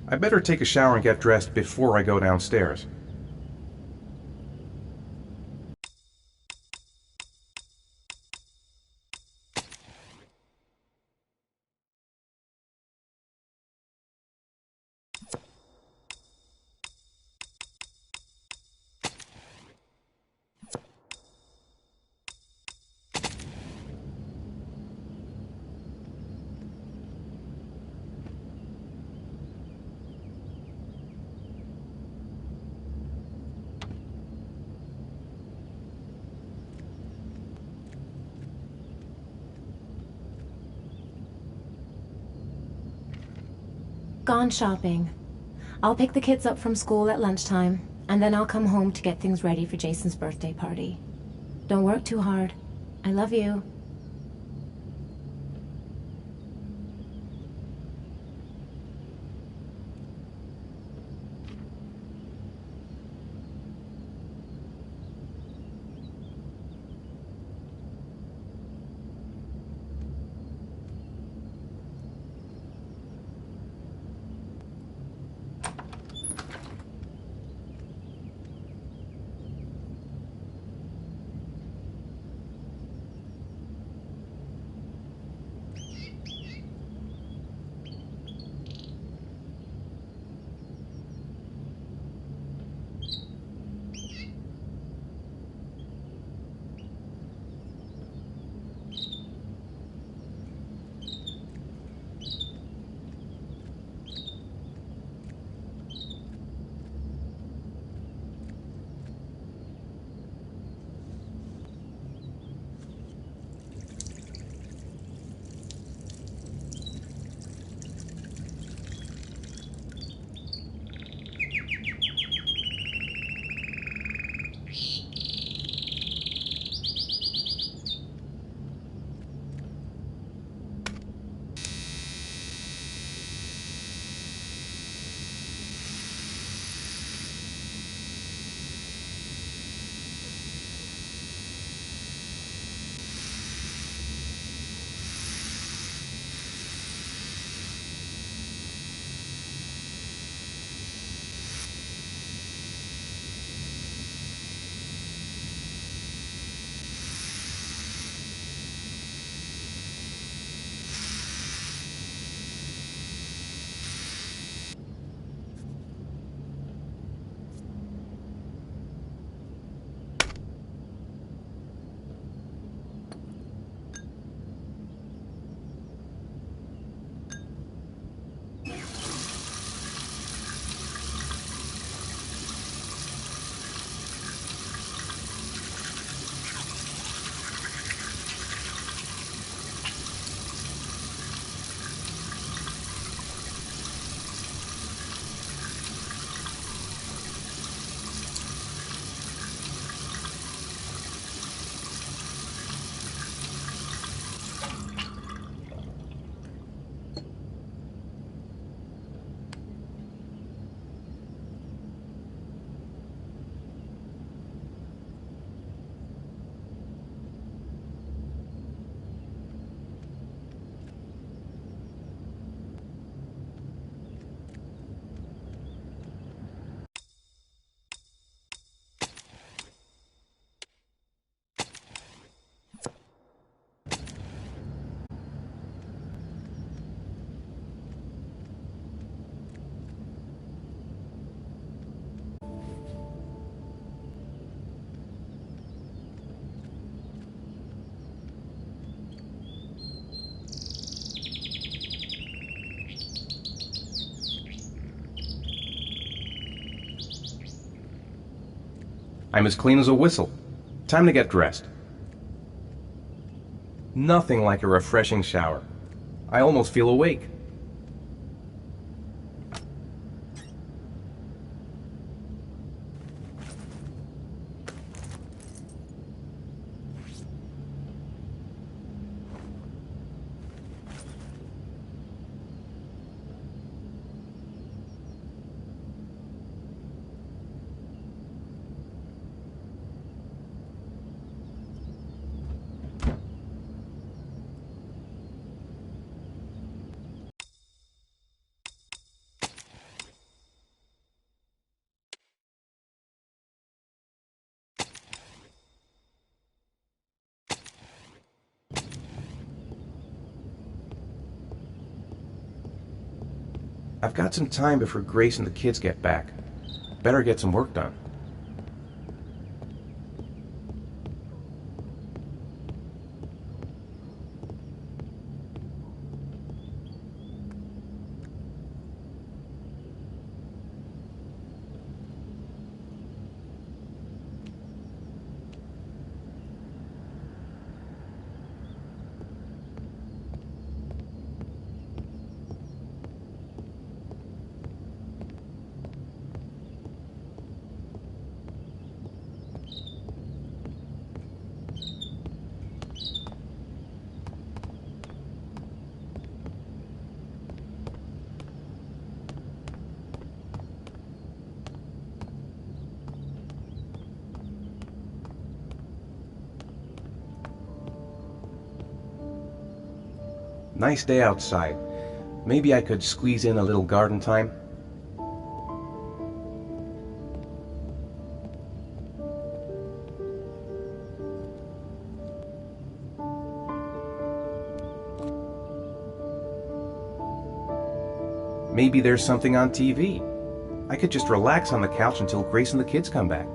I better take a shower and get dressed before I go downstairs. Gone shopping. I'll pick the kids up from school at lunchtime, and then I'll come home to get things ready for Jason's birthday party. Don't work too hard. I love you. I'm as clean as a whistle. Time to get dressed. Nothing like a refreshing shower. I almost feel awake. I've got some time before Grace and the kids get back. Better get some work done. Nice day outside. Maybe I could squeeze in a little garden time? Maybe there's something on TV. I could just relax on the couch until Grace and the kids come back.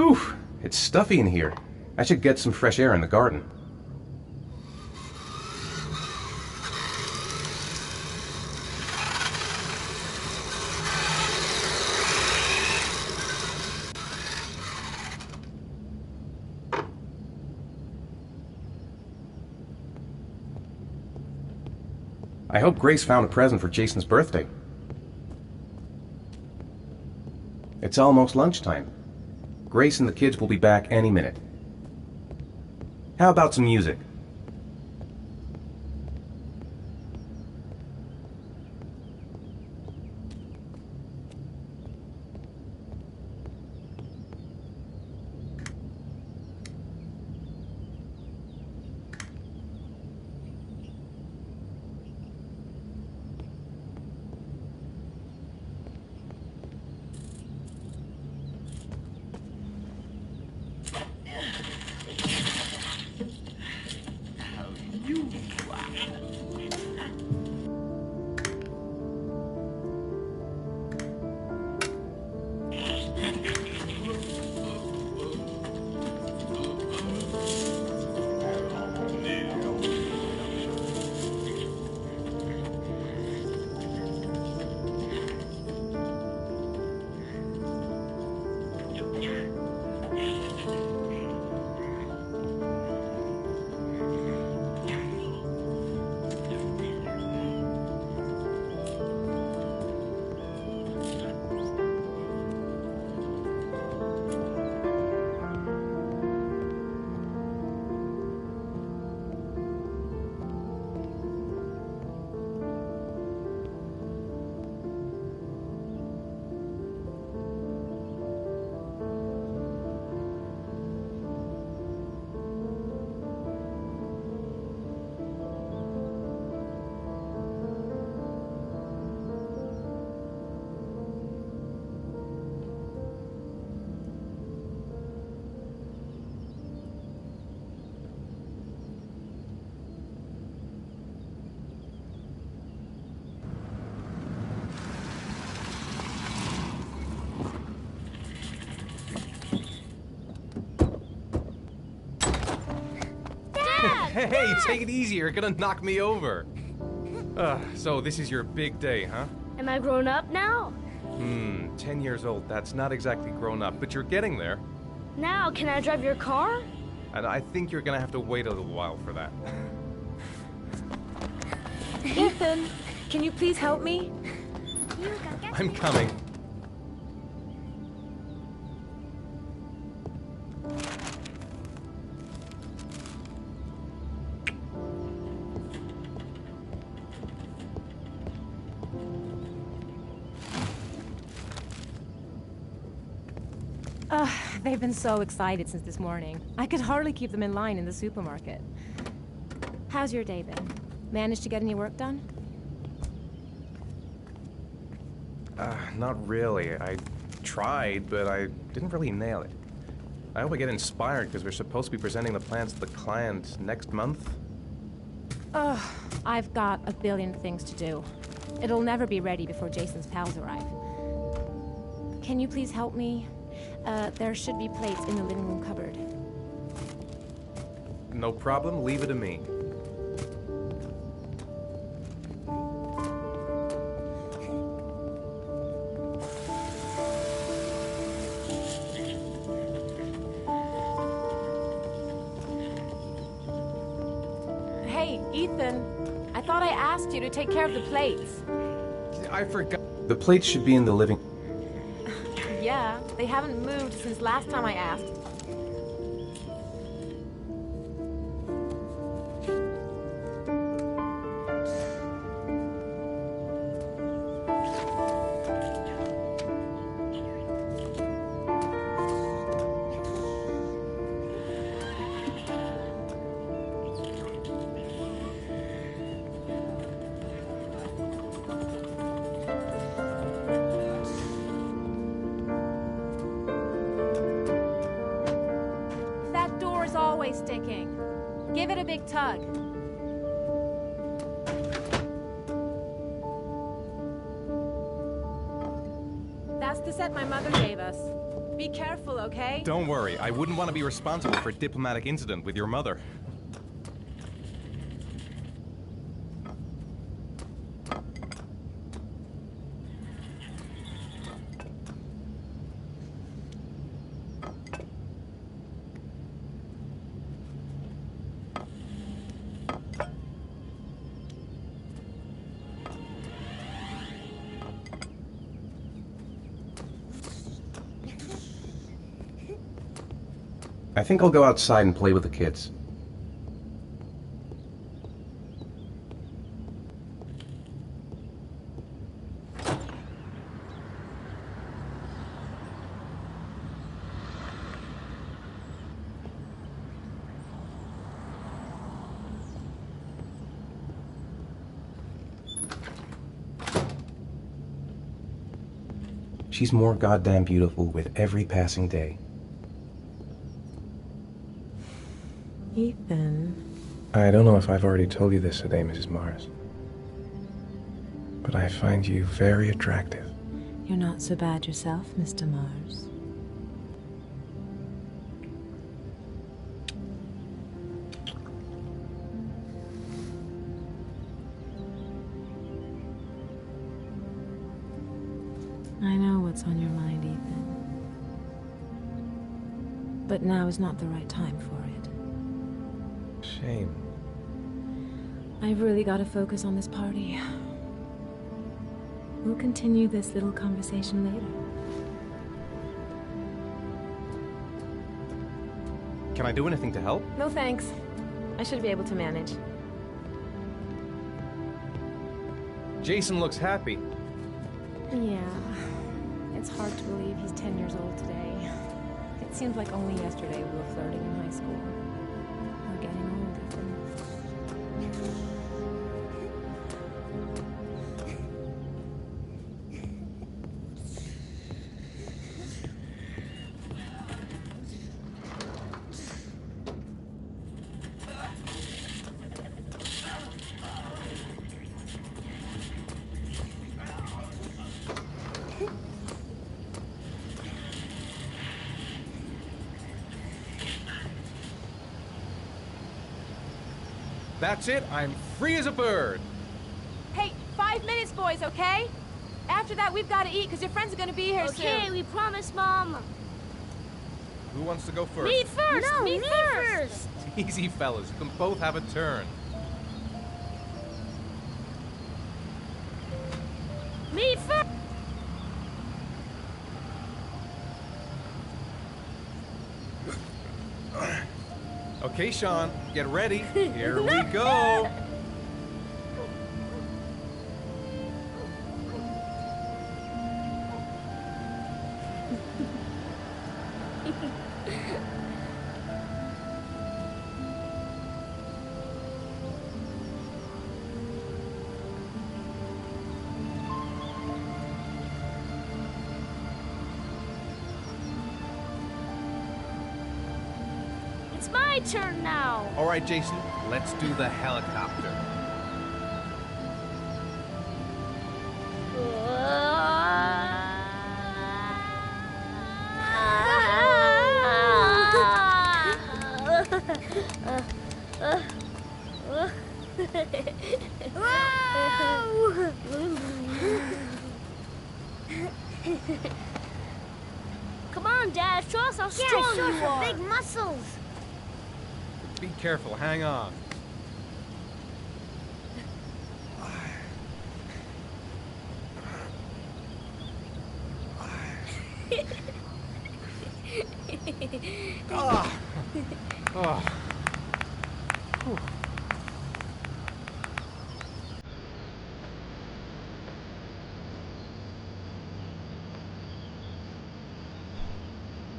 Oof, it's stuffy in here. I should get some fresh air in the garden. I hope Grace found a present for Jason's birthday. It's almost lunchtime. Grace and the kids will be back any minute. How about some music? Hey, take it easy. You're gonna knock me over. So this is your big day, huh? Am I grown up now? 10 years old. That's not exactly grown up, but you're getting there. Now, can I drive your car? And I think you're gonna have to wait a little while for that. Ethan, can you please help me? I'm coming. They've been so excited since this morning. I could hardly keep them in line in the supermarket. How's your day been? Managed to get any work done? Not really. I tried, but I didn't really nail it. I hope I get inspired because we're supposed to be presenting the plans to the client next month. I've got a billion things to do. It'll never be ready before Jason's pals arrive. Can you please help me? There should be plates in the living room cupboard. No problem. Leave it to me. Hey, Ethan. I thought I asked you to take care of the plates. I forgot. The plates should be in the living... Yeah, they haven't moved since last time I asked. Always sticking. Give it a big tug. That's the set my mother gave us. Be careful, okay? Don't worry. I wouldn't want to be responsible for a diplomatic incident with your mother. I think I'll go outside and play with the kids. She's more goddamn beautiful with every passing day. Ethan. I don't know if I've already told you this today, Mrs. Mars, but I find you very attractive. You're not so bad yourself, Mr. Mars. I know what's on your mind, Ethan. But now is not the right time for it. Shame. I've really got to focus on this party. We'll continue this little conversation later. Can I do anything to help? No thanks. I should be able to manage. Jason looks happy. Yeah. It's hard to believe he's 10 years old today. It seems like only yesterday we were flirting in high school. We're getting old, Ethan. That's it. I'm free as a bird. Hey, 5 minutes, boys, okay? After that, we've got to eat, because your friends are going to be here soon. Okay, we promise, Mom. Who wants to go first? Me first! No, me me first! Easy, fellas. You can both have a turn. Me first! Okay, Sean, get ready. Here we go. It's my turn now! All right, Jason, let's do the helicopter. Come on, Dad, show us how strong you are! Big muscles. Be careful, hang on. Oh. Whew.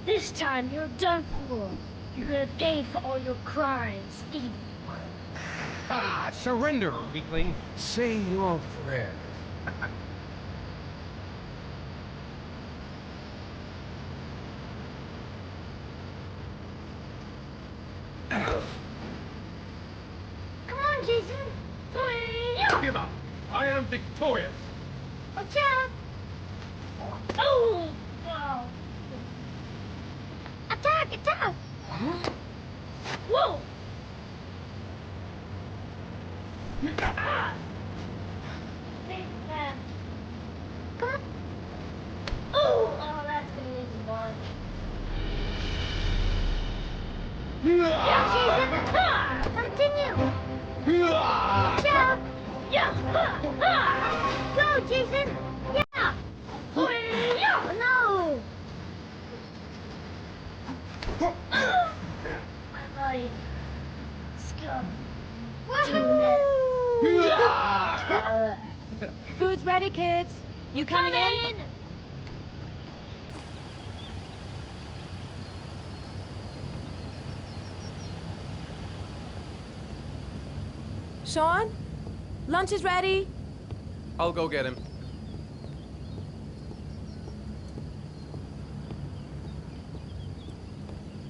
This time you're done for. You're gonna pay for all your crimes, evil one. Surrender, weakling. Say your prayer. Come on, Jason. Give up. I am victorious. Watch out. Oh! Wow. Attack, attack. Whoa! Come on. Oh, that's an easy one. Yeah, Jason. Continue. Watch out. Go, Jason. Yeah. Oh, no. My body. Scum. Food's ready, kids. You coming in? Sean? Lunch is ready. I'll go get him.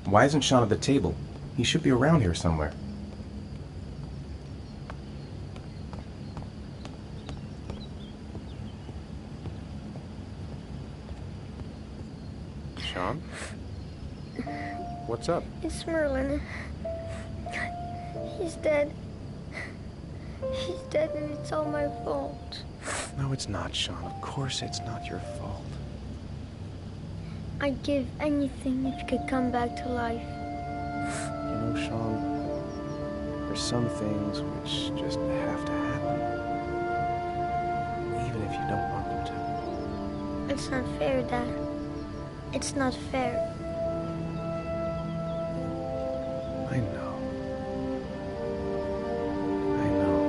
Why isn't Sean at the table? He should be around here somewhere. Sean? What's up? It's Merlin. He's dead. He's dead and it's all my fault. No, it's not, Sean. Of course it's not your fault. I'd give anything if you could come back to life. You know, Sean, there's some things which just have to happen. Even if you don't want them to. It's not fair, Dad. It's not fair. I know. I know.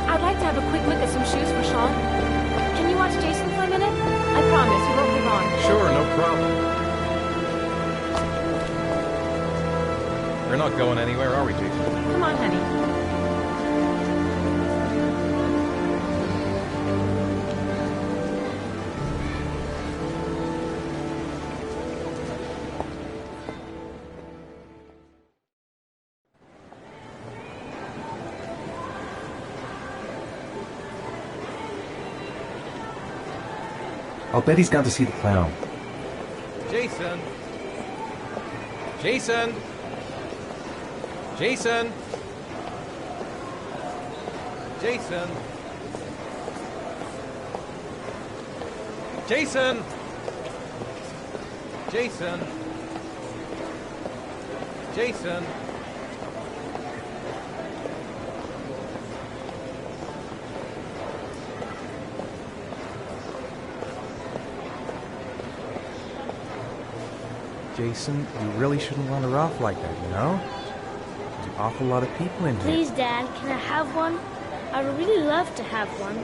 I'd like to have a quick look at some shoes for Sean. watch Jason for a minute? I promise, you won't be long. Sure, no problem. We're not going anywhere, are we, Jason? Come on, honey. I'll bet he's gone to see the clown. Jason! Jason! Jason! Jason! Jason! Jason! Jason! Jason, you really shouldn't wander off like that, you know? There's an awful lot of people in here. Please, Dad, can I have one? I would really love to have one.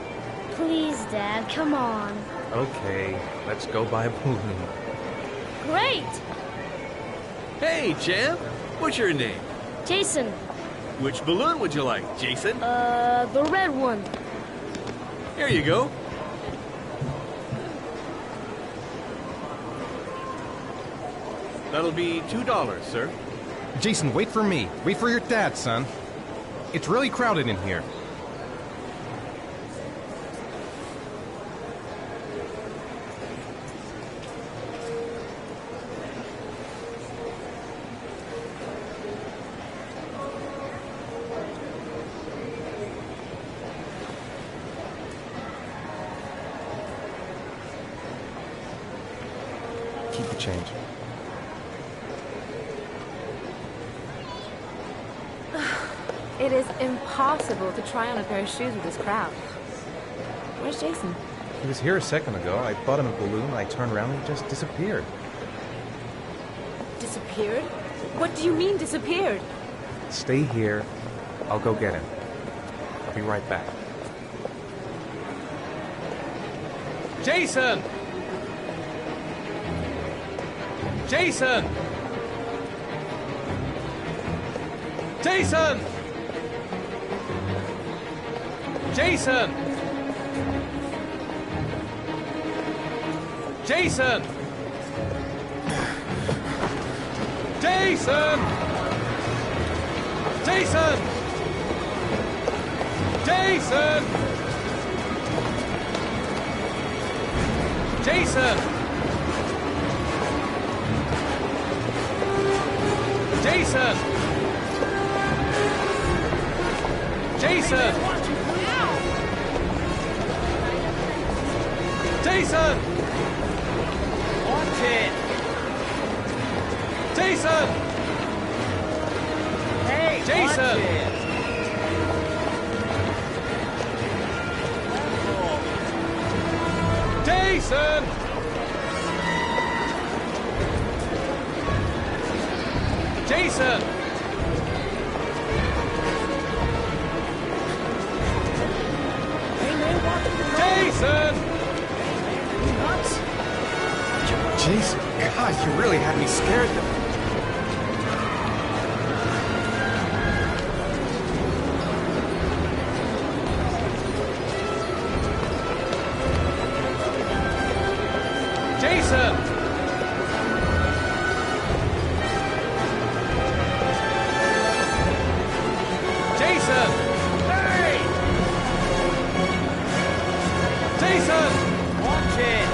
Please, Dad, come on. Okay, let's go buy a balloon. Great! Hey, champ! What's your name? Jason, Which balloon would you like, Jason? the red one. Here you go. That'll be $2, sir. Jason, wait for me. Wait for your dad, son. It's really crowded in here. Keep the change. It is impossible to try on a pair of shoes with this crowd. Where's Jason? He was here a second ago. I bought him a balloon, I turned around and he just disappeared. Disappeared? What do you mean disappeared? Stay here. I'll go get him. I'll be right back. Jason! Jason! Jason! Jason! Jason! Jason! Jason! Jason! Jason! Jason! Jason! Jason! Watch it! Jason! Hey, Jason! Watch it. Jason! Jason! Jason! Nuts! Jason, God, you really had me scared there. Jason! Jason! Hey! Jason! Watch it!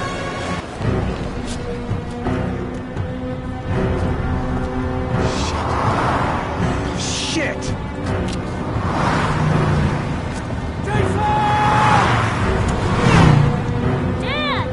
Shit! Dad!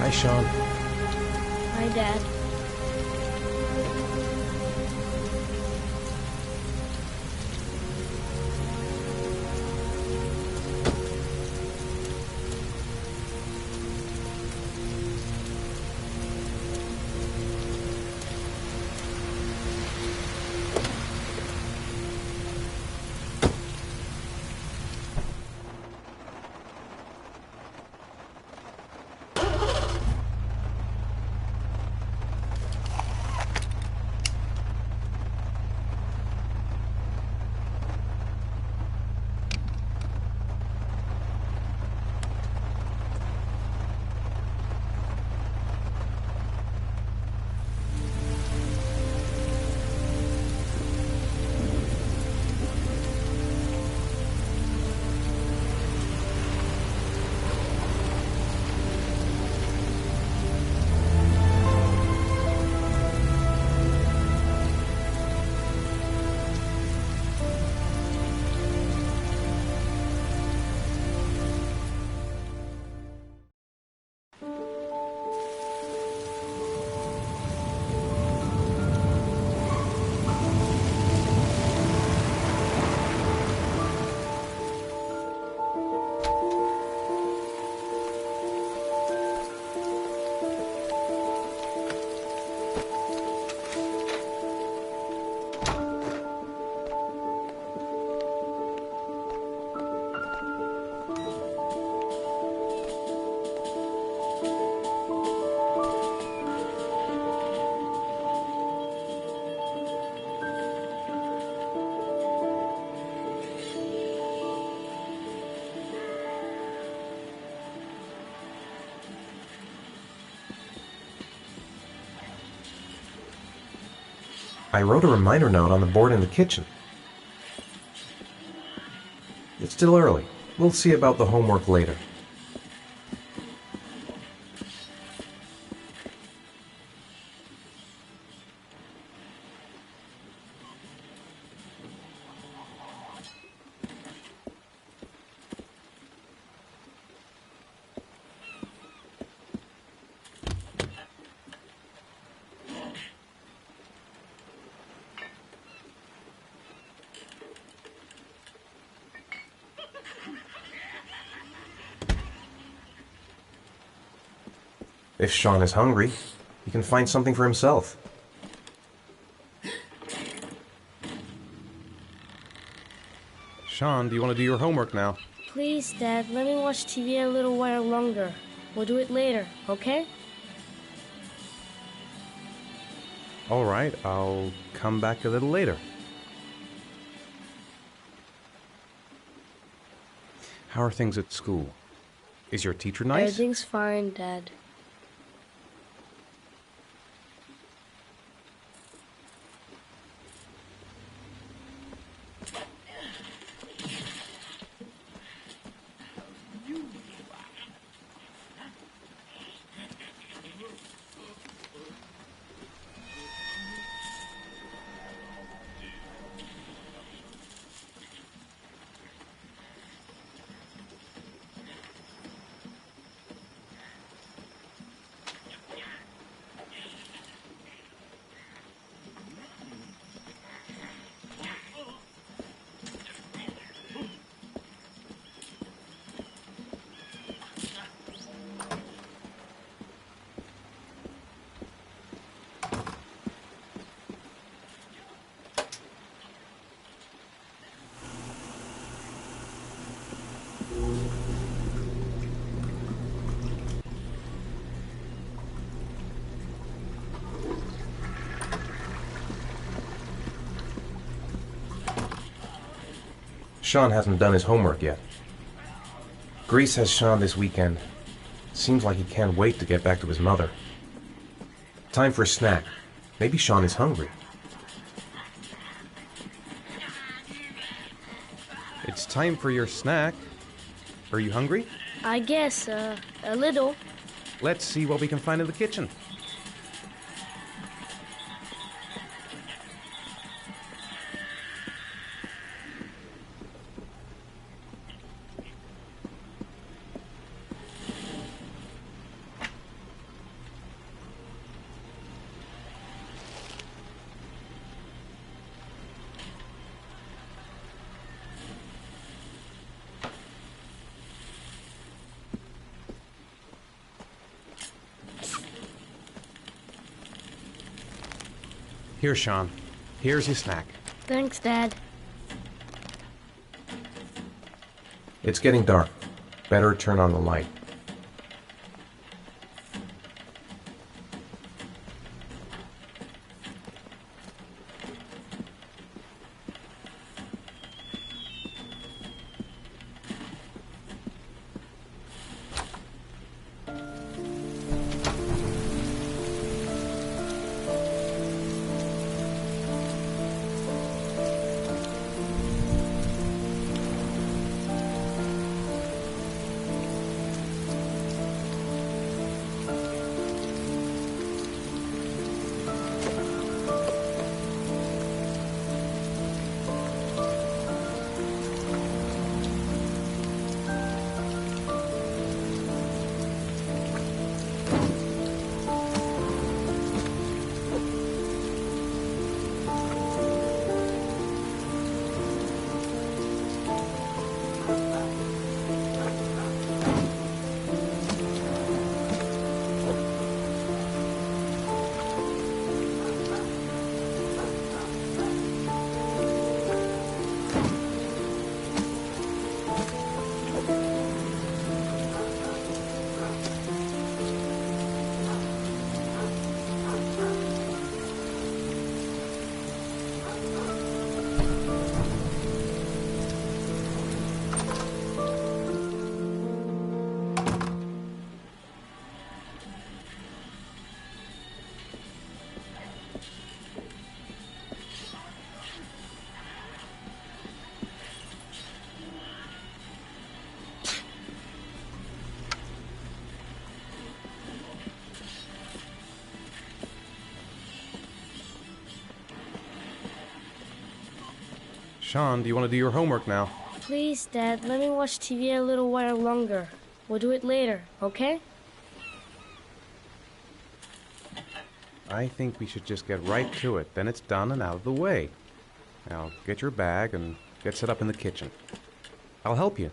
Hi, Sean. Hi, Dad. I wrote a reminder note on the board in the kitchen. It's still early. We'll see about the homework later. If Sean is hungry, he can find something for himself. Sean, do you want to do your homework now? Please, Dad, let me watch TV a little while longer. We'll do it later, okay? All right, I'll come back a little later. How are things at school? Is your teacher nice? Everything's fine, Dad. Sean hasn't done his homework yet. Grease has Sean this weekend. Seems like he can't wait to get back to his mother. Time for a snack. Maybe Sean is hungry. It's time for your snack. Are you hungry? I guess, a little. Let's see what we can find in the kitchen. Here, Sean. Here's your snack. Thanks, Dad. It's getting dark. Better turn on the light. Sean, do you want to do your homework now? Please, Dad, let me watch TV a little while longer. We'll do it later, okay? I think we should just get right to it. Then it's done and out of the way. Now, get your bag and get set up in the kitchen. I'll help you.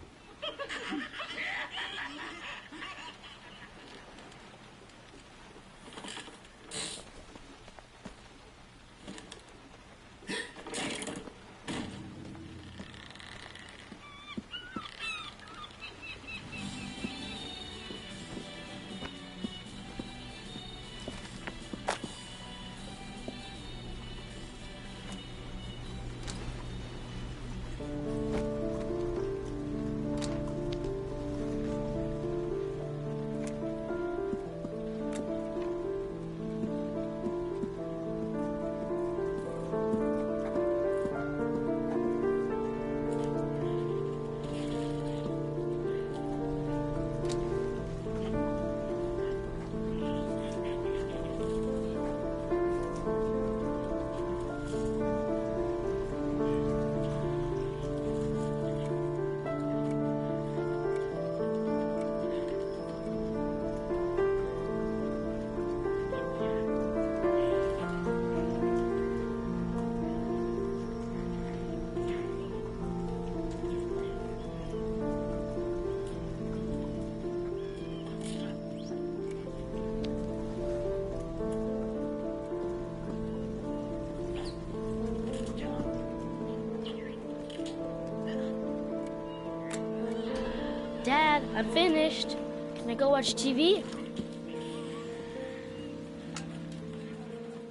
Dad, I'm finished. Can I go watch TV?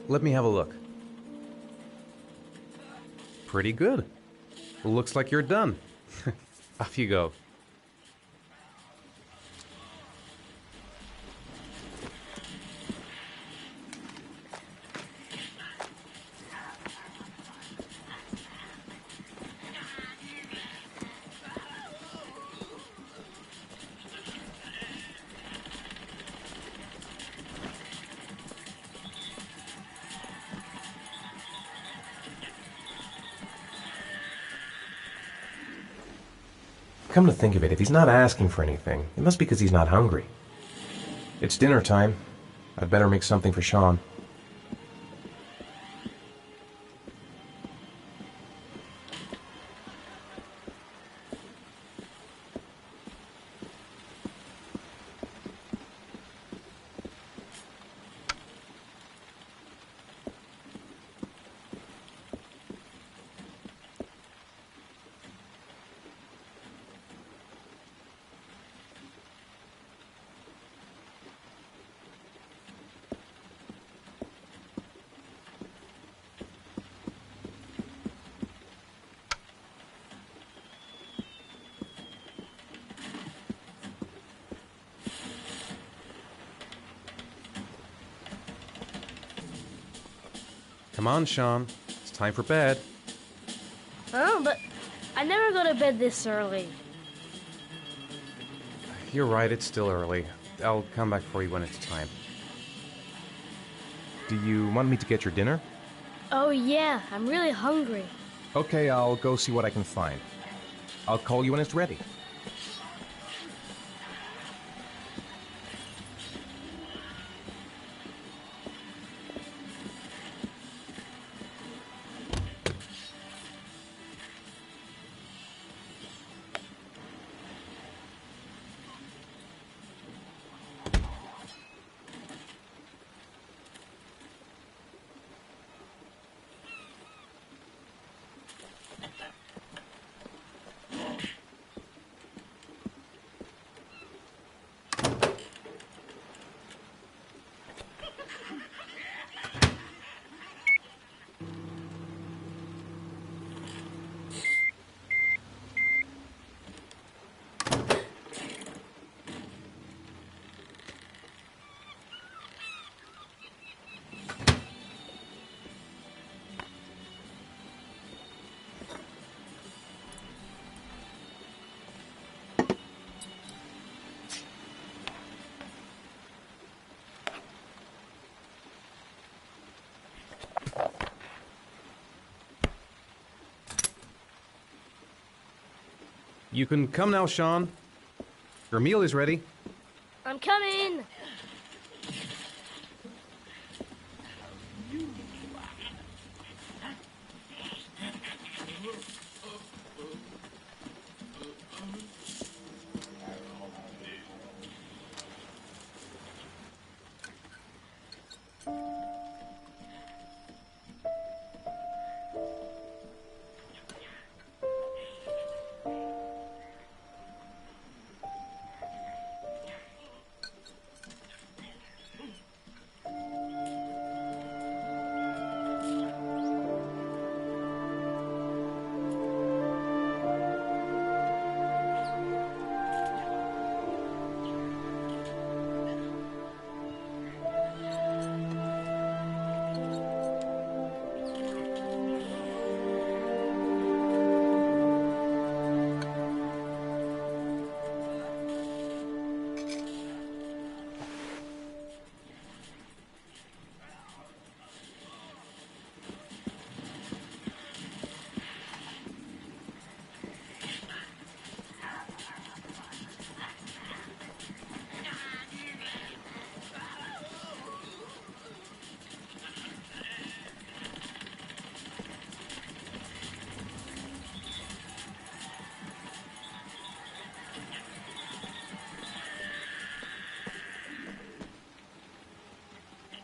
Let me have a look. Pretty good. Looks like you're done. Off you go. Come to think of it, if he's not asking for anything, it must be because he's not hungry. It's dinner time. I'd better make something for Sean. Come on, Sean. It's time for bed. Oh, but I never go to bed this early. You're right, it's still early. I'll come back for you when it's time. Do you want me to get your dinner? Oh yeah, I'm really hungry. Okay, I'll go see what I can find. I'll call you when it's ready. You can come now, Sean. Your meal is ready. I'm coming!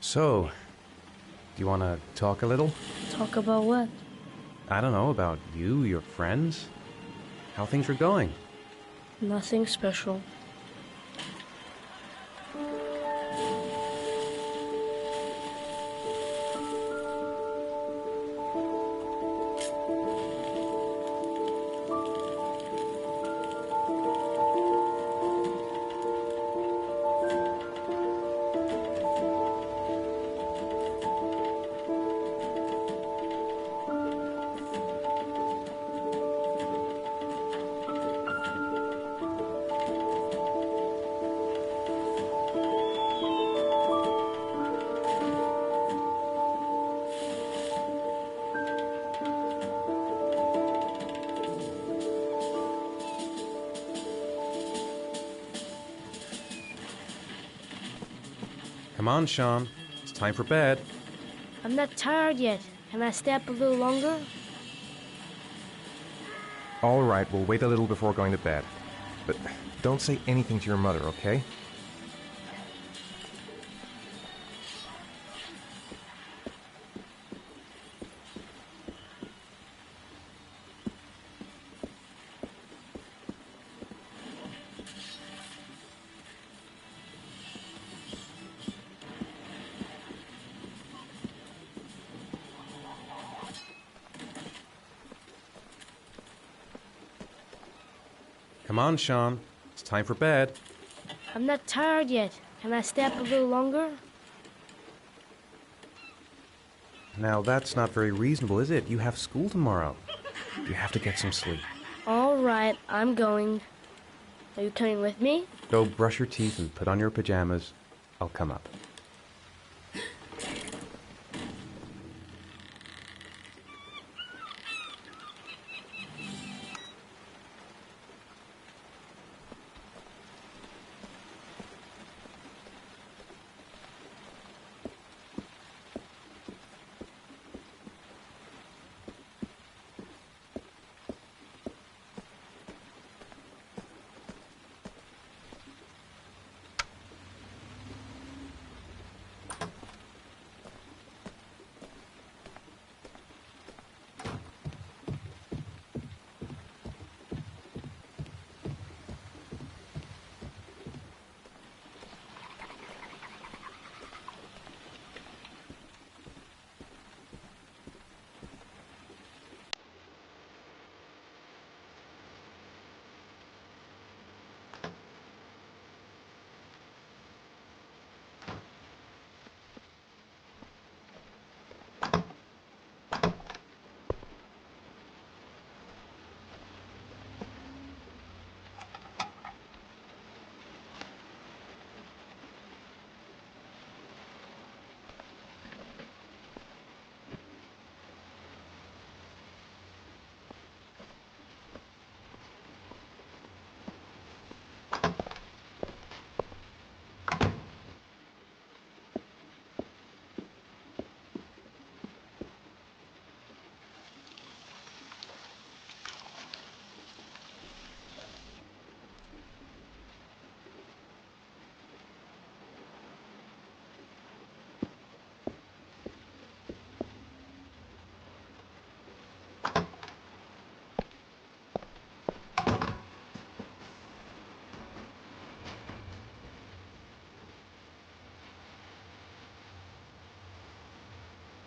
So, do you want to talk a little? Talk about what? I don't know, about you, your friends, how things are going. Nothing special. Come on, Sean. It's time for bed. I'm not tired yet. Can I stay up a little longer? All right, we'll wait a little before going to bed. But don't say anything to your mother, okay? Come on, Sean. It's time for bed. I'm not tired yet. Can I stay up a little longer? Now, that's not very reasonable, is it? You have school tomorrow. You have to get some sleep. All right, I'm going. Are you coming with me? Go brush your teeth and put on your pajamas. I'll come up.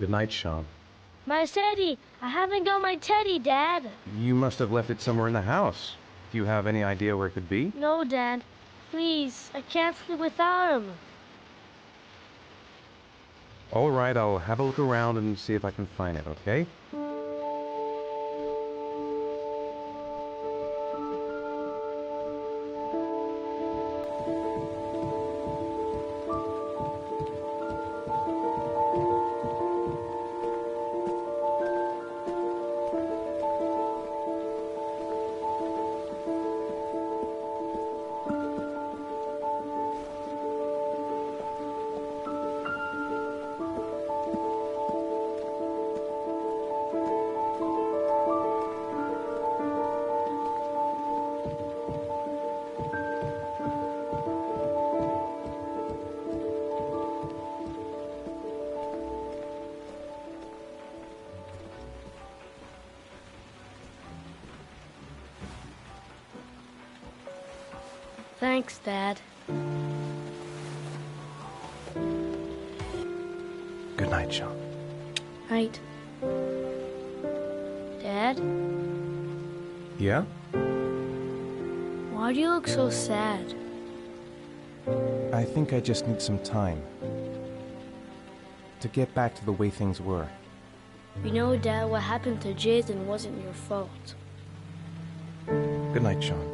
Good night, Sean. My teddy! I haven't got my teddy, Dad! You must have left it somewhere in the house. Do you have any idea where it could be? No, Dad. Please, I can't sleep without him. All right, I'll have a look around and see if I can find it, okay? Thanks, Dad. Good night, Sean. Night. Dad? Yeah? Why do you look so sad? I think I just need some time to get back to the way things were. You know, Dad, what happened to Jason wasn't your fault. Good night, Sean.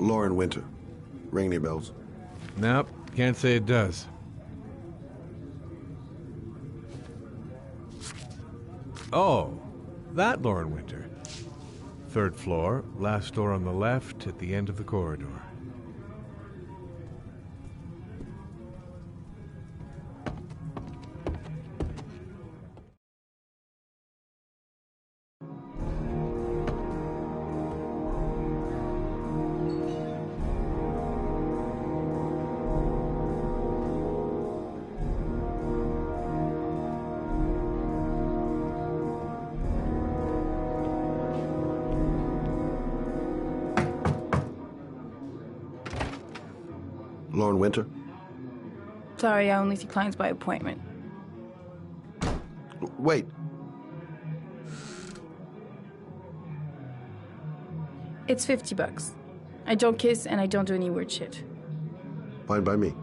Lauren Winter. Ring any bells? Nope, can't say it does. Oh, that Lauren Winter. 3rd floor, last door on the left at the end of the corridor. Lauren Winter? Sorry, I only see clients by appointment. Wait. It's $50. I don't kiss and I don't do any weird shit. Fine by me.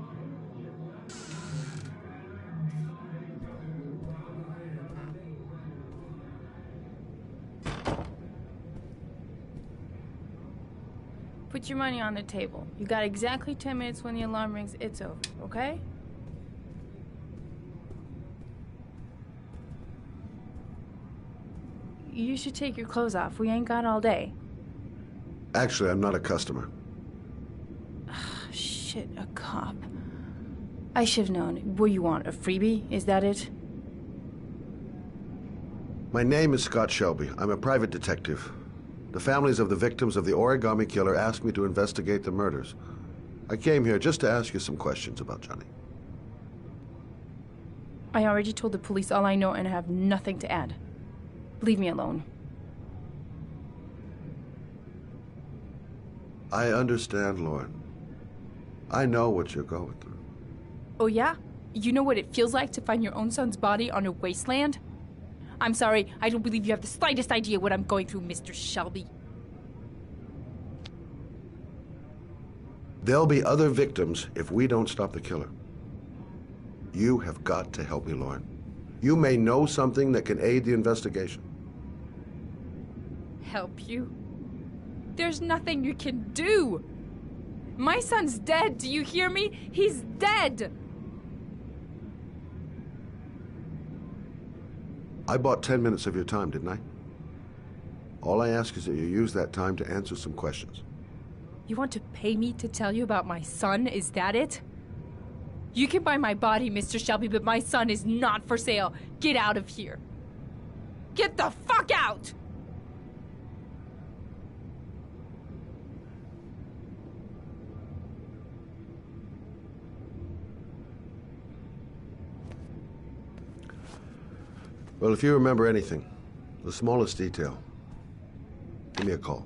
Put your money on the table. You got exactly 10 minutes. When the alarm rings, it's over, okay? You should take your clothes off. We ain't got all day. Actually, I'm not a customer. Shit, a cop. I should have known. What do you want, a freebie? Is that it? My name is Scott Shelby. I'm a private detective. The families of the victims of the origami killer asked me to investigate the murders. I came here just to ask you some questions about Johnny. I already told the police all I know and I have nothing to add. Leave me alone. I understand, Lauren. I know what you're going through. Oh yeah? You know what it feels like to find your own son's body on a wasteland? I'm sorry, I don't believe you have the slightest idea what I'm going through, Mr. Shelby. There'll be other victims if we don't stop the killer. You have got to help me, Lauren. You may know something that can aid the investigation. Help you? There's nothing you can do. My son's dead, do you hear me? He's dead! I bought 10 minutes of your time, didn't I? All I ask is that you use that time to answer some questions. You want to pay me to tell you about my son? Is that it? You can buy my body, Mr. Shelby, but my son is not for sale. Get out of here. Get the fuck out! Well, if you remember anything, the smallest detail, give me a call.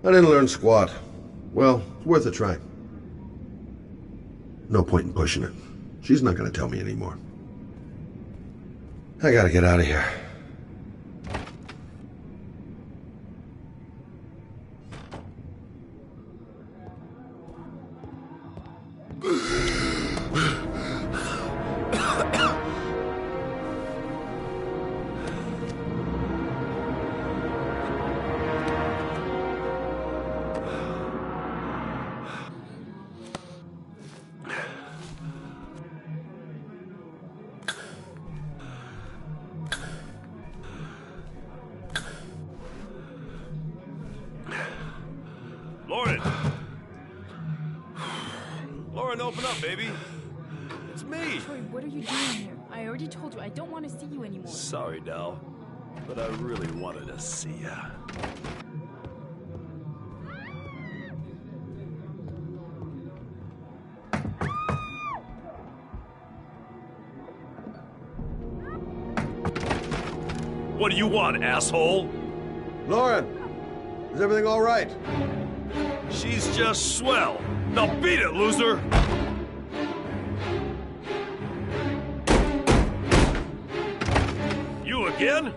I didn't learn squat. Well, it's worth a try. No point in pushing it. She's not going to tell me anymore. I gotta get out of here. Lauren! Lauren, open up, baby. It's me. Troy, what are you doing here? I already told you I don't want to see you anymore. Sorry, Dal, but I really wanted to see ya. What do you want, asshole? Lauren, is everything all right? She's just swell. Now beat it, loser! You again?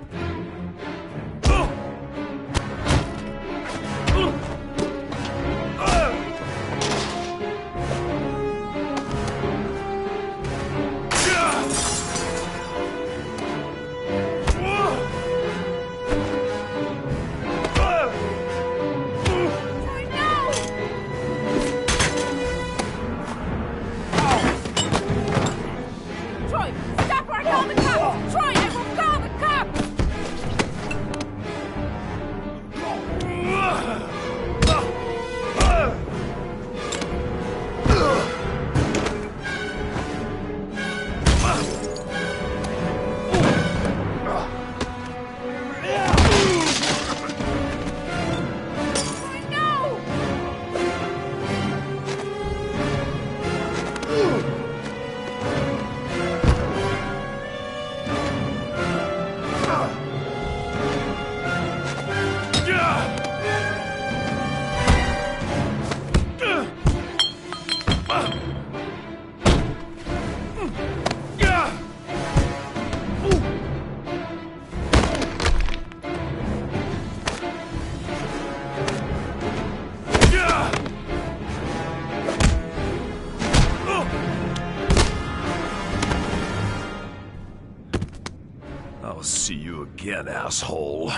I'll see you again, asshole.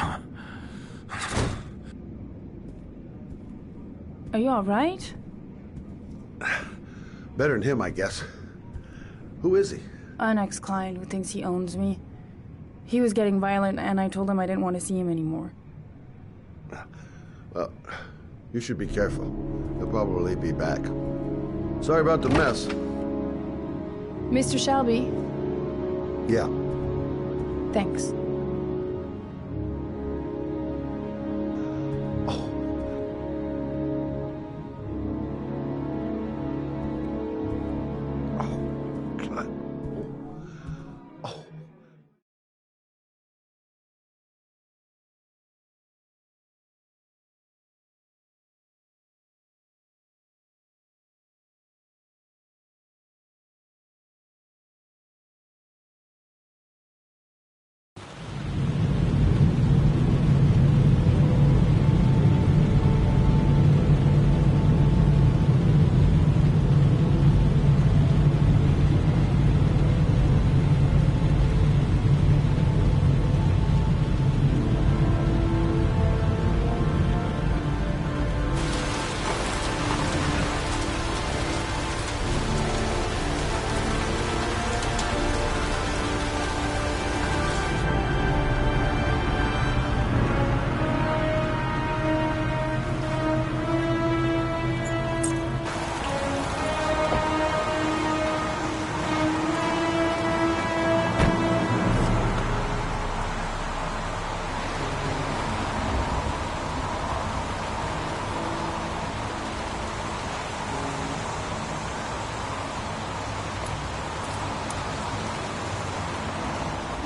Are you alright? Better than him, I guess. Who is he? An ex-client who thinks he owns me. He was getting violent, and I told him I didn't want to see him anymore. Well, you should be careful. He'll probably be back. Sorry about the mess. Mr. Shelby? Yeah. Thanks.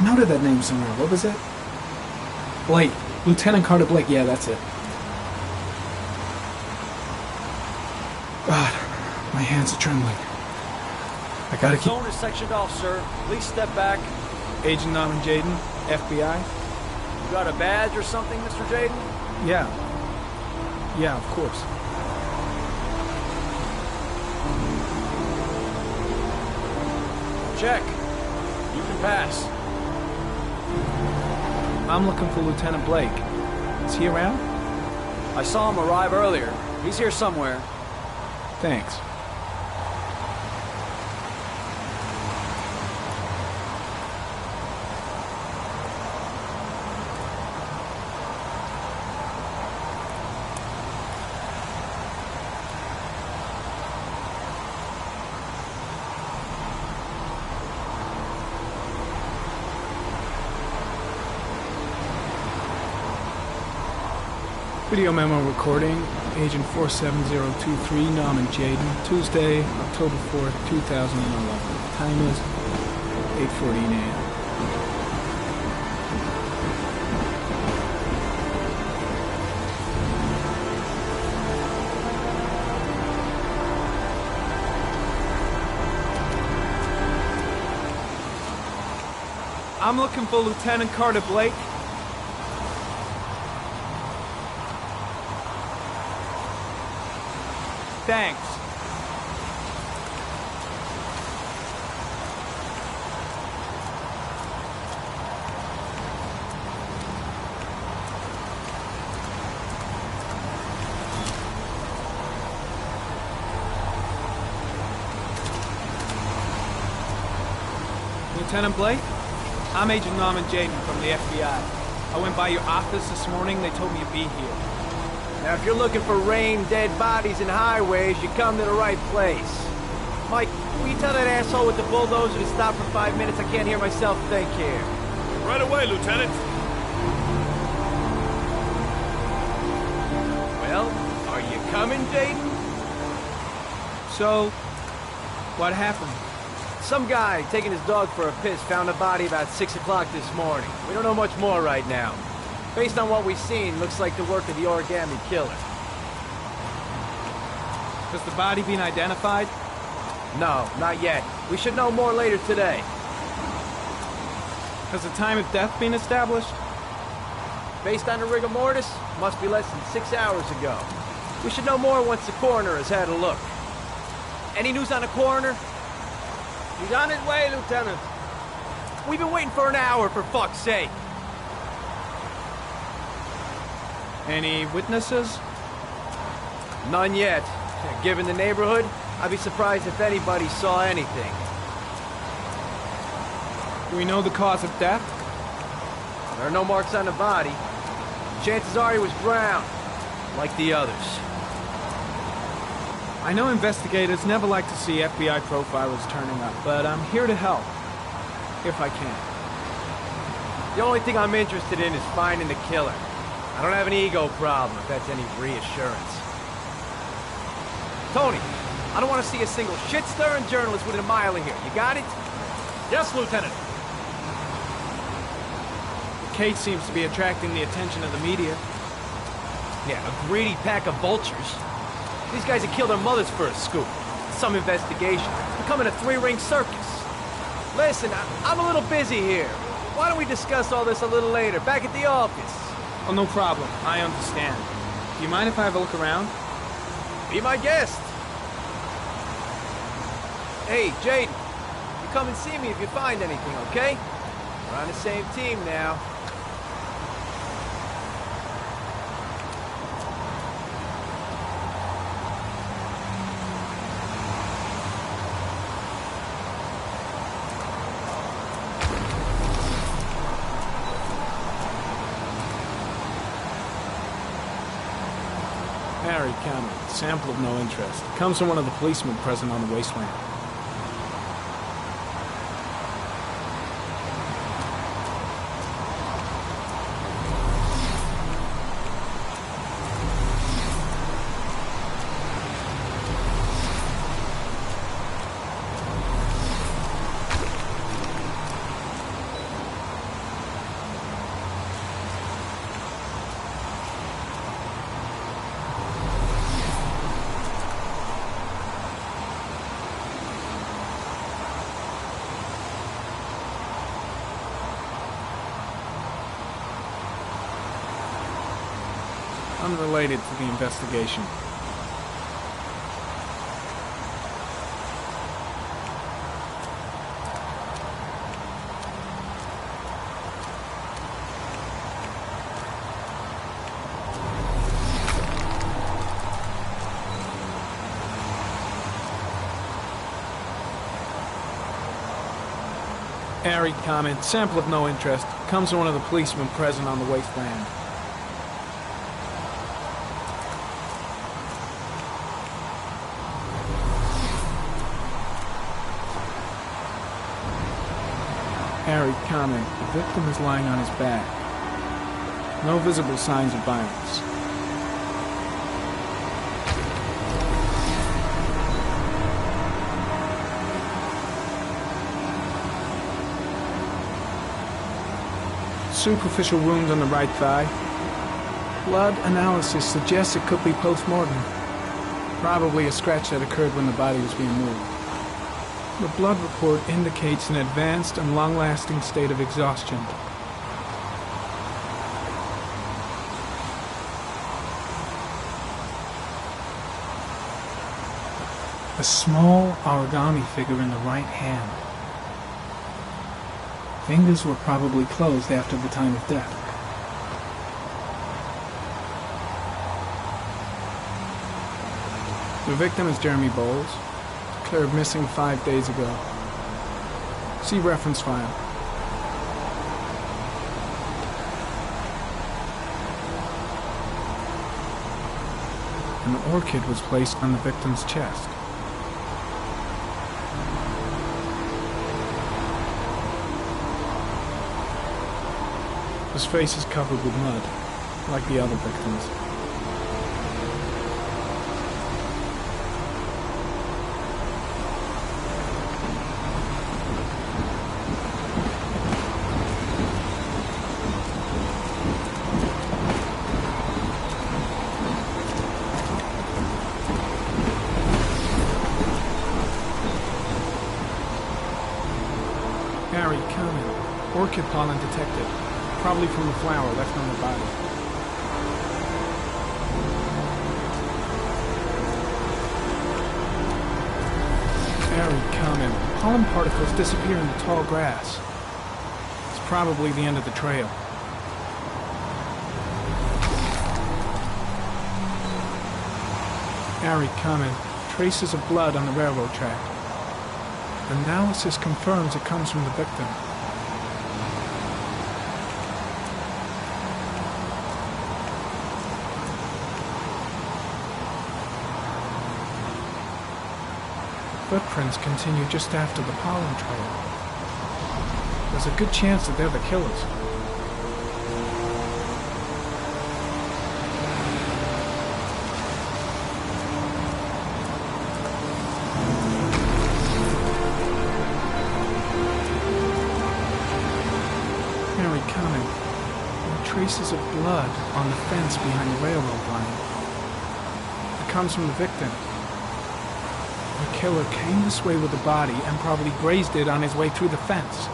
Noted that name somewhere. What was it? Blake. Lieutenant Carter Blake. Yeah, that's it. God, my hands are trembling. I gotta keep... Zone is sectioned off, sir. Please step back. Agent Norman Jaden, FBI. You got a badge or something, Mr. Jaden? Yeah. Yeah, of course. Check. You can pass. I'm looking for Lieutenant Blake. Is he around? I saw him arrive earlier. He's here somewhere. Thanks. Video memo recording, Agent 47023, Norman Jaden, Tuesday, October 4th, 2011. Time is 8:14 a.m. I'm looking for Lieutenant Carter Blake. Thanks. Lieutenant Blake? I'm Agent Norman Jaden from the FBI. I went by your office this morning. They told me you'd be here. Now, if you're looking for rain, dead bodies, and highways, you come to the right place. Mike, will you tell that asshole with the bulldozer to stop for 5 minutes? I can't hear myself think here. Right away, Lieutenant. Well, are you coming, Jaden? So, what happened? Some guy taking his dog for a piss found a body about 6 o'clock this morning. We don't know much more right now. Based on what we've seen, looks like the work of the origami killer. Has the body been identified? No, not yet. We should know more later today. Has the time of death been established? Based on the rigor mortis, must be less than 6 hours ago. We should know more once the coroner has had a look. Any news on the coroner? He's on his way, Lieutenant. We've been waiting for an hour, for fuck's sake. Any witnesses? None yet. Given the neighborhood, I'd be surprised if anybody saw anything. Do we know the cause of death? There are no marks on the body. Chances are he was drowned, like the others. I know investigators never like to see FBI profilers turning up, but I'm here to help, if I can. The only thing I'm interested in is finding the killer. I don't have an ego problem, if that's any reassurance. Tony, I don't want to see a single shit-stirring journalist within a mile of here. You got it? Yes, Lieutenant. Kate seems to be attracting the attention of the media. Yeah, a greedy pack of vultures. These guys have killed their mothers for a scoop. Some investigation. It's becoming a three-ring circus. Listen, I'm a little busy here. Why don't we discuss all this a little later, back at the office? Oh, no problem. I understand. Do you mind if I have a look around? Be my guest. Hey, Jaden, you come and see me if you find anything, okay? We're on the same team now. Harry Cameron, sample of no interest. Comes from one of the policemen present on the wasteland. Unrelated to the investigation. Airy comment, sample of no interest, comes from one of the policemen present on the wasteland. Harry comment, the victim is lying on his back. No visible signs of violence. Superficial wound on the right thigh. Blood analysis suggests it could be post-mortem. Probably a scratch that occurred when the body was being moved. The blood report indicates an advanced and long-lasting state of exhaustion. A small origami figure in the right hand. Fingers were probably closed after the time of death. The victim is Jeremy Bowles, declared missing 5 days ago. See reference file. An orchid was placed on the victim's chest. His face is covered with mud, like the other victims. Harry, Conan, orchid pollen detected. Probably from the flower left on the body. Very common. Pollen particles disappear in the tall grass. It's probably the end of the trail. Very common. Traces of blood on the railroad track. Analysis confirms it comes from the victim. Footprints continue just after the pollen trail. There's a good chance that they're the killers. Very common. There are traces of blood on the fence behind the railroad line. It comes from the victim. The killer came this way with the body and probably grazed it on his way through the fence.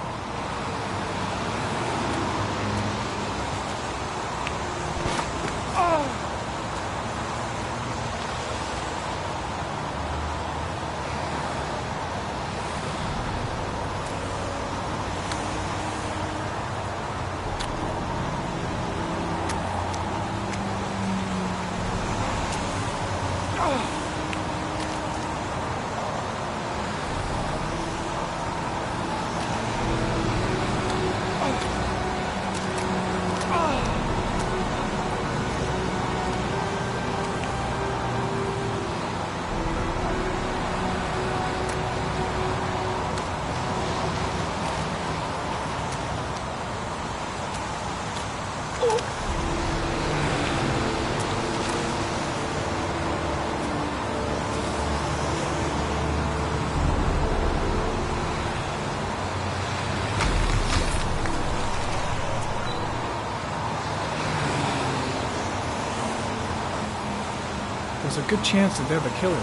There's a good chance that they're the killers.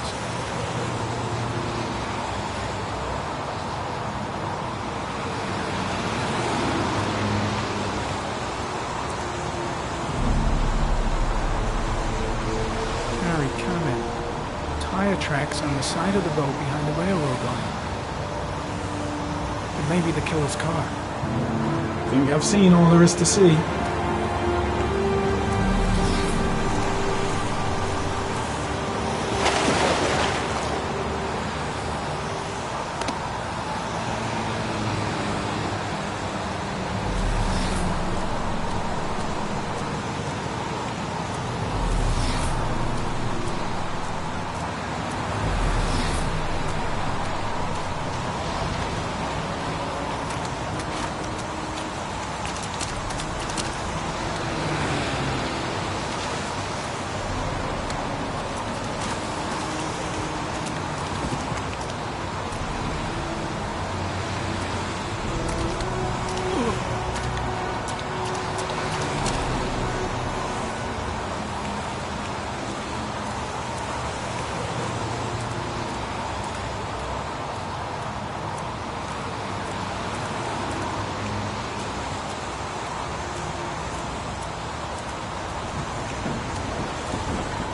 Very common. Tire tracks on the side of the road behind the railroad line. It may be the killer's car. I think I've seen all there is to see.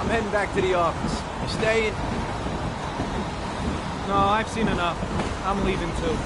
I'm heading back to the office. You staying? No, I've seen enough. I'm leaving too.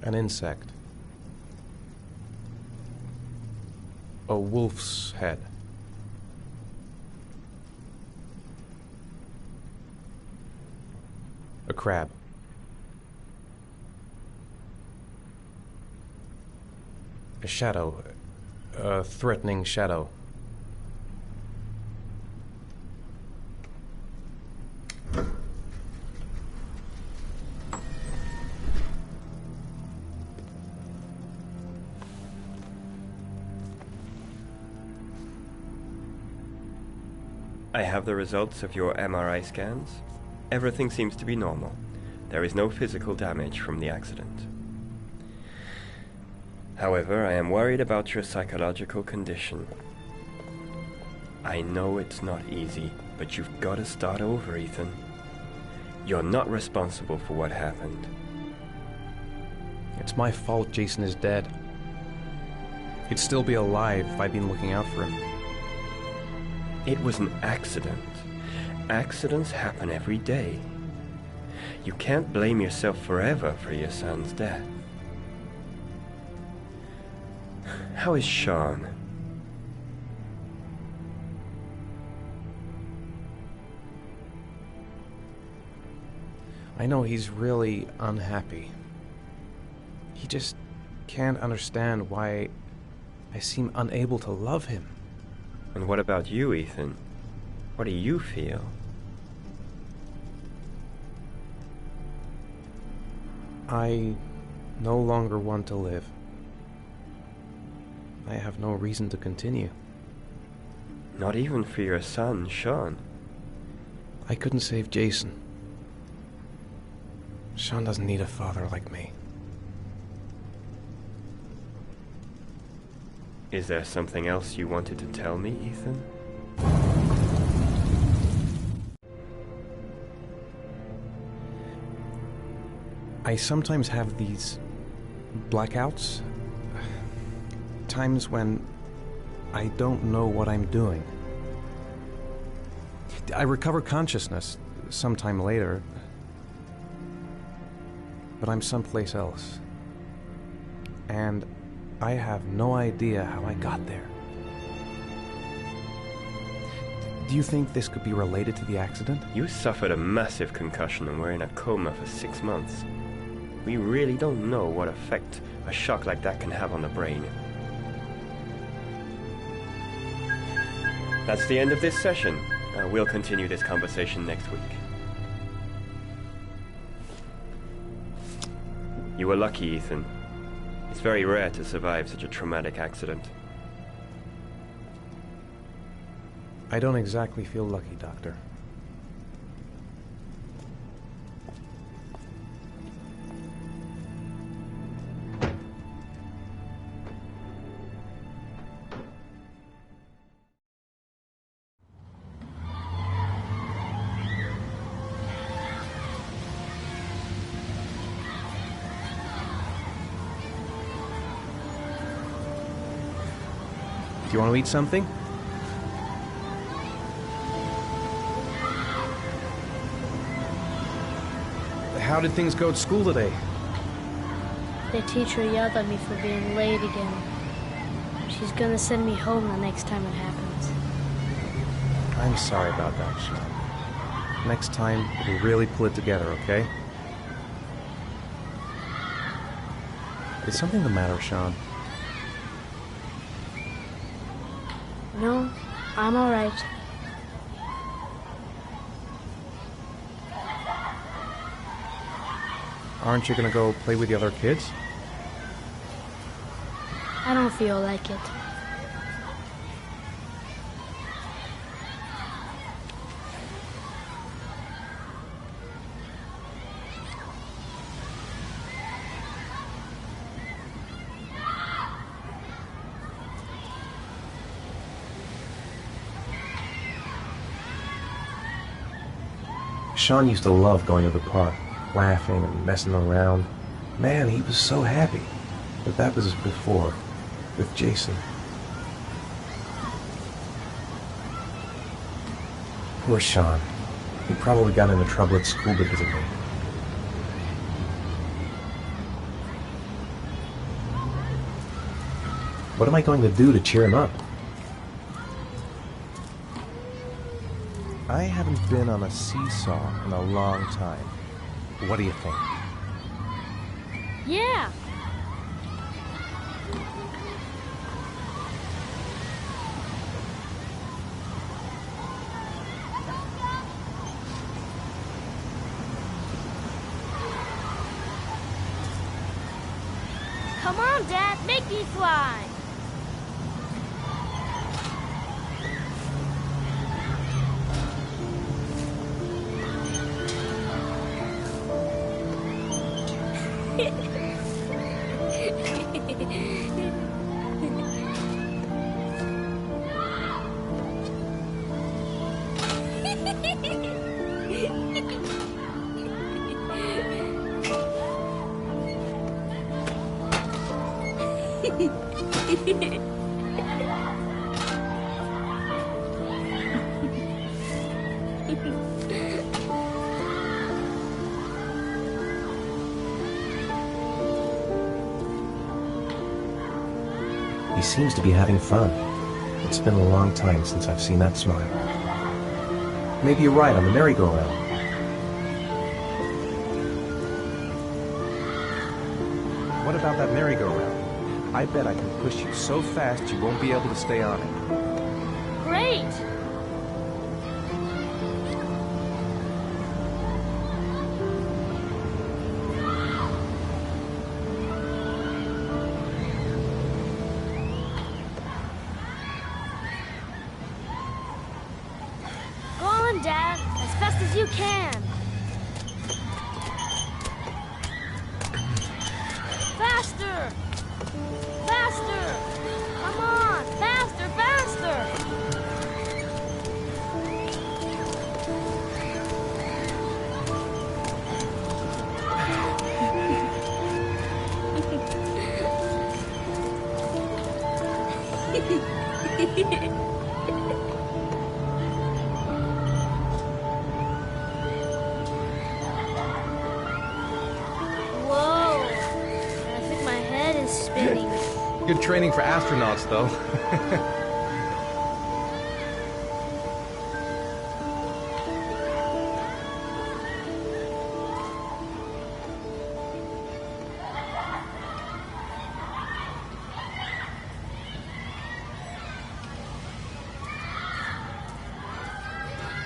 An insect. A wolf's head. A crab. A shadow. A threatening shadow. I have the results of your MRI scans. Everything seems to be normal. There is no physical damage from the accident. However, I am worried about your psychological condition. I know it's not easy, but you've got to start over, Ethan. You're not responsible for what happened. It's my fault Jason is dead. He'd still be alive if I'd been looking out for him. It was an accident. Accidents happen every day. You can't blame yourself forever for your son's death. How is Sean? I know he's really unhappy. He just can't understand why I seem unable to love him. And what about you, Ethan? What do you feel? I no longer want to live. I have no reason to continue. Not even for your son, Sean. I couldn't save Jason. Sean doesn't need a father like me. Is there something else you wanted to tell me, Ethan? I sometimes have these blackouts. Times when I don't know what I'm doing. I recover consciousness sometime later, but I'm someplace else. And I have no idea how I got there. Do you think this could be related to the accident? You suffered a massive concussion and were in a coma for 6 months. We really don't know what effect a shock like that can have on the brain. That's the end of this session. We'll continue this conversation next week. You were lucky, Ethan. It's very rare to survive such a traumatic accident. I don't exactly feel lucky, Doctor. you want to eat something? How did things go at school today? The teacher yelled at me for being late again. She's gonna send me home the next time it happens. I'm sorry about that, Sean. Next time, we'll really pull it together, okay? Is something the matter, Sean? No, I'm alright. Aren't you gonna go play with the other kids? I don't feel like it. Sean used to love going to the park, laughing and messing around. Man, he was so happy. But that was before, with Jason. Poor Sean. He probably got into trouble at school because of me. What am I going to do to cheer him up? I haven't been on a seesaw in a long time. What do you think? Yeah! Come on, Dad, make me fly! He seems to be having fun. It's been a long time since I've seen that smile. Maybe you're right on the merry-go-round. What about that merry-go-round? I bet I can push you so fast you won't be able to stay on it. Great! Go on, Dad, as fast as you can. Faster! Faster! Come on! Faster, faster! Whoa! I think my head is spinning. Good training for astronauts, though.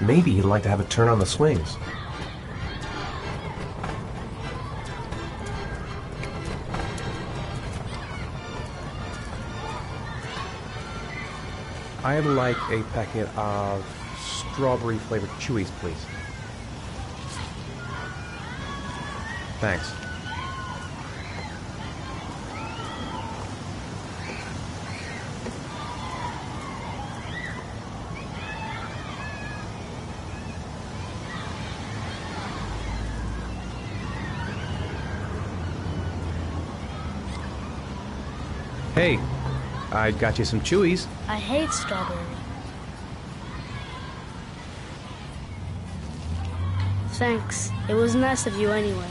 Maybe he'd like to have a turn on the swings. I'd like a packet of strawberry-flavored chewies, please. Thanks. Hey, I got you some chewies. I hate strawberry. Thanks. It was nice of you anyway.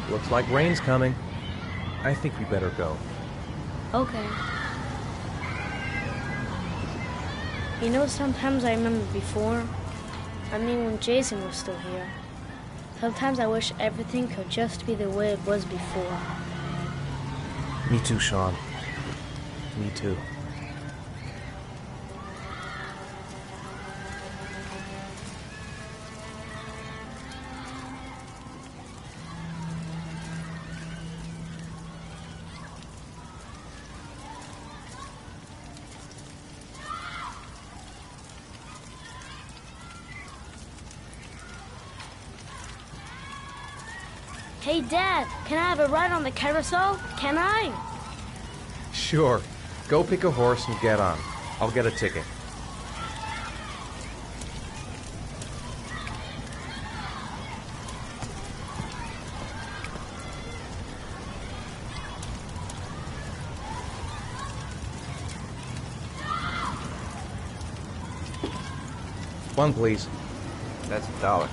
Looks like rain's coming. I think we better go. Okay. You know, sometimes I remember before. I mean, when Jason was still here. Sometimes I wish everything could just be the way it was before. Me too, Sean. Me too. Hey, Dad, can I have a ride on the carousel? Can I? Sure. Go pick a horse and get on. I'll get a ticket. One, please. That's $1.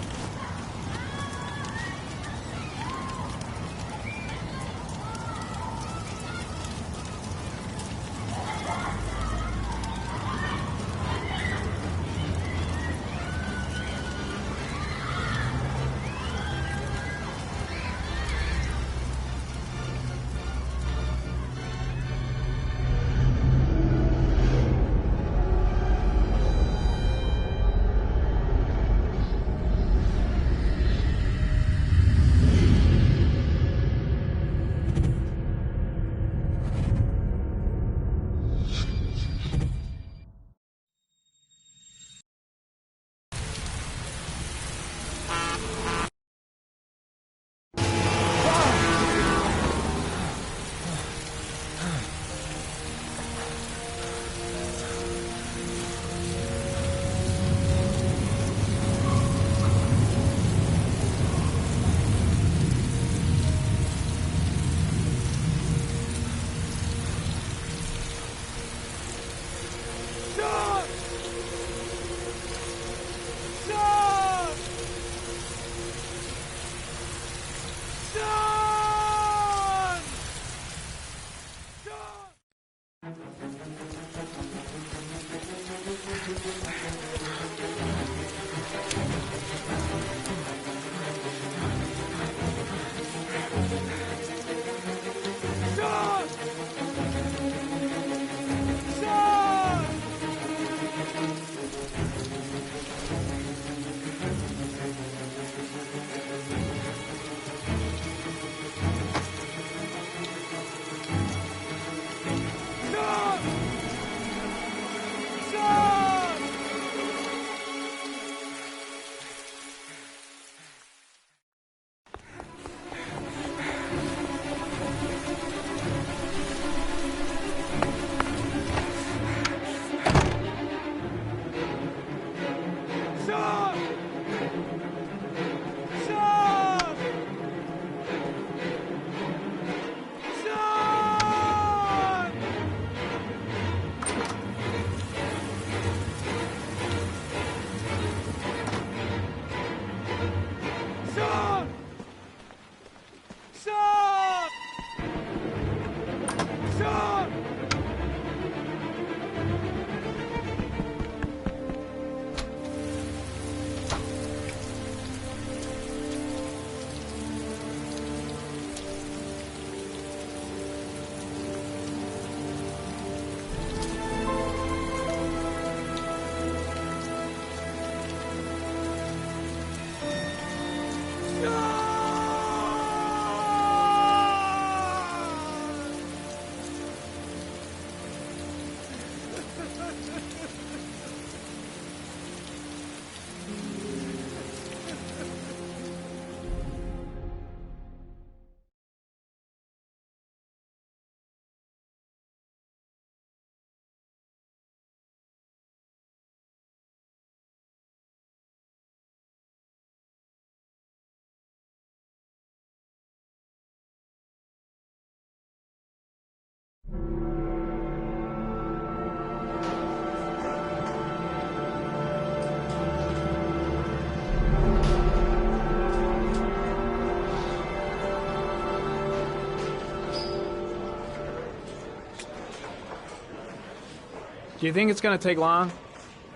Do you think it's gonna take long?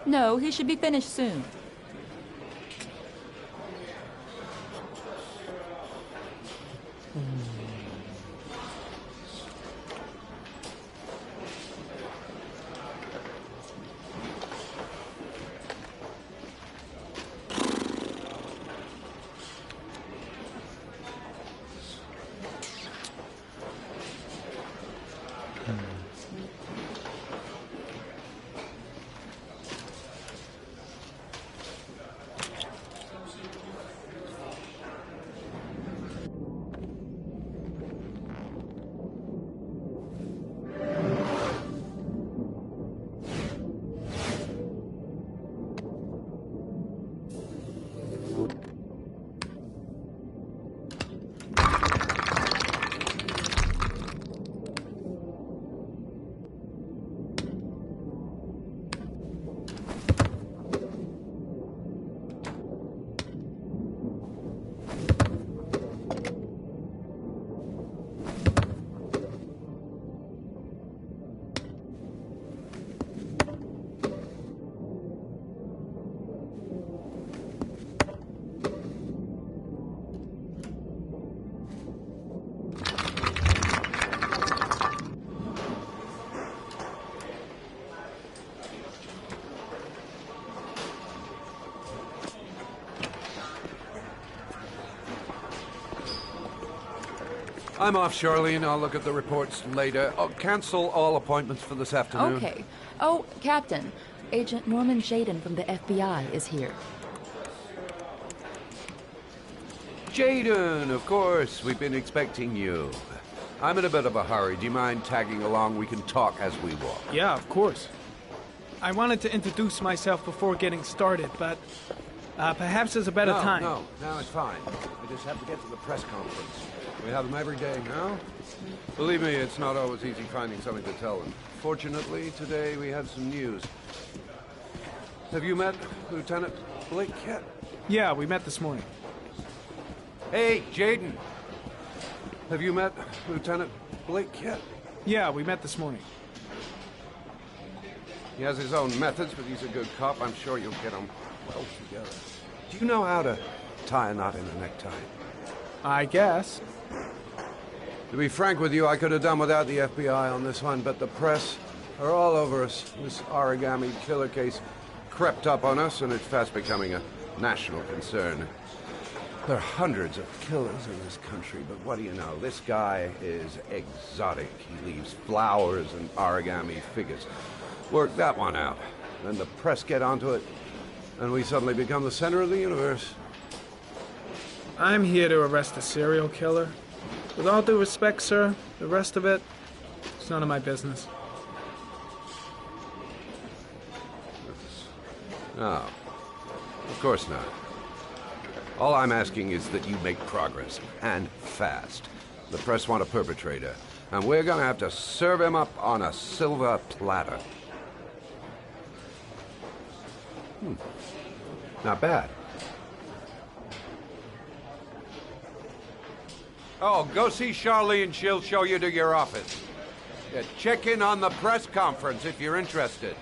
No, he should be finished soon. I'm off, Charlene. I'll look at the reports later. I'll cancel all appointments for this afternoon. Okay. Oh, Captain. Agent Norman Jaden from the FBI is here. Jaden, of course. We've been expecting you. I'm in a bit of a hurry. Do you mind tagging along? We can talk as we walk. Yeah, of course. I wanted to introduce myself before getting started, but perhaps there's a better time. No, it's fine. I just have to get to the press conference. We have them every day now. Believe me, it's not always easy finding something to tell them. Fortunately, today we had some news. Have you met Lieutenant Blake yet? Yeah, we met this morning. Hey, Jaden. Have you met Lieutenant Blake yet? Yeah, we met this morning. He has his own methods, but he's a good cop. I'm sure you'll get him well together. Do you know how to tie a knot in a necktie? I guess. To be frank with you, I could have done without the FBI on this one, but the press are all over us. This origami killer case crept up on us, and it's fast becoming a national concern. There are hundreds of killers in this country, but what do you know? This guy is exotic. He leaves flowers and origami figures. Work that one out. Then the press get onto it, and we suddenly become the center of the universe. I'm here to arrest a serial killer. With all due respect, sir, the rest of it, it's none of my business. No, of course not. All I'm asking is that you make progress, and fast. The press want a perpetrator, and we're gonna have to serve him up on a silver platter. Not bad. Oh, go see Charlene. She'll show you to your office. Yeah, check in on the press conference if you're interested.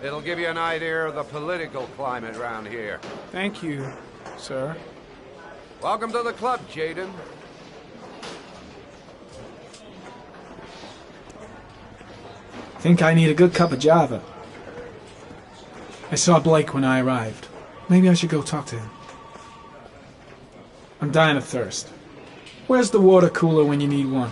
It'll give you an idea of the political climate around here. Thank you, sir. Welcome to the club, Jaden. Think I need a good cup of Java. I saw Blake when I arrived. Maybe I should go talk to him. I'm dying of thirst. Where's the water cooler when you need one?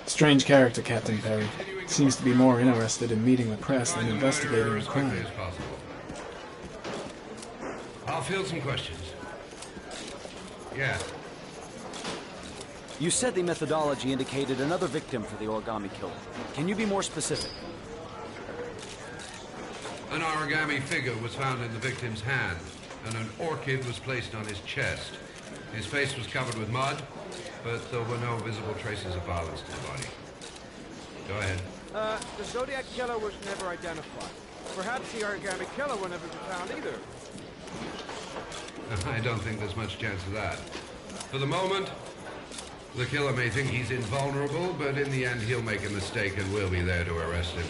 Strange character, Captain Perry. Seems to be more interested in meeting the press than investigating the crime. I'll field some questions. Yeah. You said the methodology indicated another victim for the origami killer. Can you be more specific? An origami figure was found in the victim's hand, and an orchid was placed on his chest. His face was covered with mud, but there were no visible traces of violence to the body. Go ahead. The Zodiac killer was never identified. Perhaps the origami killer will never be found either. I don't think there's much chance of that. For the moment, the killer may think he's invulnerable, but in the end he'll make a mistake and we'll be there to arrest him.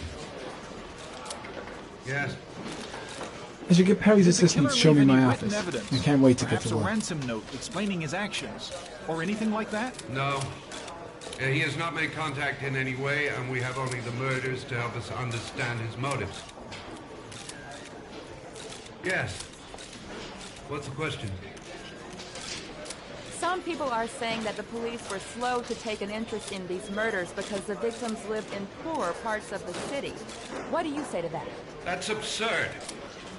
Yes? As you get Perry's assistants, show me my office. I can't wait to get to Perhaps work. a ransom note explaining his actions, or anything like that? No. He has not made contact in any way, and we have only the murders to help us understand his motives. Yes. What's the question? Some people are saying that the police were slow to take an interest in these murders because the victims lived in poorer parts of the city. What do you say to that? That's absurd.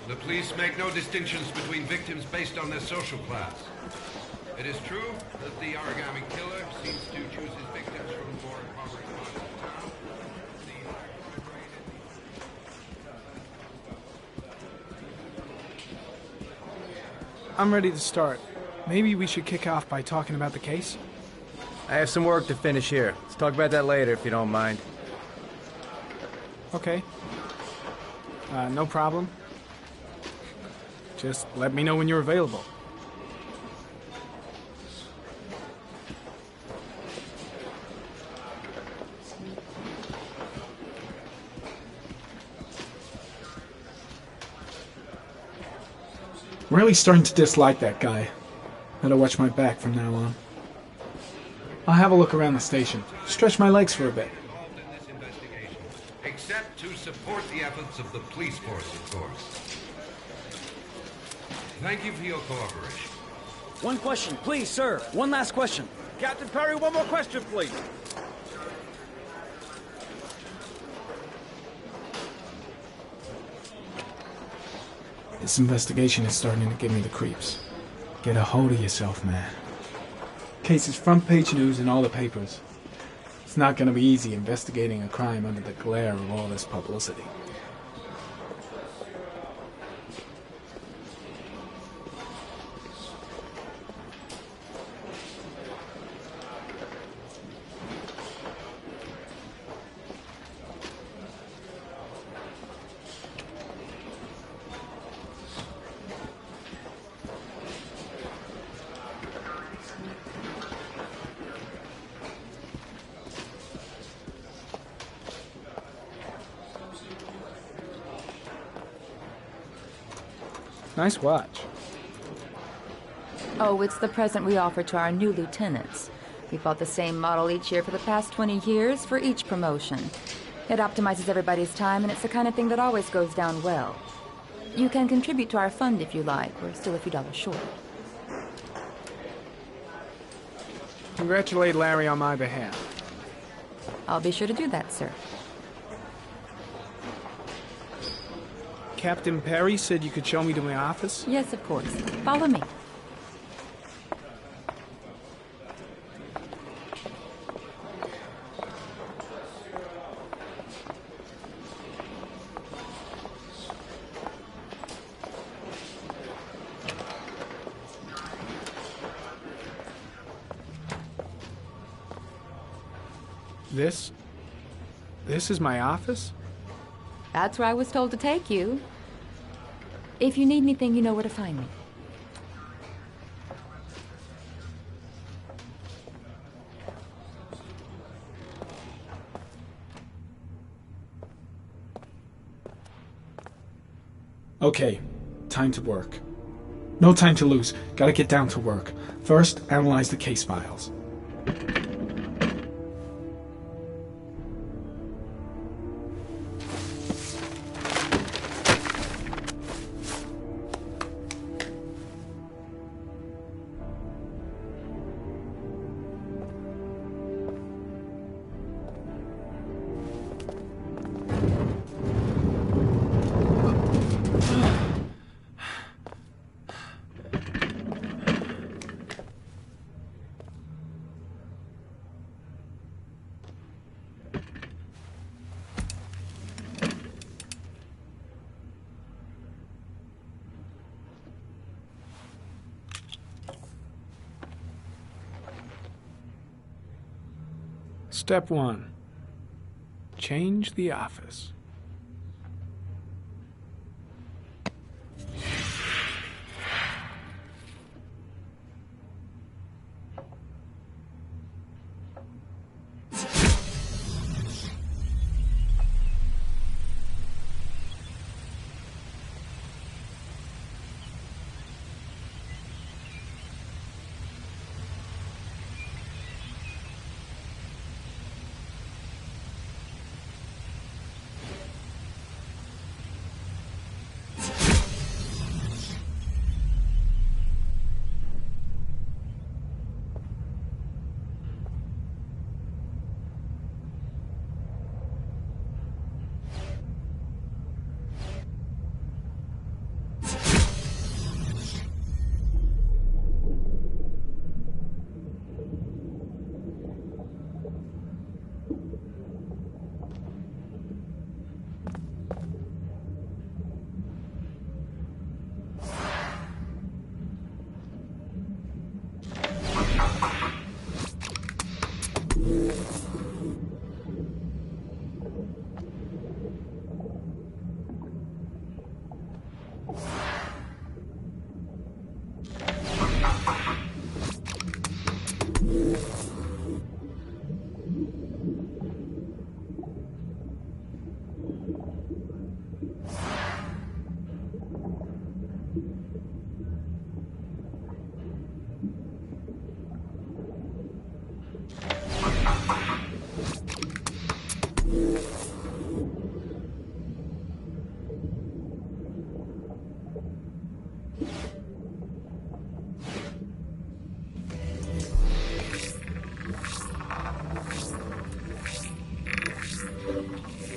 The police make no distinctions between victims based on their social class. It is true that the origami killer seems to choose his victims from more impoverished parts of town. I'm ready to start. Maybe we should kick off by talking about the case? I have some work to finish here. Let's talk about that later if you don't mind. Okay. No problem. Just let me know when you're available. I'm really starting to dislike that guy. Better watch my back from now on. I'll have a look around the station. Stretch my legs for a bit. Except to support the efforts of the police force, of course. Thank you for your cooperation. One question, please, sir. One last question. Captain Perry, one more question, please. This investigation is starting to give me the creeps. Get a hold of yourself, man. Case is front page news in all the papers. It's not going to be easy investigating a crime under the glare of all this publicity. Nice watch. Oh, it's the present we offer to our new lieutenants. We bought the same model each year for the past 20 years for each promotion. It optimizes everybody's time, and it's the kind of thing that always goes down well. You can contribute to our fund if you like. We're still a few dollars short. Congratulate Larry on my behalf. I'll be sure to do that, sir. Captain Perry said you could show me to my office? Yes, of course. Follow me. This is my office? That's where I was told to take you. If you need anything, you know where to find me. Okay, time to work. No time to lose. Gotta get down to work. First, analyze the case files. Step 1. Change the office.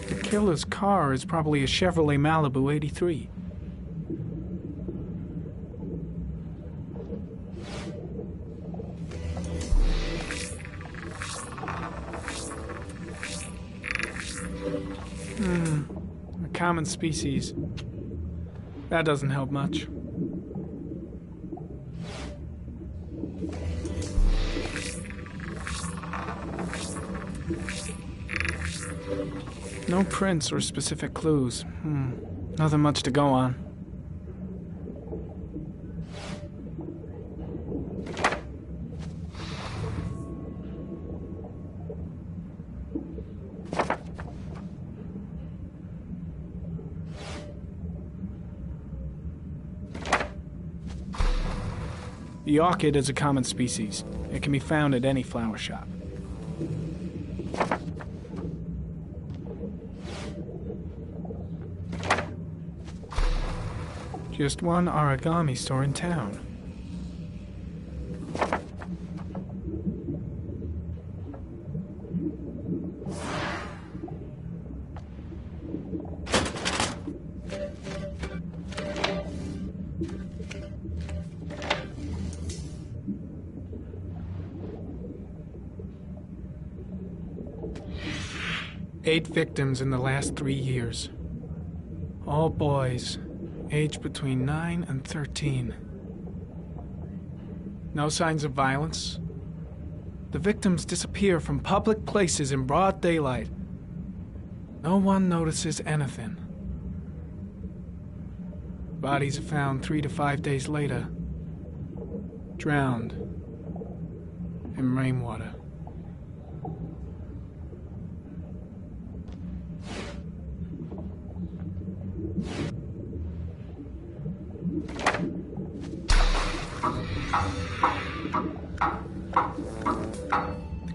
The killer's car is probably a Chevrolet Malibu 83. A common species. That doesn't help much. No prints or specific clues. Nothing much to go on. The orchid is a common species. It can be found at any flower shop. Just one origami store in town. Eight victims in the last 3 years. All boys, aged between 9 and 13. No signs of violence. The victims disappear from public places in broad daylight. No one notices anything. Bodies are found 3 to 5 days later, drowned in rainwater.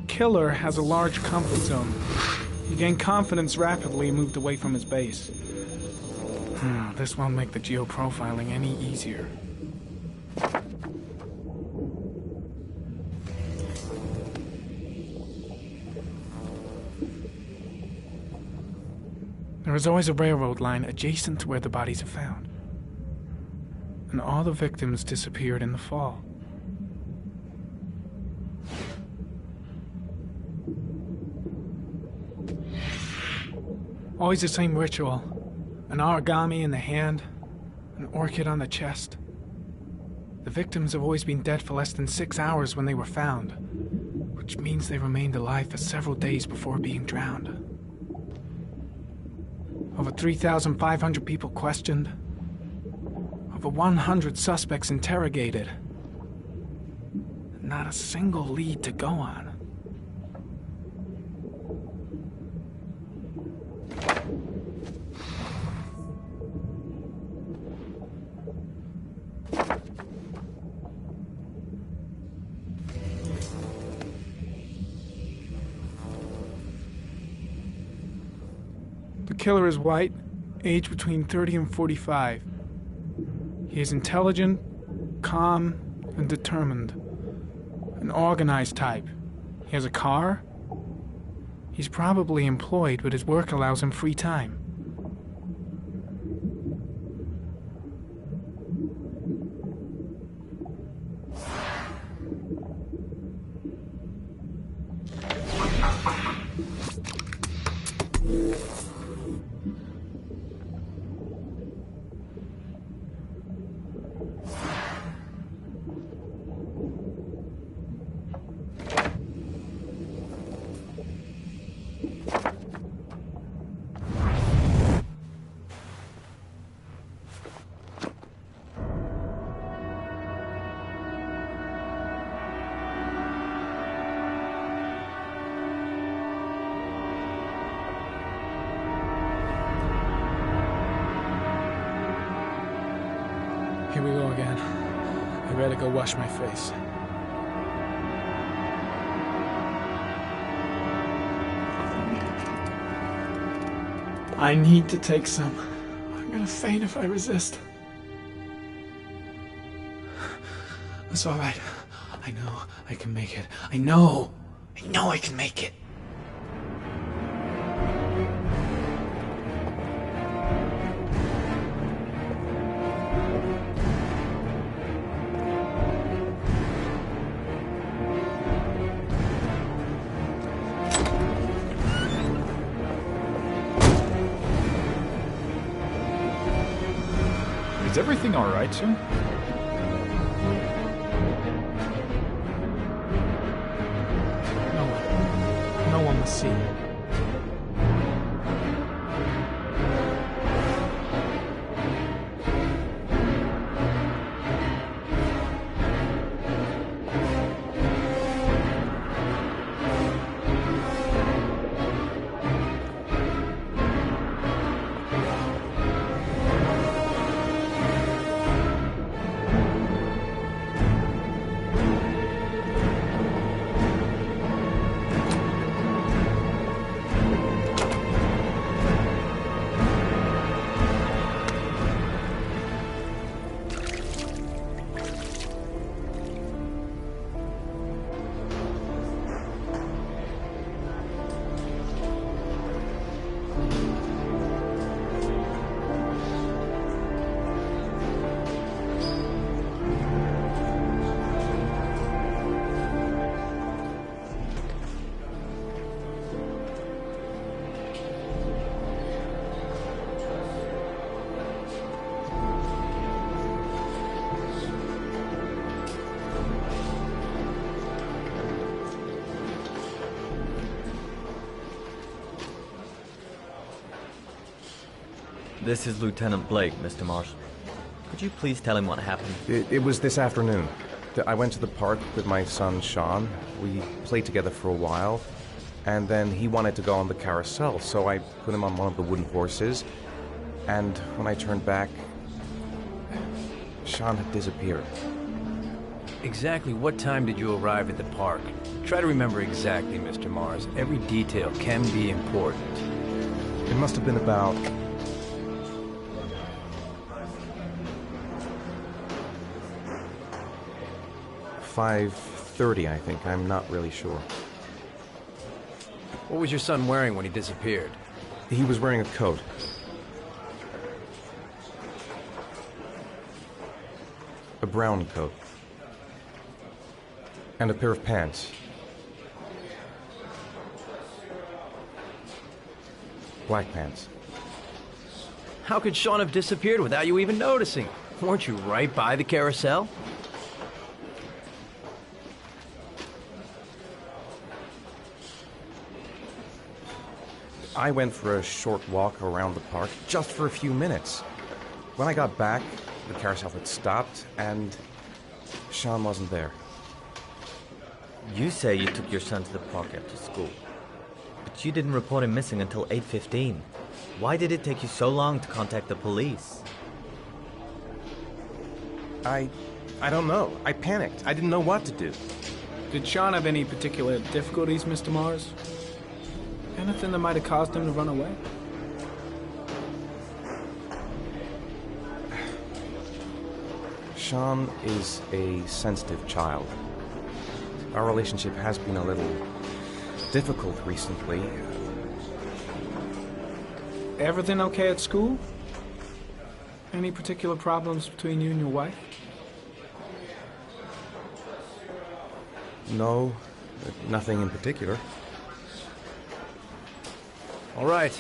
The killer has a large comfort zone. He gained confidence rapidly and moved away from his base. This won't make the geoprofiling any easier. There is always a railroad line adjacent to where the bodies are found. And all the victims disappeared in the fall. Always the same ritual. An origami in the hand, an orchid on the chest. The victims have always been dead for less than 6 hours when they were found. which means they remained alive for several days before being drowned. Over 3,500 people questioned. Over 100 suspects interrogated. Not a single lead to go on. The killer is white, aged between 30 and 45. He is intelligent, calm, and determined. An organized type. He has a car. He's probably employed, but his work allows him free time. Here we go again. I better go wash my face. I need to take some. I'm gonna faint if I resist. It's all right. I know I can make it. I know I can make it. Is everything all right, sir? No one must see. This is Lieutenant Blake, Mr. Marshall. Could you please tell him what happened? It was this afternoon. I went to the park with my son, Sean. We played together for a while, and then he wanted to go on the carousel, so I put him on one of the wooden horses, and when I turned back, Sean had disappeared. Exactly what time did you arrive at the park? Try to remember exactly, Mr. Mars. Every detail can be important. It must have been about 5:30, I think. I'm not really sure. What was your son wearing when he disappeared? He was wearing a coat. A brown coat. And a pair of pants. Black pants. How could Sean have disappeared without you even noticing? Weren't you right by the carousel? I went for a short walk around the park, just for a few minutes. When I got back, the carousel had stopped, and Sean wasn't there. You say you took your son to the park after school, but you didn't report him missing until 8:15. Why did it take you so long to contact the police? I don't know. I panicked. I didn't know what to do. Did Sean have any particular difficulties, Mr. Mars? Anything that might have caused him to run away? Sean is a sensitive child. Our relationship has been a little difficult recently. Everything okay at school? Any particular problems between you and your wife? No, nothing in particular. All right.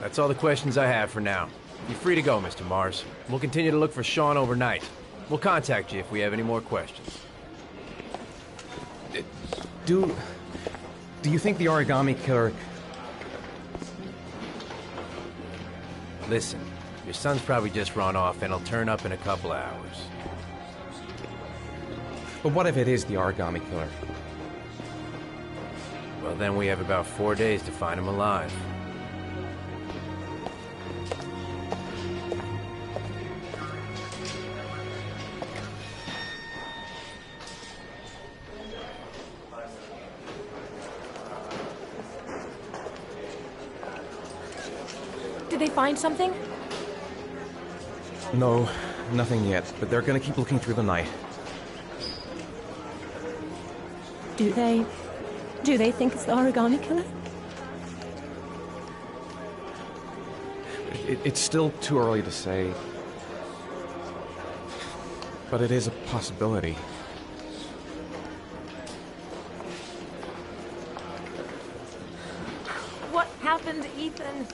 That's all the questions I have for now. You're free to go, Mr. Mars. We'll continue to look for Sean overnight. We'll contact you if we have any more questions. Do you think the origami killer... Listen, your son's probably just run off and he'll turn up in a couple hours. But what if it is the origami killer? Well, then we have about 4 days to find him alive. Did they find something? No, nothing yet, but they're gonna keep looking through the night. Do they think it's the origami killer? It's still too early to say, but it is a possibility. What happened, Ethan?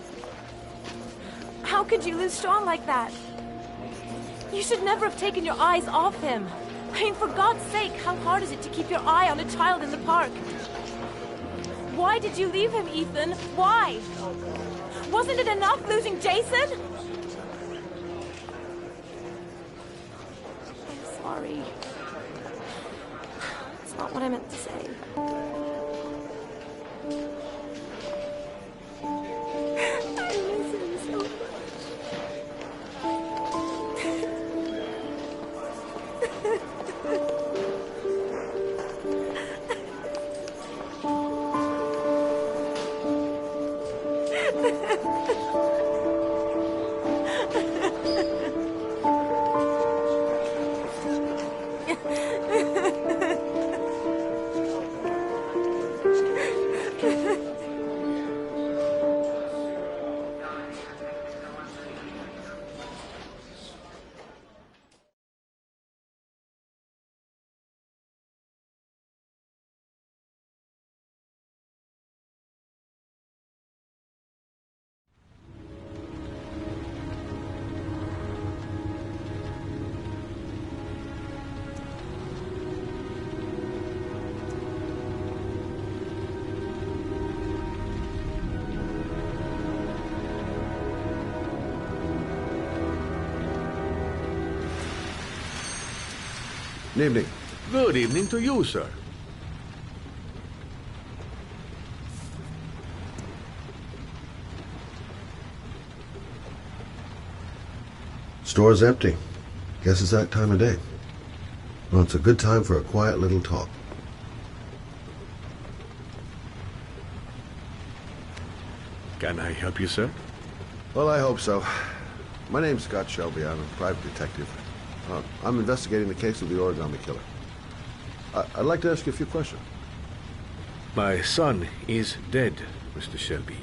How could you lose Sean like that? You should never have taken your eyes off him. I mean, for God's sake, how hard is it to keep your eye on a child in the park? Why did you leave him, Ethan? Why? Wasn't it enough losing Jason? I'm sorry. It's not what I meant to say. I miss him so much. Good evening. Good evening to you, sir. Store's empty. Guess it's that time of day. Well, it's a good time for a quiet little talk. Can I help you, sir? Well, I hope so. My name's Scott Shelby. I'm a private detective. I'm investigating the case of the origami killer. I'd like to ask you a few questions. My son is dead, Mr. Shelby.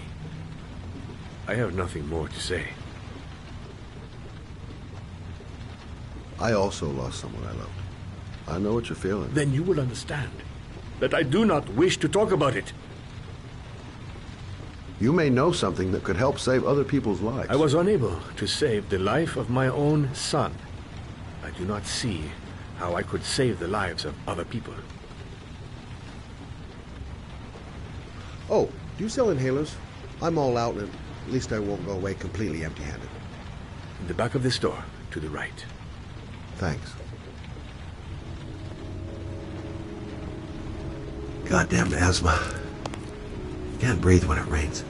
I have nothing more to say. I also lost someone I loved. I know what you're feeling. Then you will understand that I do not wish to talk about it. You may know something that could help save other people's lives. I was unable to save the life of my own son. I do not see how I could save the lives of other people. Oh, do you sell inhalers? I'm all out, and at least I won't go away completely empty-handed. In the back of this door, to the right. Thanks. Goddamn asthma. Can't breathe when it rains.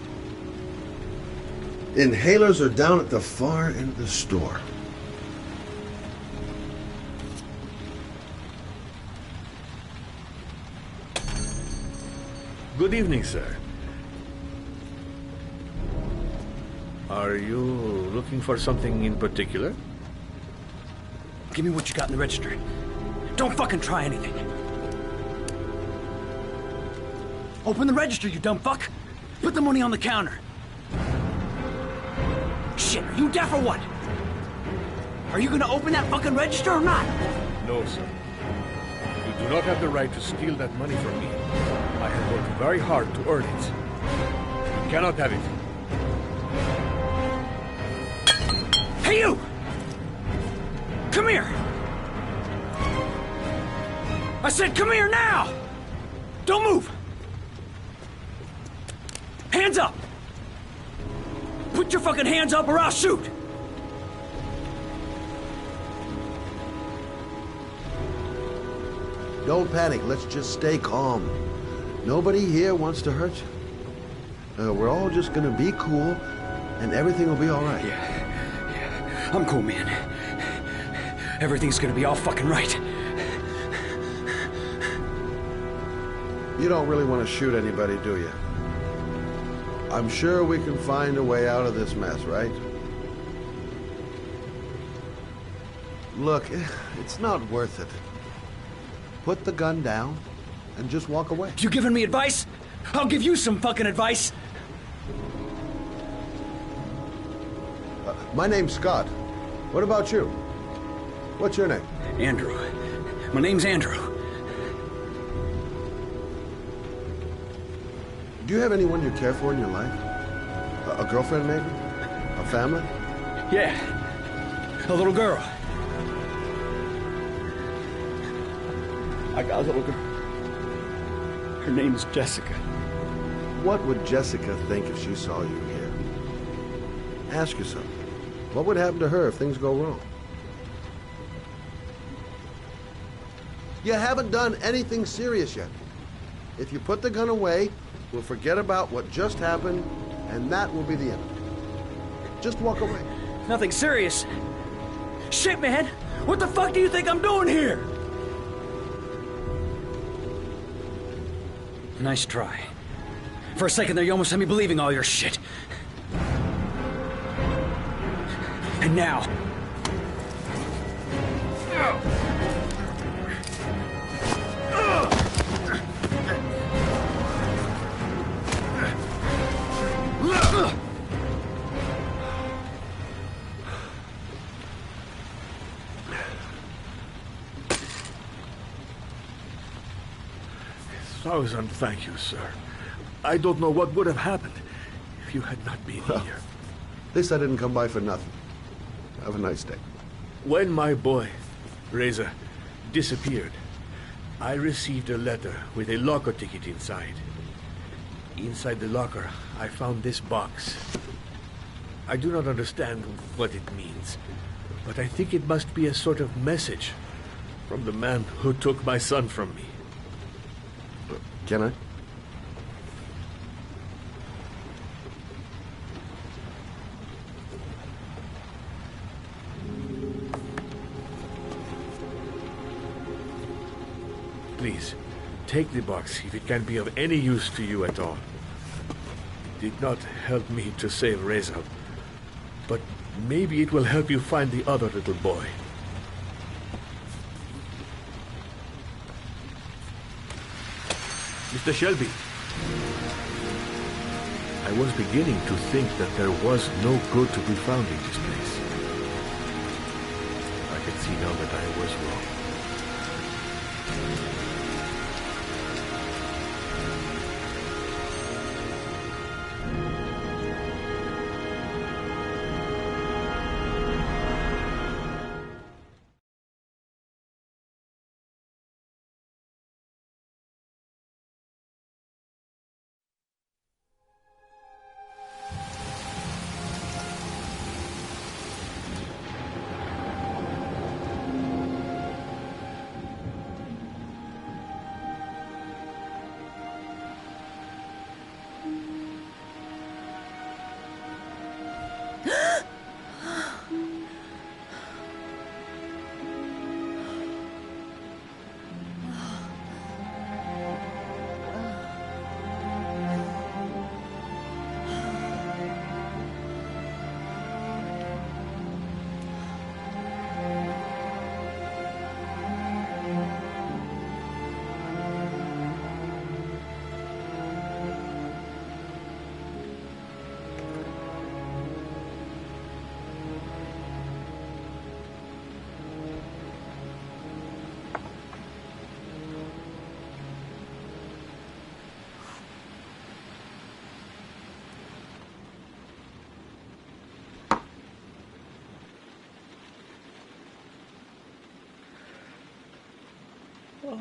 Inhalers are down at the far end of the store. Good evening, sir. Are you looking for something in particular? Give me what you got in the register. Don't fucking try anything. Open the register, you dumb fuck. Put the money on the counter. Shit, are you deaf or what? Are you gonna open that fucking register or not? No, sir. You do not have the right to steal that money from me. I have worked very hard to earn it. You cannot have it. Hey, you! Come here! I said come here now! Don't move! Hands up! Put your fucking hands up or I'll shoot! Don't panic. Let's just stay calm. Nobody here wants to hurt you. We're all just gonna be cool, and everything will be all right. Yeah. I'm cool, man. Everything's gonna be all fucking right. You don't really want to shoot anybody, do you? I'm sure we can find a way out of this mess, right? Look, it's not worth it. Put the gun down and just walk away. You giving me advice? I'll give you some fucking advice. My name's Scott. What about you? What's your name? Andrew. My name's Andrew. Do you have anyone you care for in your life? A girlfriend, maybe? A family? Yeah. A little girl. I got a little girl. Her name's Jessica. What would Jessica think if she saw you here? Ask yourself, what would happen to her if things go wrong? You haven't done anything serious yet. If you put the gun away, we'll forget about what just happened, and that will be the end of it. Just walk away. Nothing serious. Shit, man! What the fuck do you think I'm doing here? Nice try. For a second there, you almost had me believing all your shit. And now... Thousand thank you, sir. I don't know what would have happened if you had not been here. At least I didn't come by for nothing. Have a nice day. When my boy, Reza, disappeared, I received a letter with a locker ticket inside. Inside the locker, I found this box. I do not understand what it means, but I think it must be a sort of message from the man who took my son from me. Can I? Please, take the box if it can be of any use to you at all. It did not help me to save Reza, but maybe it will help you find the other little boy. Mr. Shelby, I was beginning to think that there was no good to be found in this place. I can see now that I was wrong. I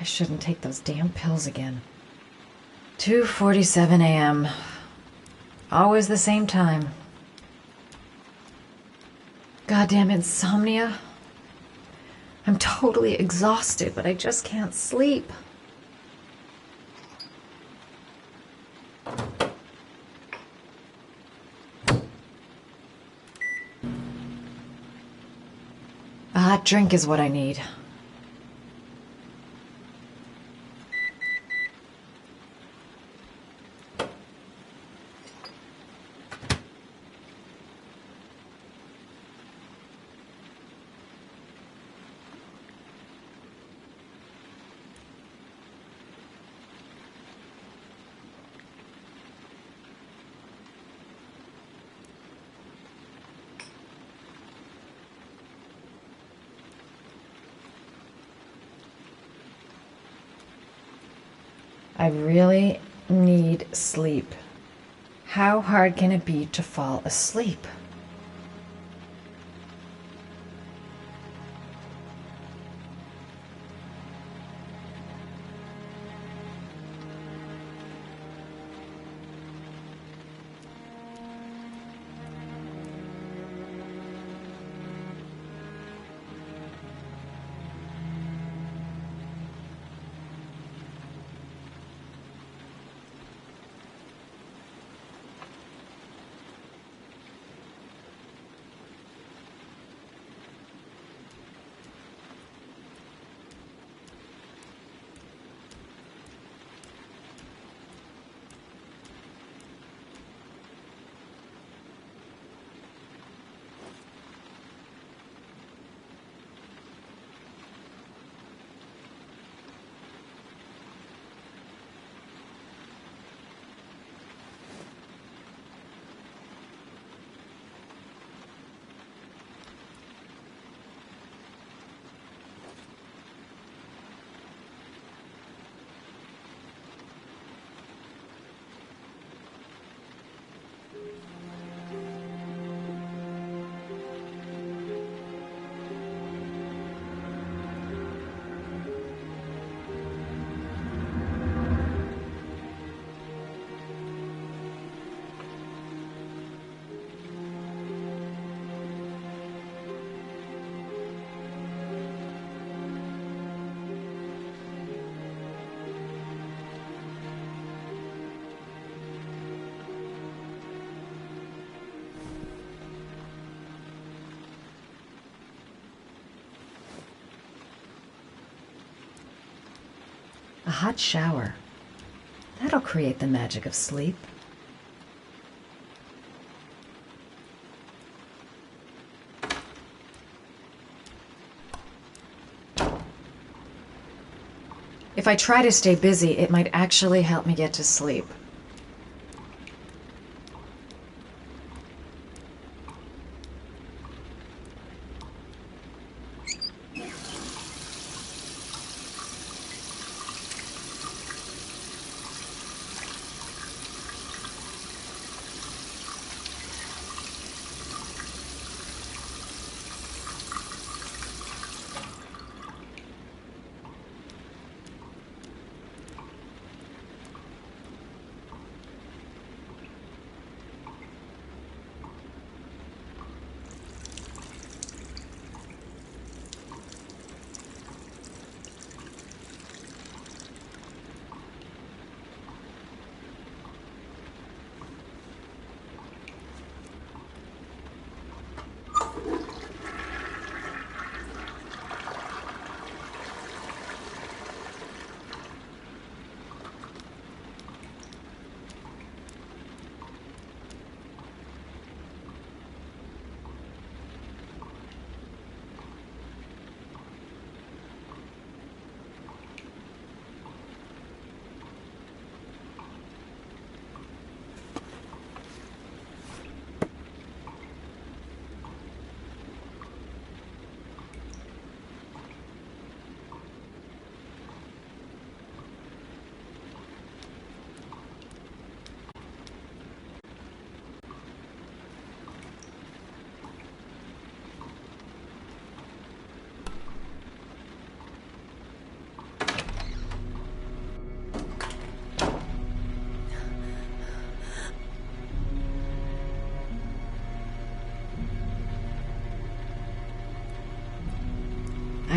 shouldn't take those damn pills again. 2:47 a.m. Always the same time. Goddamn insomnia. I'm totally exhausted, but I just can't sleep. A hot drink is what I need. I really need sleep. How hard can it be to fall asleep? A hot shower. That'll create the magic of sleep. If I try to stay busy, it might actually help me get to sleep.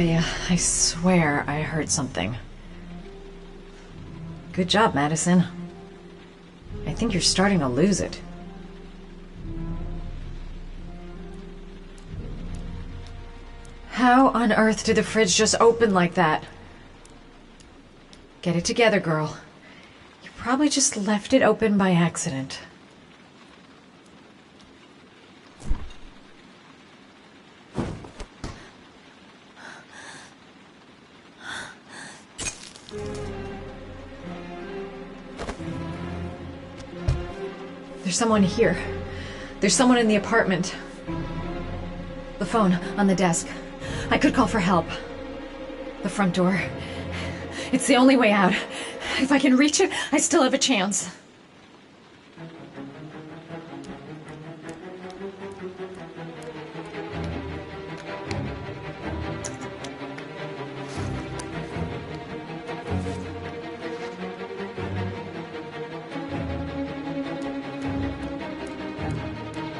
I swear I heard something. Good job, Madison. I think you're starting to lose it. How on earth did the fridge just open like that? Get it together, girl. You probably just left it open by accident. There's someone here. There's someone in the apartment. The phone on the desk. I could call for help. The front door. It's the only way out. If I can reach it, I still have a chance.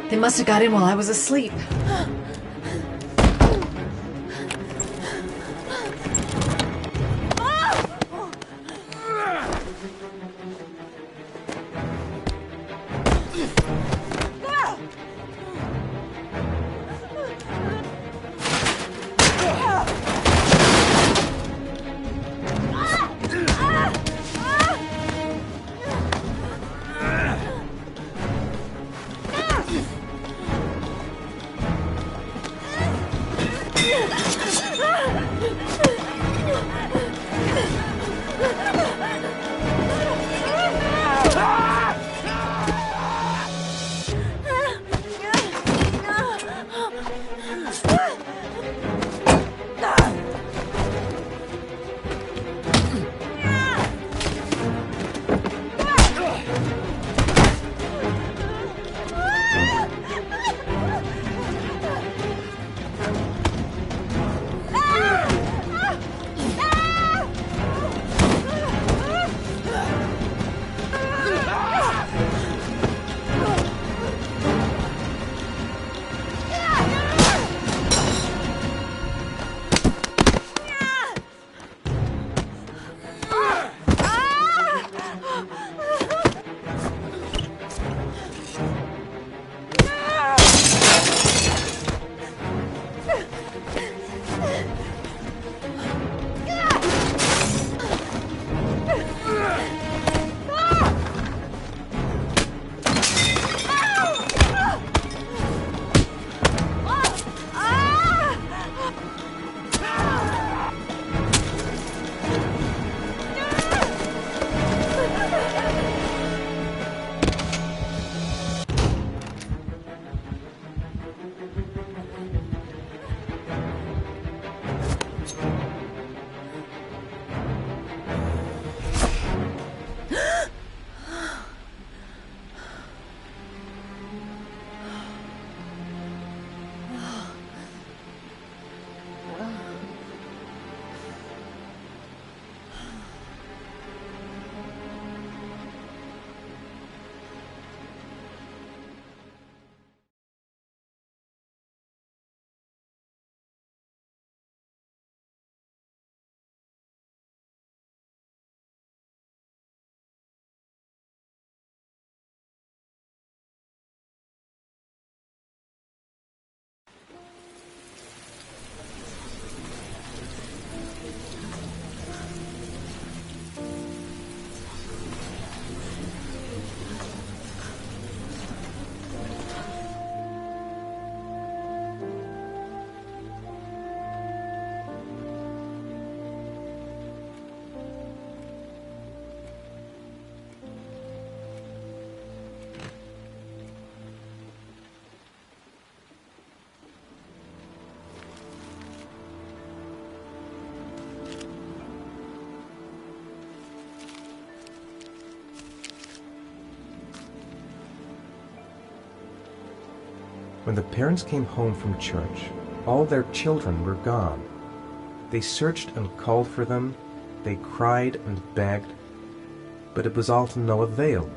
They must have got in while I was asleep. When the parents came home from church, all their children were gone. They searched and called for them, they cried and begged, but it was all to no avail.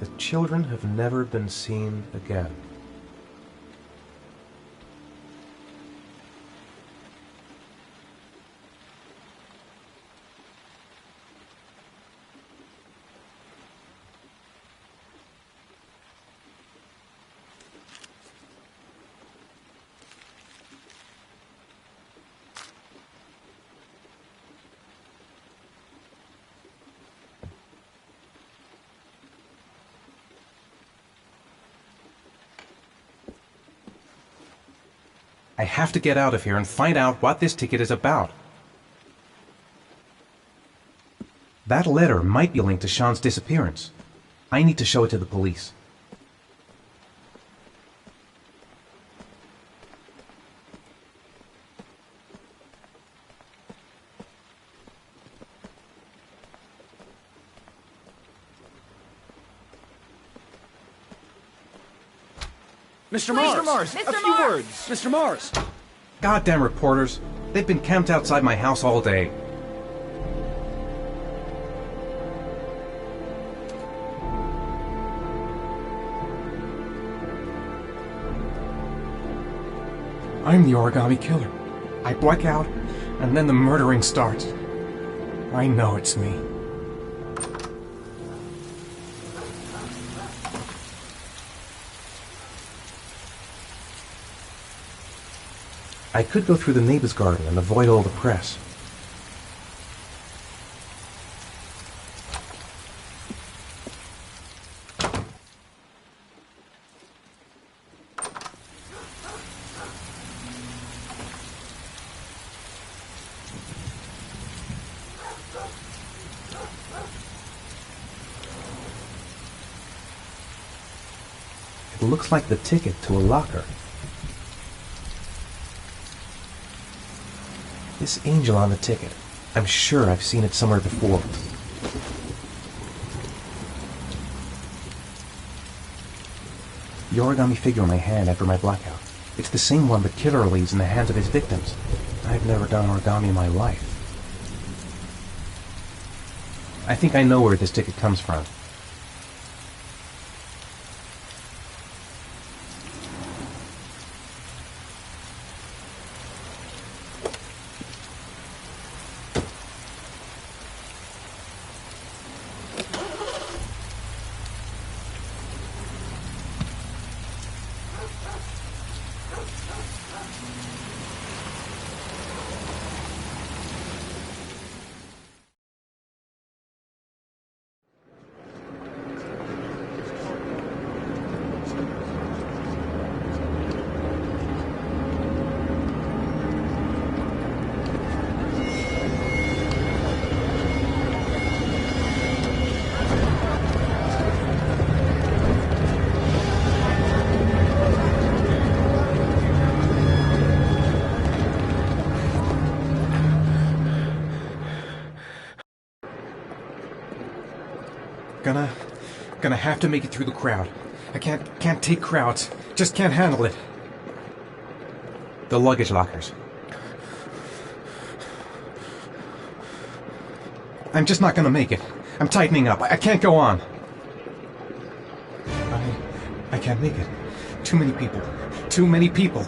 The children have never been seen again. I have to get out of here and find out what this ticket is about. That letter might be linked to Sean's disappearance. I need to show it to the police. Mr. Mars! Mr. A few Mars! words! Mr. Mars! Goddamn reporters. They've been camped outside my house all day. I'm the origami killer. I black out, and then the murdering starts. I know it's me. I could go through the neighbor's garden and avoid all the press. It looks like the ticket to a locker. This angel on the ticket. I'm sure I've seen it somewhere before. The origami figure in my hand after my blackout. It's the same one the killer leaves in the hands of his victims. I've never done origami in my life. I think I know where this ticket comes from. Gonna have to make it through the crowd. I can't take crowds. Just can't handle it. The luggage lockers. I'm just not gonna make it. I'm tightening up. I can't go on. I can't make it. Too many people. Too many people.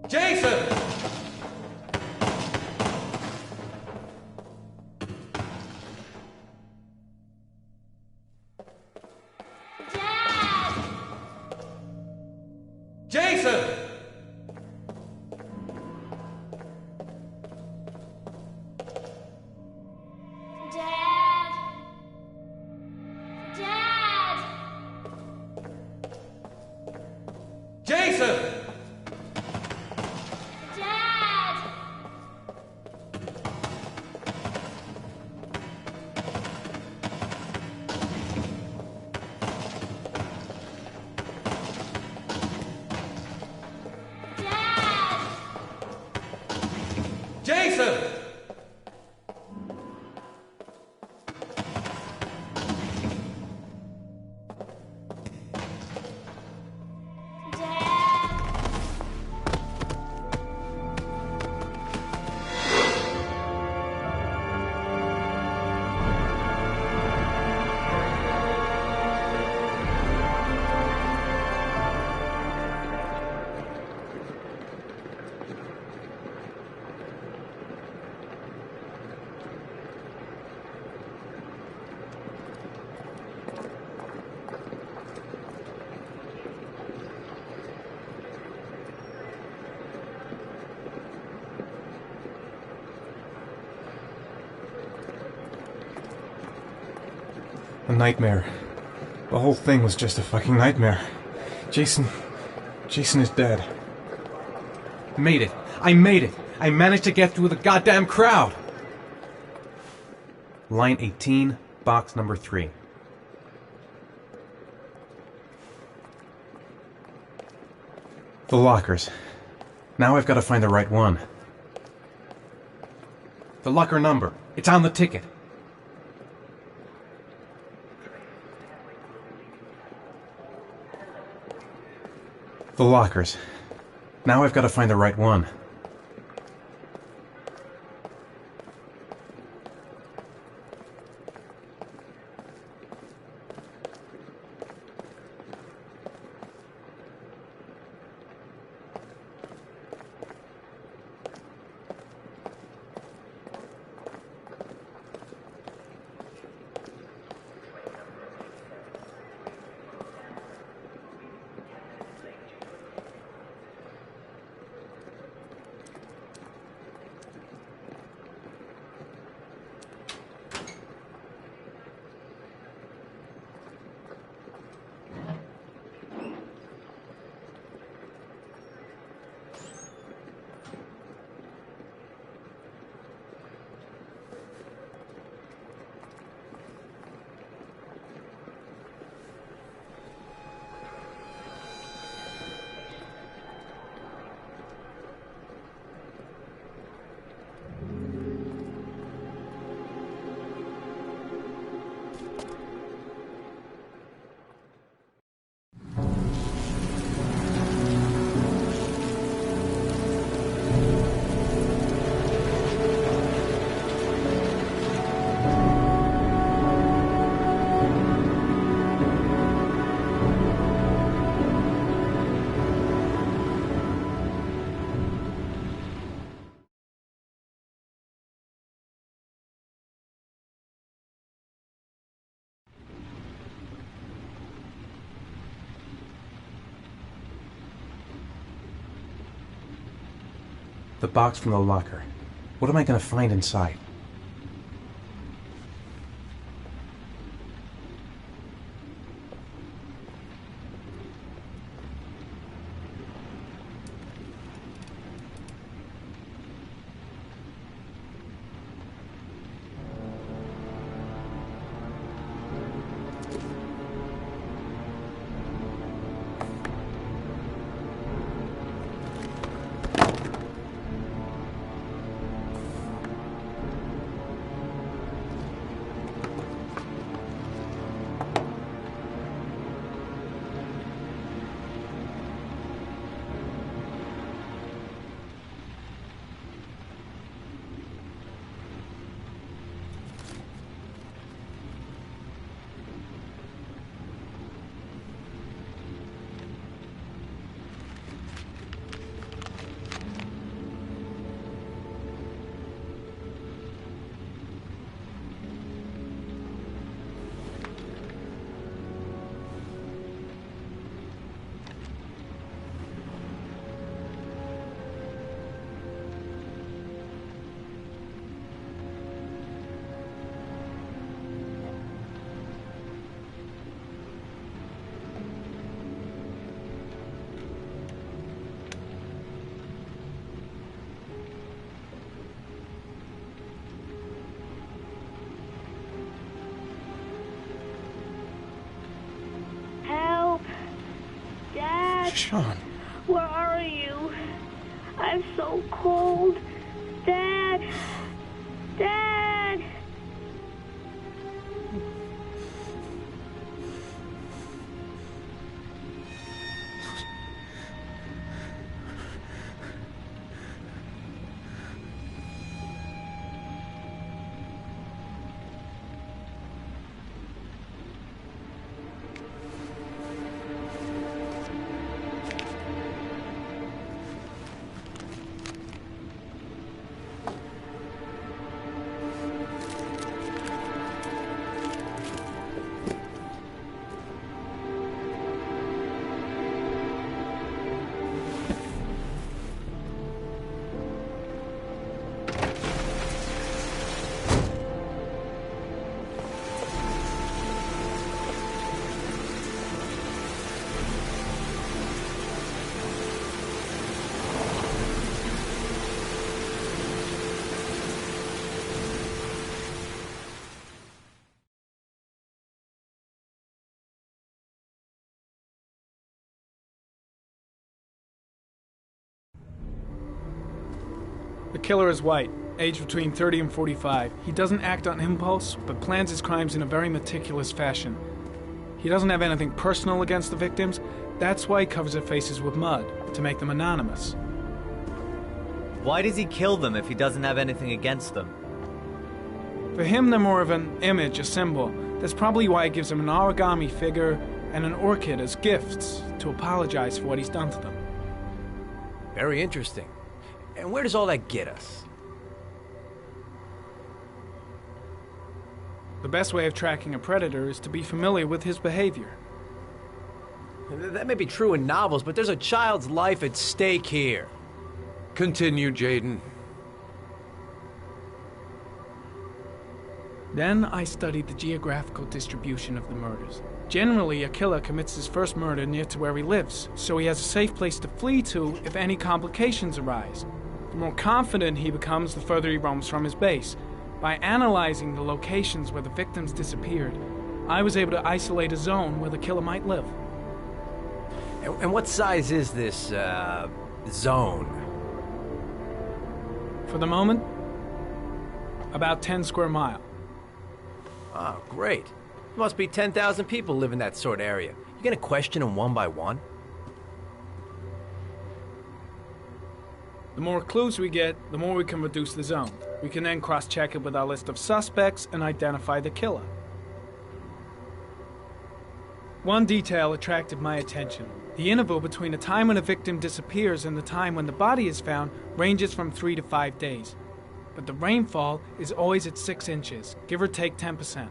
Jason! Dad! Jason! Dad! Dad! Jason! A nightmare. The whole thing was just a fucking nightmare. Jason is dead. Made it. I made it. I managed to get through the goddamn crowd. Line 18, box number 3. The lockers. Now I've got to find the right one. The locker number. It's on the ticket. The lockers. Now I've got to find the right one. The box from the locker. What am I going to find inside? Sean. Where are you? I'm so cold. Dad! Dad! The killer is white, aged between 30 and 45. He doesn't act on impulse, but plans his crimes in a very meticulous fashion. He doesn't have anything personal against the victims. That's why he covers their faces with mud, to make them anonymous. Why does he kill them if he doesn't have anything against them? For him, they're more of an image, a symbol. That's probably why he gives them an origami figure and an orchid as gifts to apologize for what he's done to them. Very interesting. And where does all that get us? The best way of tracking a predator is to be familiar with his behavior. That may be true in novels, but there's a child's life at stake here. Continue, Jaden. Then I studied the geographical distribution of the murders. Generally, a killer commits his first murder near to where he lives, so he has a safe place to flee to if any complications arise. The more confident he becomes, the further he roams from his base. By analyzing the locations where the victims disappeared, I was able to isolate a zone where the killer might live. And what size is this, zone? For the moment, about 10 square miles. Oh, great. There must be 10,000 people live in that sort of area. You gonna question them one by one? The more clues we get, the more we can reduce the zone. We can then cross-check it with our list of suspects and identify the killer. One detail attracted my attention. The interval between the time when a victim disappears and the time when the body is found ranges from 3 to 5 days. But the rainfall is always at 6 inches, give or take 10%.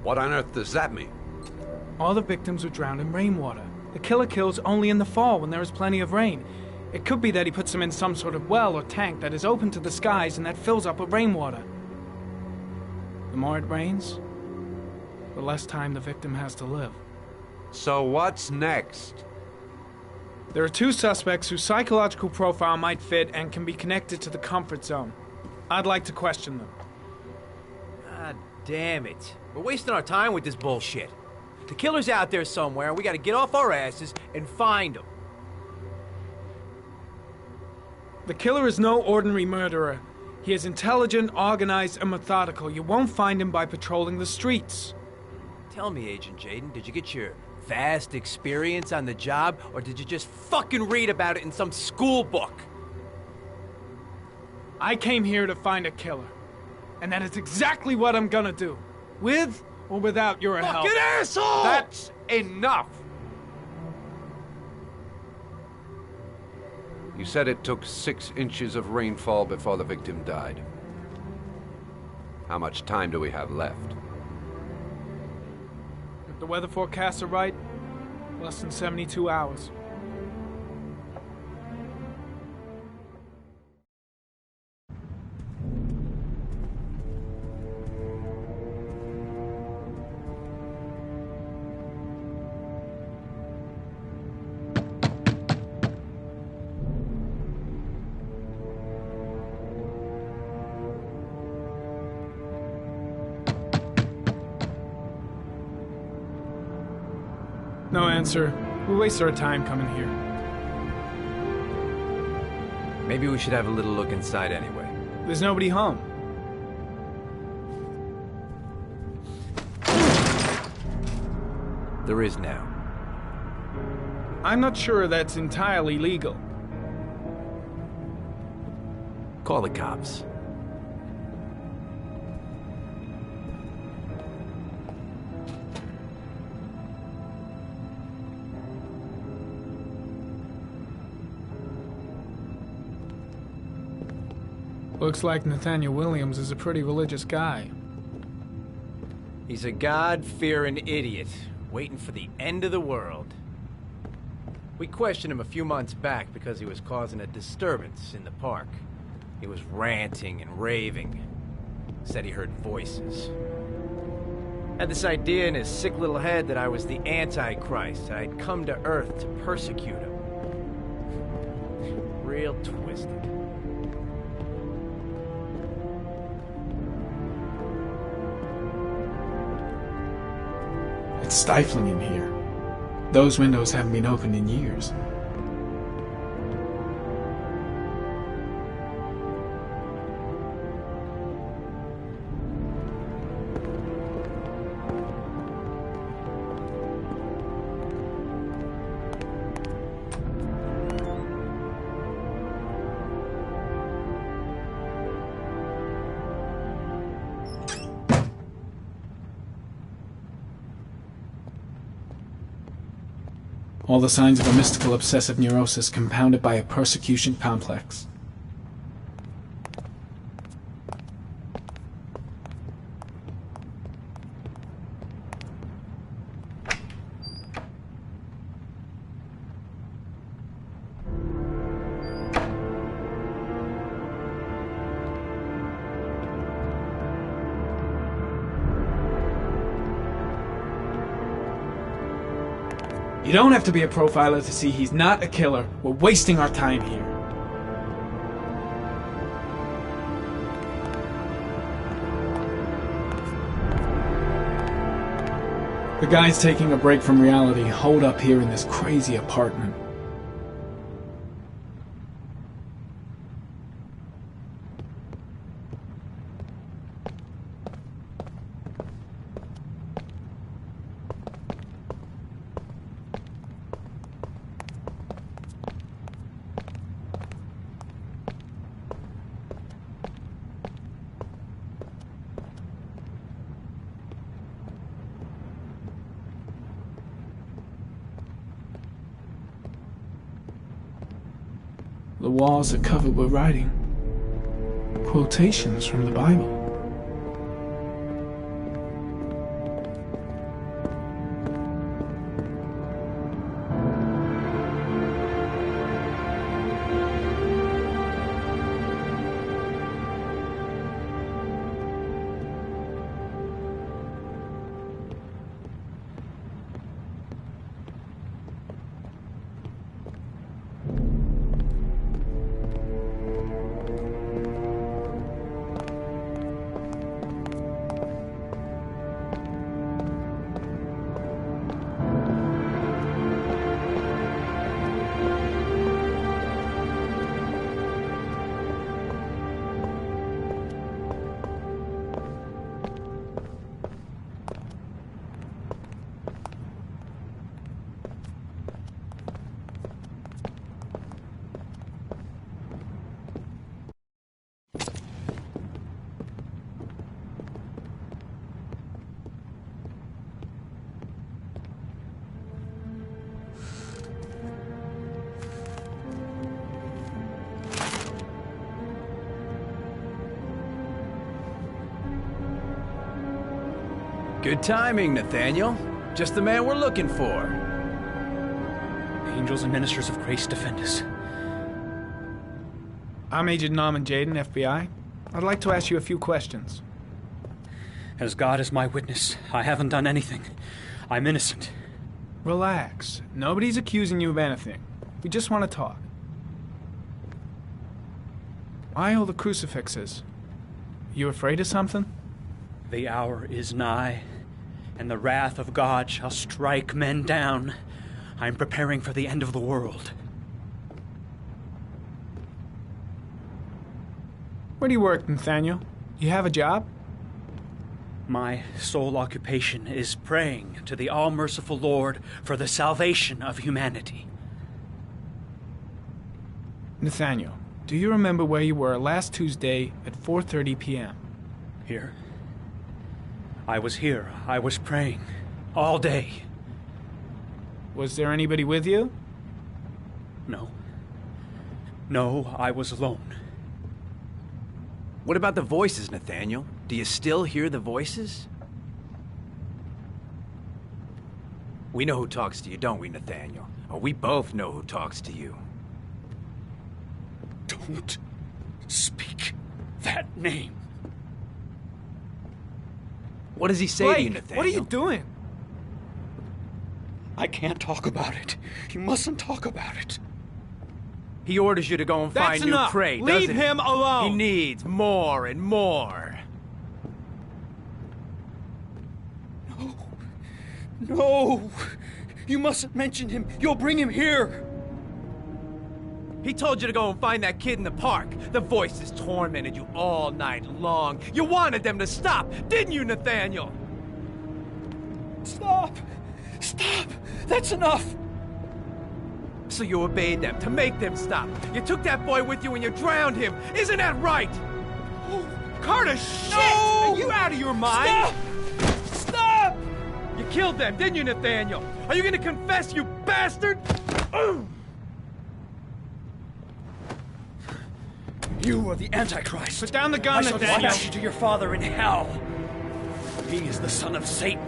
What on earth does that mean? All the victims were drowned in rainwater. The killer kills only in the fall when there is plenty of rain. It could be that he puts them in some sort of well or tank that is open to the skies and that fills up with rainwater. The more it rains, the less time the victim has to live. So what's next? There are 2 suspects whose psychological profile might fit and can be connected to the comfort zone. I'd like to question them. God damn it. We're wasting our time with this bullshit. The killer's out there somewhere, and we gotta get off our asses and find him. The killer is no ordinary murderer. He is intelligent, organized, and methodical. You won't find him by patrolling the streets. Tell me, Agent Jaden, did you get your vast experience on the job, or did you just fucking read about it in some school book? I came here to find a killer. And that is exactly what I'm gonna do. With or without your help. Fucking asshole! That's enough! You said it took 6 inches of rainfall before the victim died. How much time do we have left? If the weather forecasts are right, less than 72 hours. No answer. We waste our time coming here. Maybe we should have a little look inside anyway. There's nobody home. There is now. I'm not sure that's entirely legal. Call the cops. Looks like Nathaniel Williams is a pretty religious guy. He's a God-fearing idiot, waiting for the end of the world. We questioned him a few months back because he was causing a disturbance in the park. He was ranting and raving. Said he heard voices. Had this idea in his sick little head that I was the Antichrist. I'd come to Earth to persecute him. Real twisted. It's stifling in here. Those windows haven't been opened in years. All the signs of a mystical obsessive neurosis compounded by a persecution complex. You don't have to be a profiler to see he's not a killer. We're wasting our time here. The guy's taking a break from reality, holed up here in this crazy apartment. The walls are covered with writing. Quotations from the Bible. Good timing, Nathaniel. Just the man we're looking for. Angels and ministers of grace defend us. I'm Agent Norman Jaden, FBI. I'd like to ask you a few questions. As God is my witness, I haven't done anything. I'm innocent. Relax. Nobody's accusing you of anything. We just want to talk. Why all the crucifixes? You afraid of something? The hour is nigh, and the wrath of God shall strike men down. I'm preparing for the end of the world. Where do you work, Nathaniel? You have a job? My sole occupation is praying to the all-merciful Lord for the salvation of humanity. Nathaniel, do you remember where you were last Tuesday at 4:30 p.m.? Here? I was here. I was praying. All day. Was there anybody with you? No. No, I was alone. What about the voices, Nathaniel? Do you still hear the voices? We know who talks to you, don't we, Nathaniel? Oh, we both know who talks to you. Don't speak that name. What does he say Blake, to you, Nathaniel? what are you doing? I can't talk about it. You mustn't talk about it. He orders you to go and find new prey, doesn't he? Leave him alone! He needs more and more. No. No! You mustn't mention him. You'll bring him here. He told you to go and find that kid in the park. The voices tormented you all night long. You wanted them to stop, didn't you, Nathaniel? Stop! Stop! That's enough! So you obeyed them to make them stop. You took that boy with you and you drowned him. Isn't that right? Oh, Carter, shit! No! Are you out of your mind? Stop! Stop! You killed them, didn't you, Nathaniel? Are you gonna confess, you bastard? You are the Antichrist. Put down the gun, I shall Nathaniel. dispatch you to your father in hell. He is the son of Satan.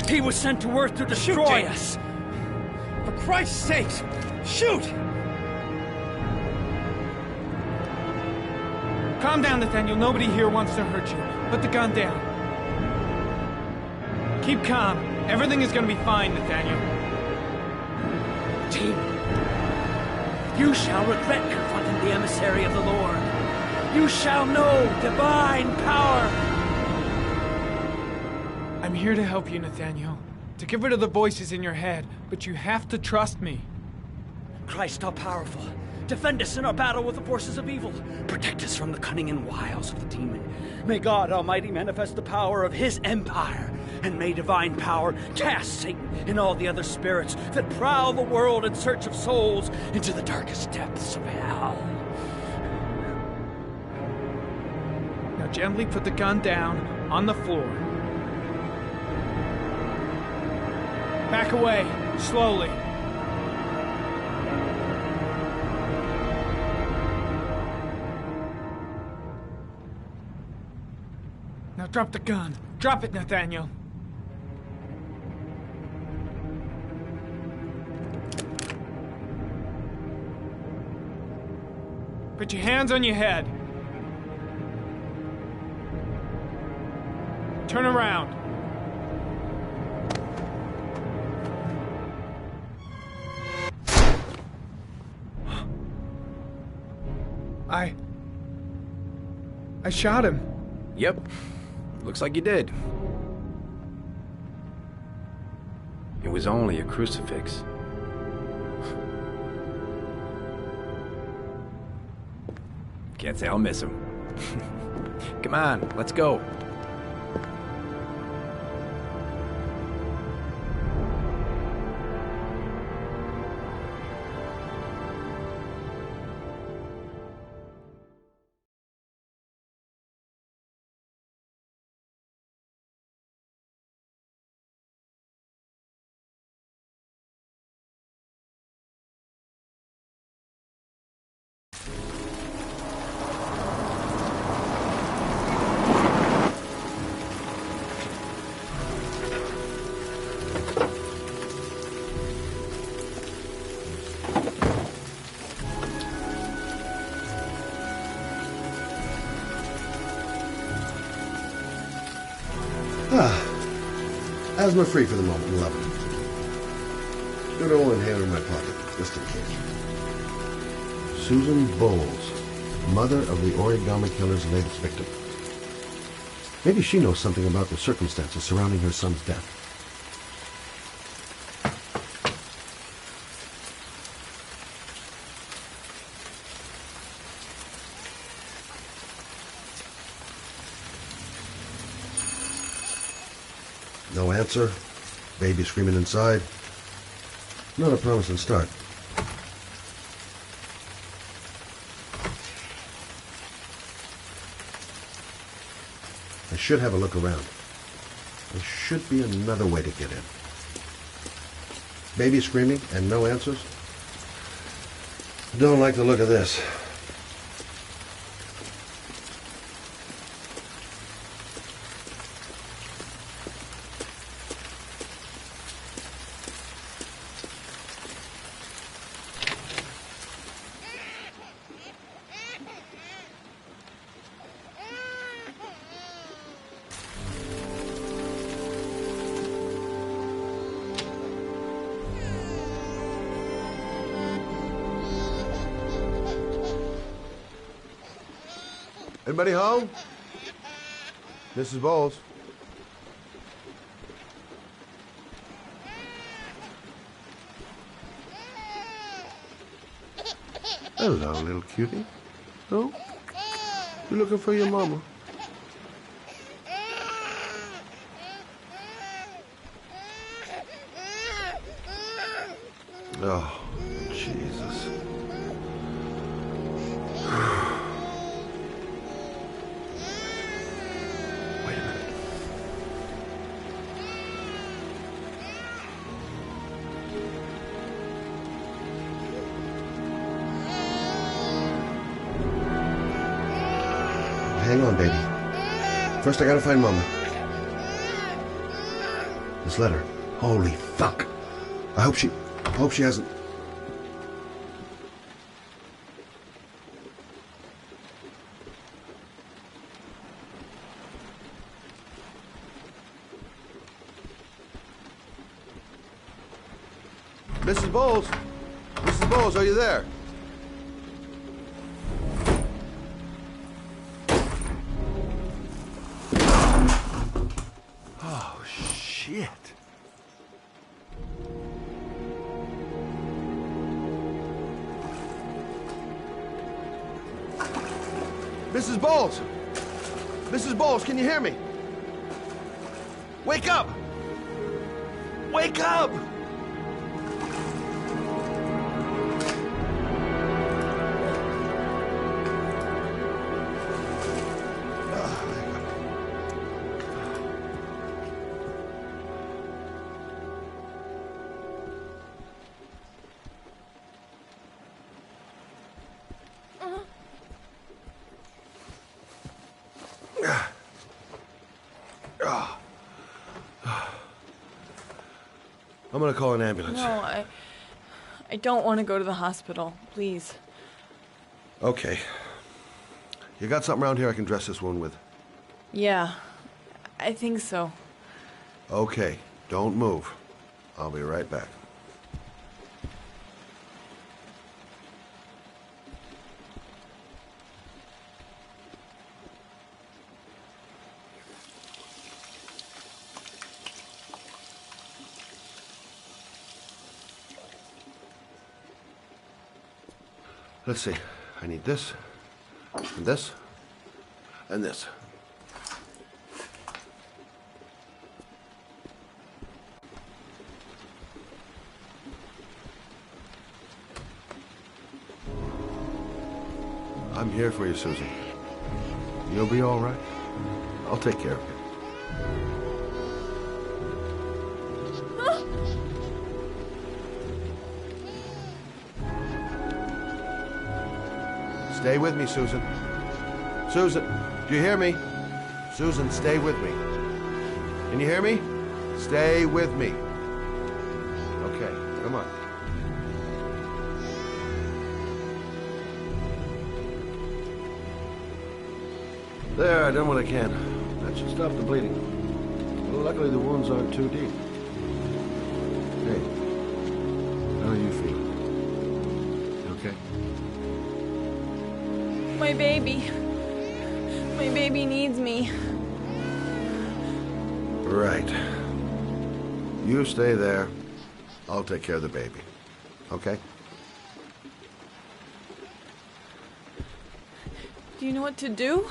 He was sent to earth to destroy us. For Christ's sake, shoot! Calm down, Nathaniel. Nobody here wants to hurt you. Put the gun down. Keep calm. Everything is gonna be fine, Nathaniel. Demon, you shall regret confronting the emissary of the Lord. You shall know divine power. I'm here to help you, Nathaniel. To get rid of the voices in your head, but you have to trust me. Christ all-powerful, defend us in our battle with the forces of evil. Protect us from the cunning and wiles of the demon. May God Almighty manifest the power of His empire, and may divine power cast Satan and all the other spirits that prowl the world in search of souls into the darkest depths of hell. Now gently put the gun down on the floor. Back away, slowly. Now drop the gun. Drop it, Nathaniel. Put your hands on your head. Turn around. I shot him. Yep. Looks like you did. It was only a crucifix. Can't say I'll miss him. Come on, let's go. Asthma free for the moment, beloved. Good old inhaler in my pocket, just in case. Susan Bowles, mother of the origami killer's latest victim. Maybe she knows something about the circumstances surrounding her son's death. No answer. Baby screaming inside. Not a promising start. I should have a look around. There should be another way to get in. Baby screaming and no answers? Don't like the look of this. Anybody home? Mrs. Bowles. Hello, little cutie. Oh, you looking for your mama? Oh, Jesus. hang on, baby. First, I gotta find Mama. This letter. Holy fuck. I hope she hasn't... Mrs. Bowles? Mrs. Bowles, are you there? Oh, shit. Mrs. Bowles! Mrs. Bowles, can you hear me? Wake up! Wake up! I'm gonna call an ambulance. No, I don't want to go to the hospital. Please. Okay. You got something around here I can dress this wound with? Yeah, I think so. Okay, don't move. I'll be right back. Let's see. I need this, and this, and this. I'm here for you, Susan. You'll be all right. I'll take care of you. Stay with me, Susan. Susan, do you hear me? Susan, stay with me. Can you hear me? Stay with me. Okay, come on. There, I done what I can. That should stop the bleeding. Well, luckily the wounds aren't too deep. Hey, how are you feeling? You okay? My baby. My baby needs me. Right. You stay there. I'll take care of the baby. Okay? Do you know what to do?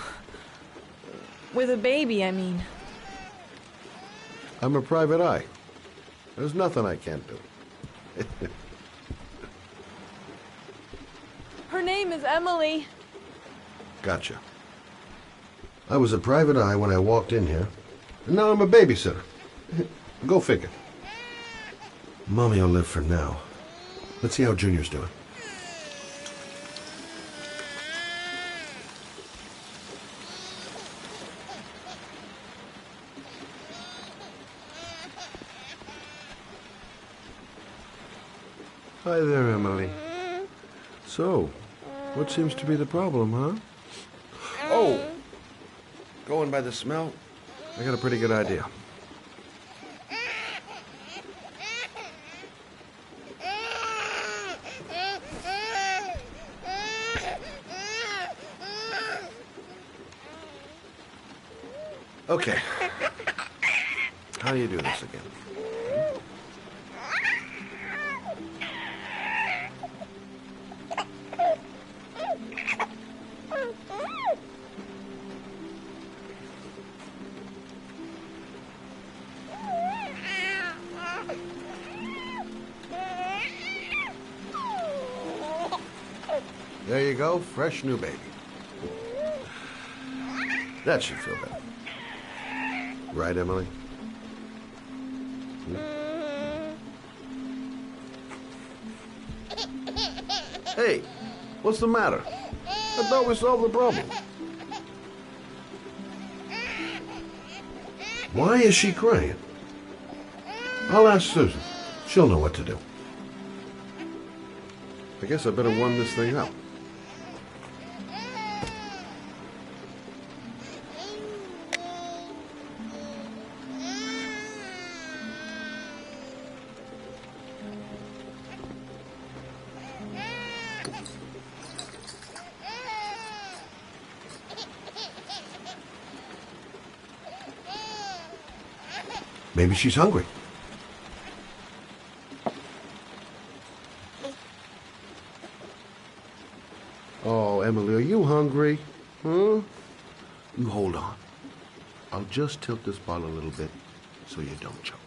With a baby, I mean. I'm a private eye. There's nothing I can't do. Her name is Emily. Gotcha. I was a private eye when I walked in here, and now I'm a babysitter. Go figure. Mommy will live for now. Let's see how Junior's doing. Hi there, Emily. So, what seems to be the problem, huh? Oh! Going by the smell, I got a pretty good idea. Okay. How do you do this again? There you go, fresh new baby. That should feel better. Right, Emily? Hey, what's the matter? I thought we solved the problem. Why is she crying? I'll ask Susan. She'll know what to do. I guess I better warm this thing up. Maybe she's hungry. Oh, Emily, are you hungry? Huh? You hold on. I'll just tilt this bottle a little bit so you don't choke.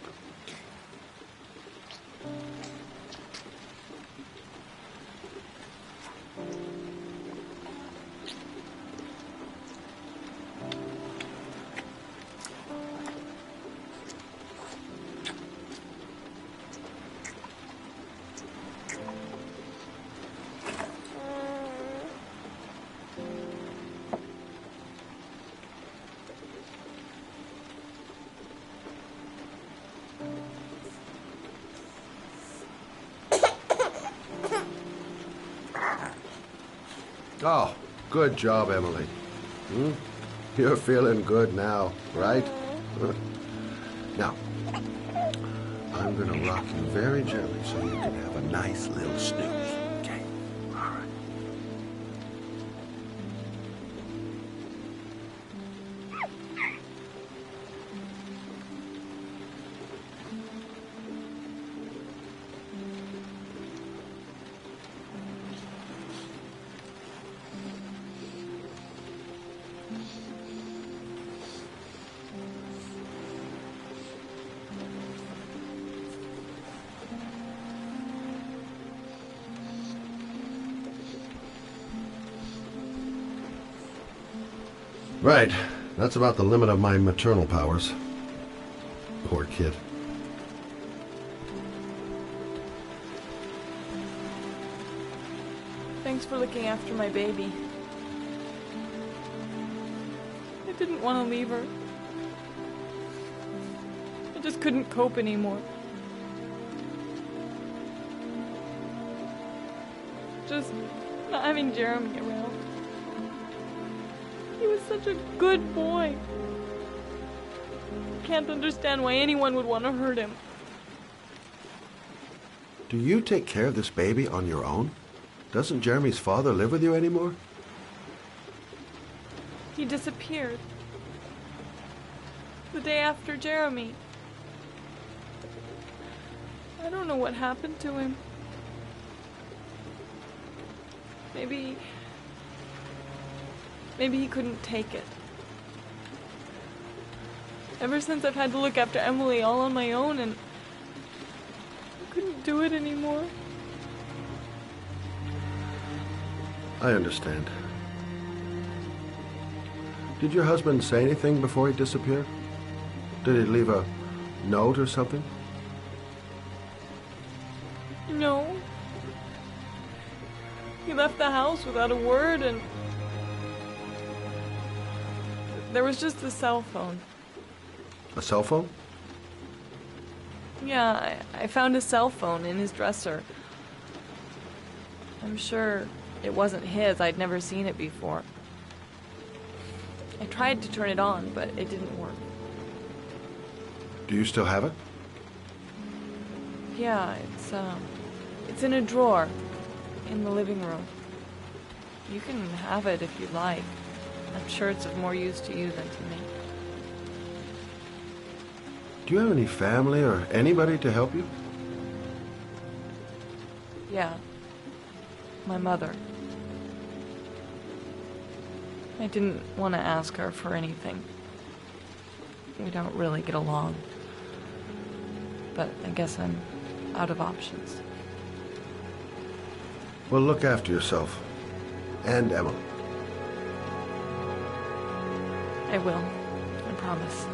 Oh, good job, Emily. You're feeling good now, right? Now, I'm going to rock you very gently so you can have a nice little snooze. Okay? All right. Right. That's about the limit of my maternal powers. Poor kid. Thanks for looking after my baby. I didn't want to leave her. I just couldn't cope anymore. Just not having Jeremy around. He was such a good boy. Can't understand why anyone would want to hurt him. Do you take care of this baby on your own? Doesn't Jeremy's father live with you anymore? He disappeared. The day after Jeremy. I don't know what happened to him. Maybe he couldn't take it. Ever since I've had to look after Emily all on my own, and I couldn't do it anymore. I understand. Did your husband say anything before he disappeared? Did he leave a note or something? No. He left the house without a word, and there was just a cell phone. A cell phone? Yeah, I found a cell phone in his dresser. I'm sure it wasn't his. I'd never seen it before. I tried to turn it on, but it didn't work. Do you still have it? Yeah, it's in a drawer in the living room. You can have it if you like. I'm sure it's of more use to you than to me. Do you have any family or anybody to help you? Yeah. My mother. I didn't want to ask her for anything. We don't really get along. But I guess I'm out of options. Well, look after yourself. And Emily. I will. I promise.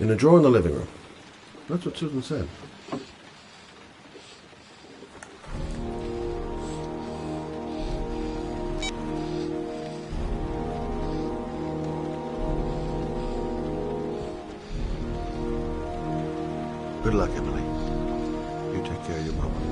In a drawer in the living room. That's what Susan said. Good luck, Emily. You take care of your mama.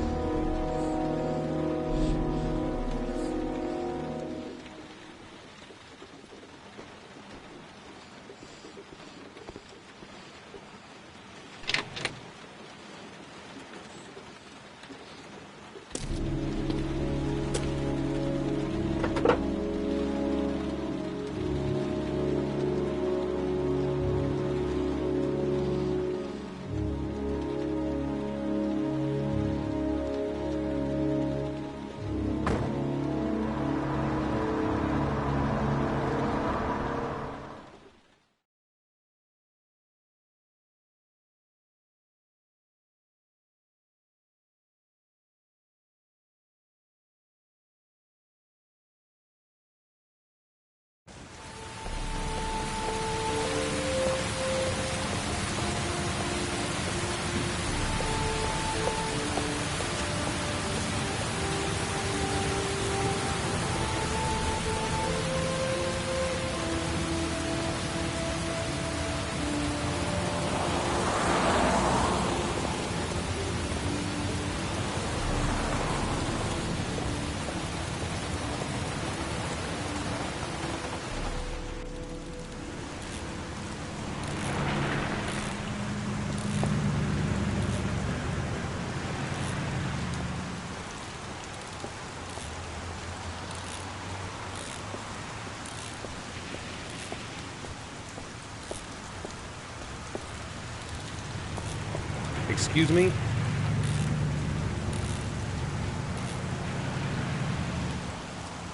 Excuse me?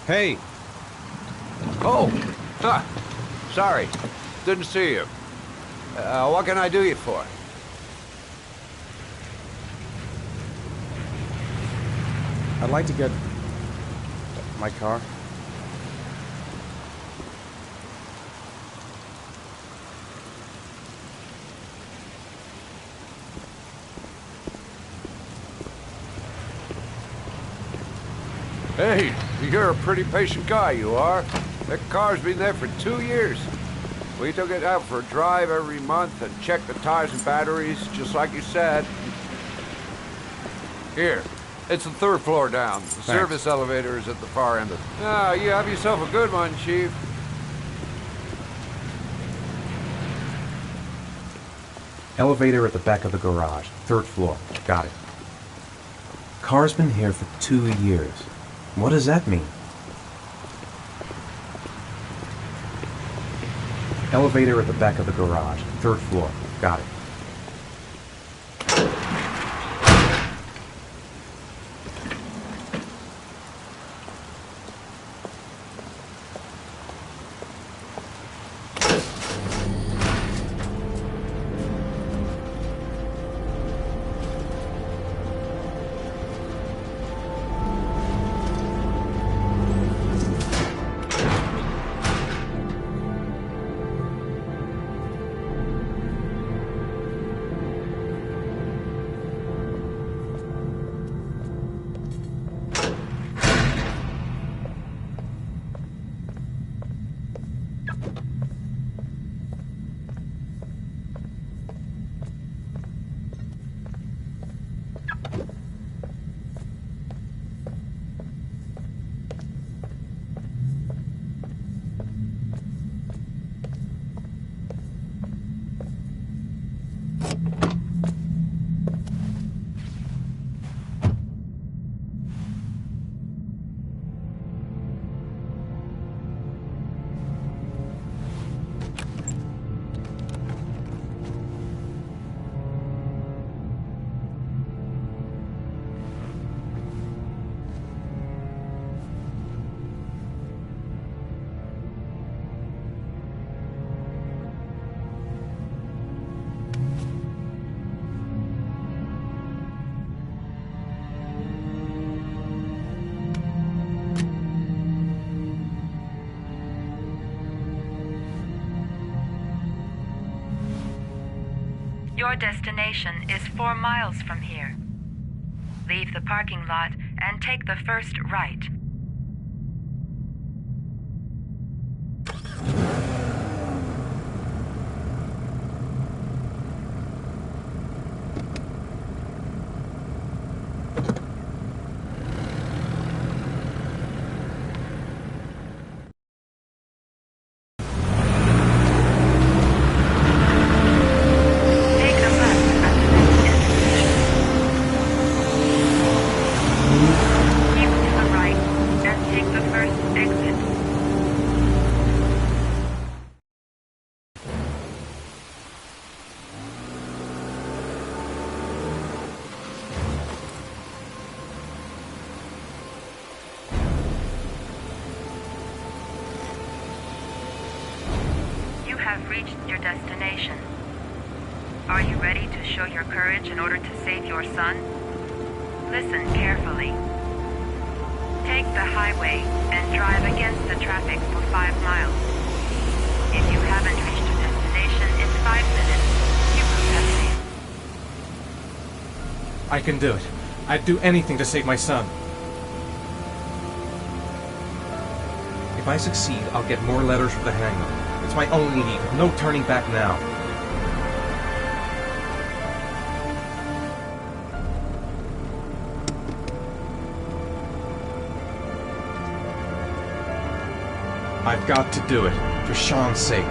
Hey! Oh! Huh. Sorry. Didn't see you. What can I do you for? I'd like to get my car. Hey, you're a pretty patient guy, you are. That car's been there for 2 years. We took it out for a drive every month and checked the tires and batteries, just like you said. Here, it's the 3rd floor down. The service elevator is at the far end of it. Ah, you have yourself a good one, Chief. Elevator at the back of the garage, 3rd floor. Got it. Car's been here for 2 years. What does that mean? Elevator at the back of the garage, 3rd floor. Got it. Your destination is 4 miles from here. Leave the parking lot and take the first right. Have reached your destination. Are you ready to show your courage in order to save your son? Listen carefully. Take the highway and drive against the traffic for 5 miles. If you haven't reached your destination in 5 minutes, you will have failed. I can do it. I'd do anything to save my son. If I succeed, I'll get more letters from the hangman. It's my only need. No turning back now. I've got to do it. For Sean's sake.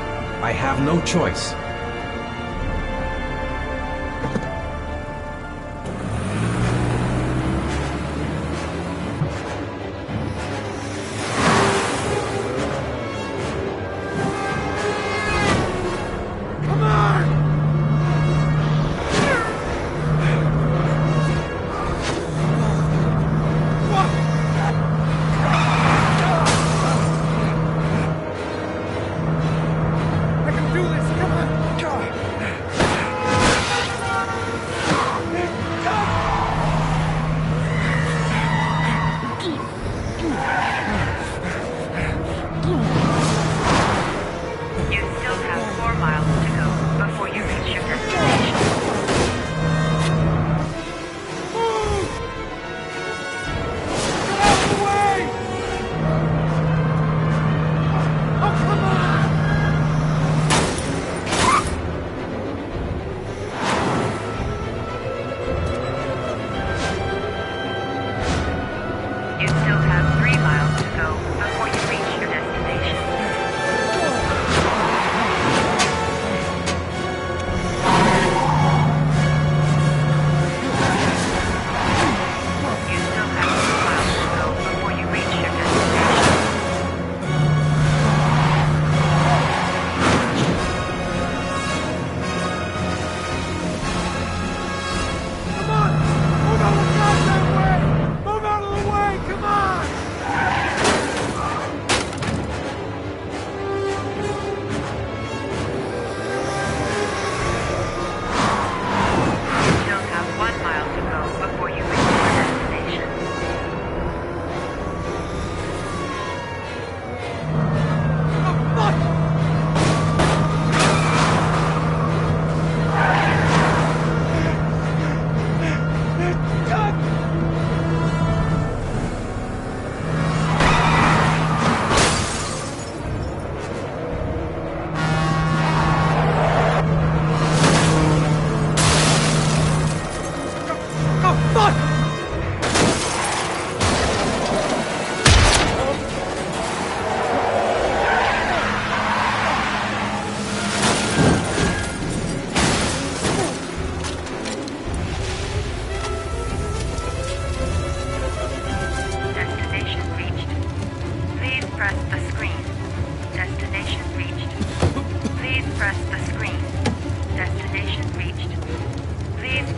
I have no choice.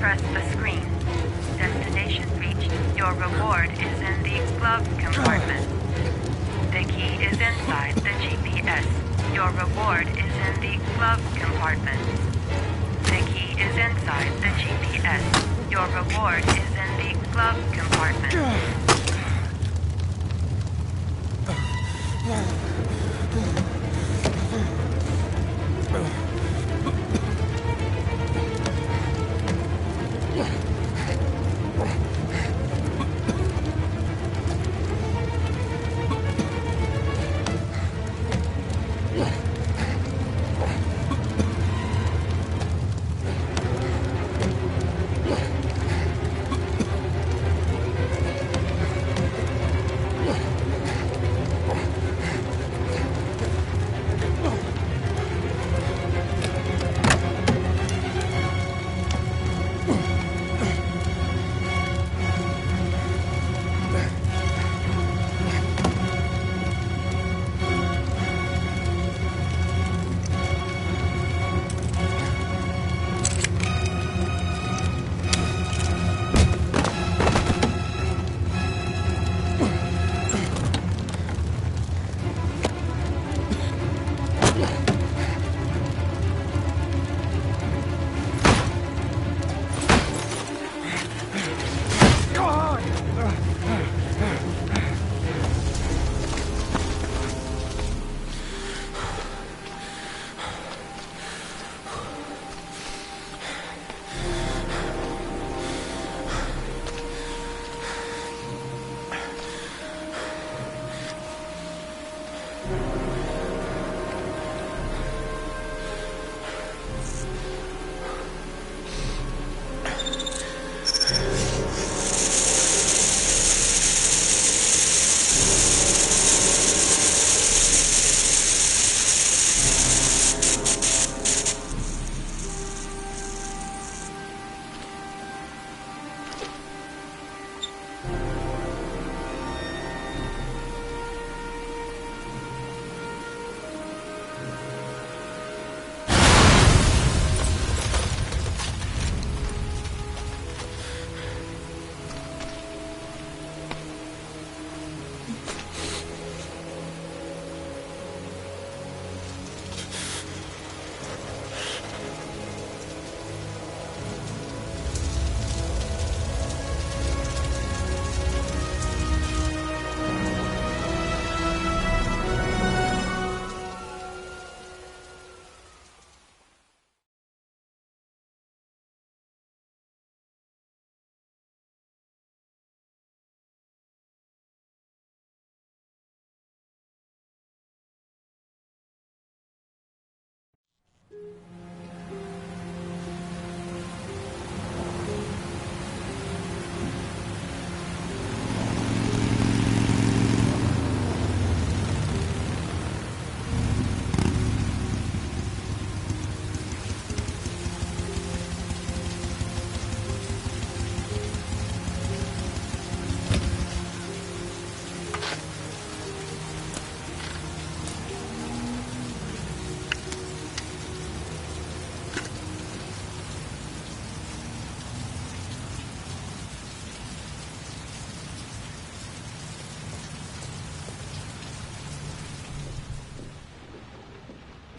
press the screen. Destination reached. Your reward is in the glove compartment. The key is inside the GPS. Your reward is in the glove compartment. The key is inside the GPS. Your reward is in the glove compartment.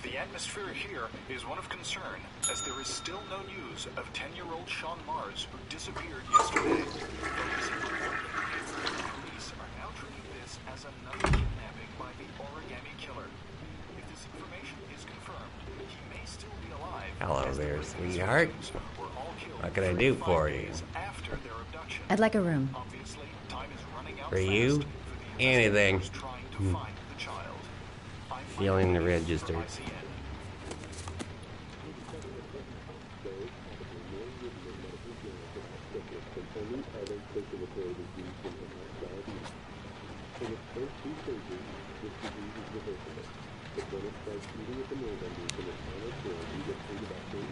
The atmosphere here is one of concern, as there is still no news of 10-year-old Sean Mars, who disappeared yesterday. Police are now treating this as another kidnapping by the origami killer. If this information is confirmed, he may still be alive. Hello there, sweetheart. What can I do for you? I'd like a room. For you? Anything. Feeling the register.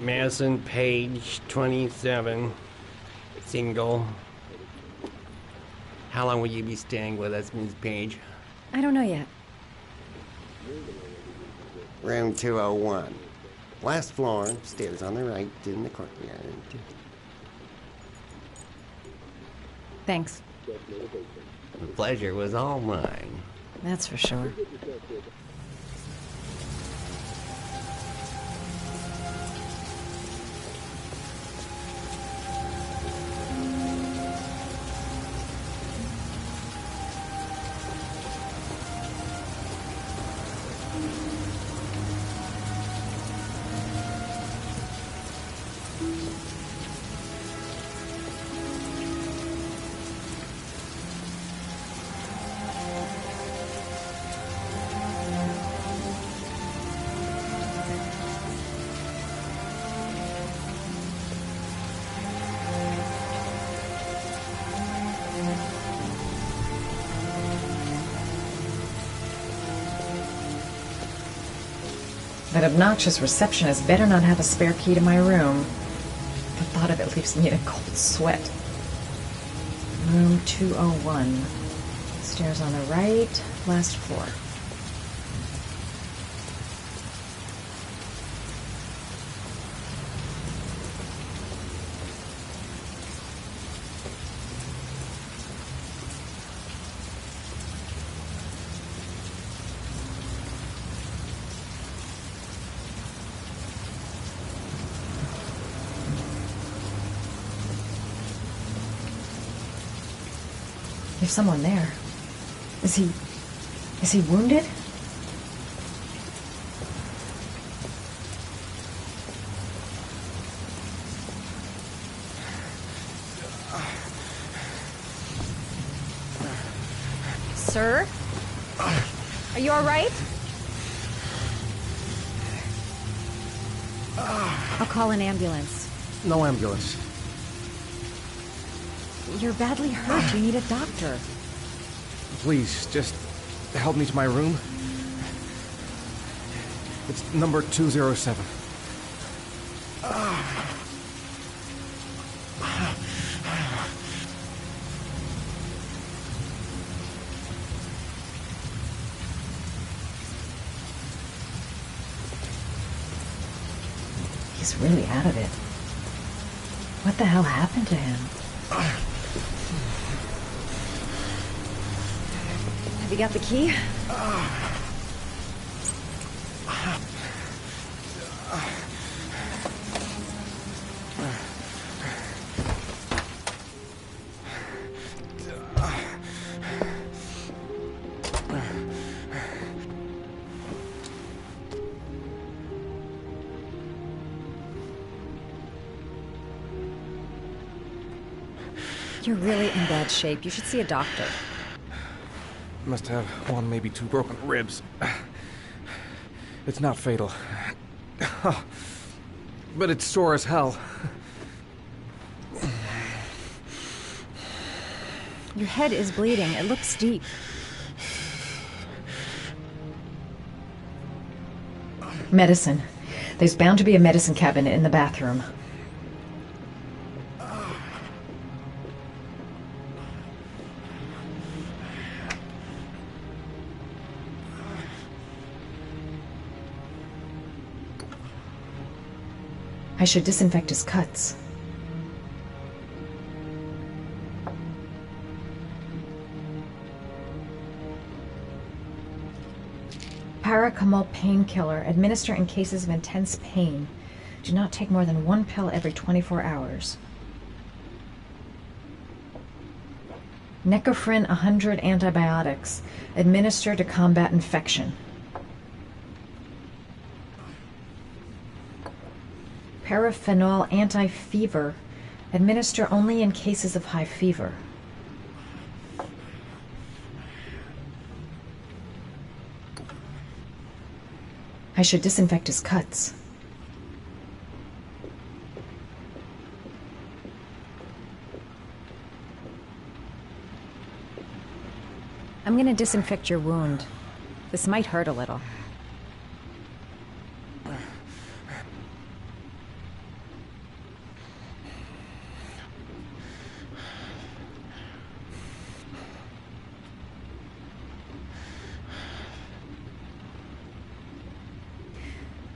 Madison, page 27, single. How long will you be staying with us, Ms. Page? I don't know yet. Room 201. Last floor, stairs on the right, in the courtyard. Thanks. The pleasure was all mine. That's for sure. That obnoxious receptionist better not have a spare key to my room. The thought of it leaves me in a cold sweat. Room 201. Stairs on the right, last floor. There's someone there. Is he wounded? Sir? Are you all right? I'll call an ambulance. No ambulance. You're badly hurt. You need a doctor. Please, just help me to my room. It's number 207. He's really out of it. What the hell happened to him? Have you got the key? You're really in bad shape. You should see a doctor. Must have one, maybe two broken ribs. It's not fatal. But it's sore as hell. Your head is bleeding. It looks deep. Medicine. There's bound to be a medicine cabinet in the bathroom. I should disinfect his cuts. Paracetamol painkiller. Administer in cases of intense pain. Do not take more than one pill every 24 hours. Necophren 100 antibiotics. Administer to combat infection. Paraphenol anti-fever. Administer only in cases of high fever. I should disinfect his cuts. I'm going to disinfect your wound. This might hurt a little.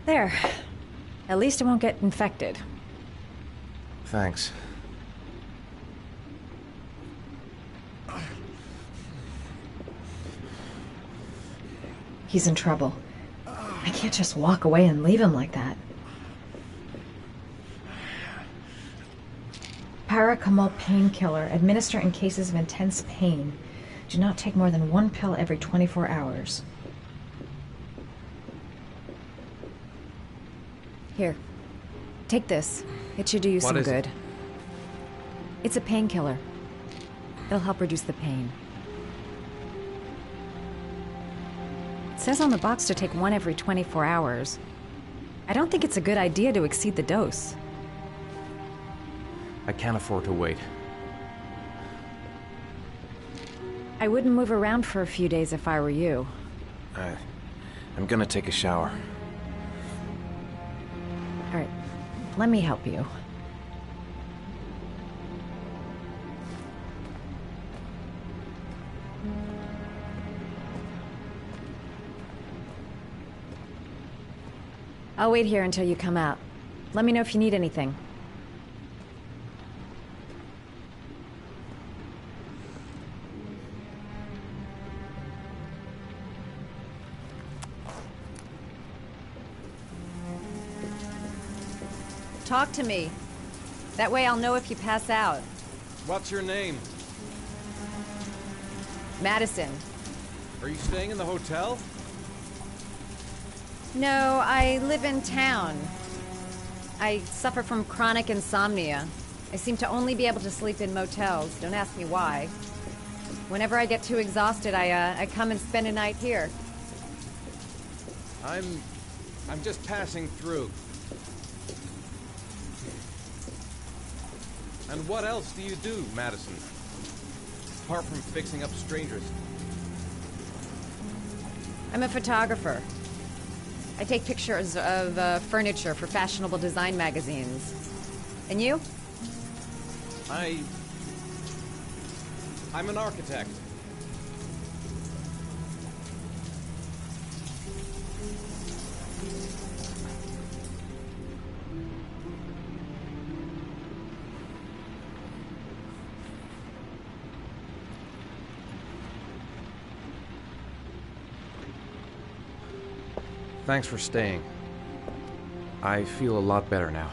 There. At least it won't get infected. Thanks. He's in trouble. I can't just walk away and leave him like that. Paracetamol painkiller. Administer in cases of intense pain. Do not take more than one pill every 24 hours. Here. Take this. It should do you some good. It's a painkiller. It'll help reduce the pain. It says on the box to take one every 24 hours. I don't think it's a good idea to exceed the dose. I can't afford to wait. I wouldn't move around for a few days if I were you. I'm gonna take a shower. Let me help you. I'll wait here until you come out. Let me know if you need anything. Talk to me. That way I'll know if you pass out. What's your name? Madison. Are you staying in the hotel? No, I live in town. I suffer from chronic insomnia. I seem to only be able to sleep in motels. Don't ask me why. Whenever I get too exhausted, I come and spend a night here. I'm just passing through. And what else do you do, Madison? Apart from fixing up strangers. I'm a photographer. I take pictures of furniture for fashionable design magazines. And you? I'm an architect. Thanks for staying. I feel a lot better now.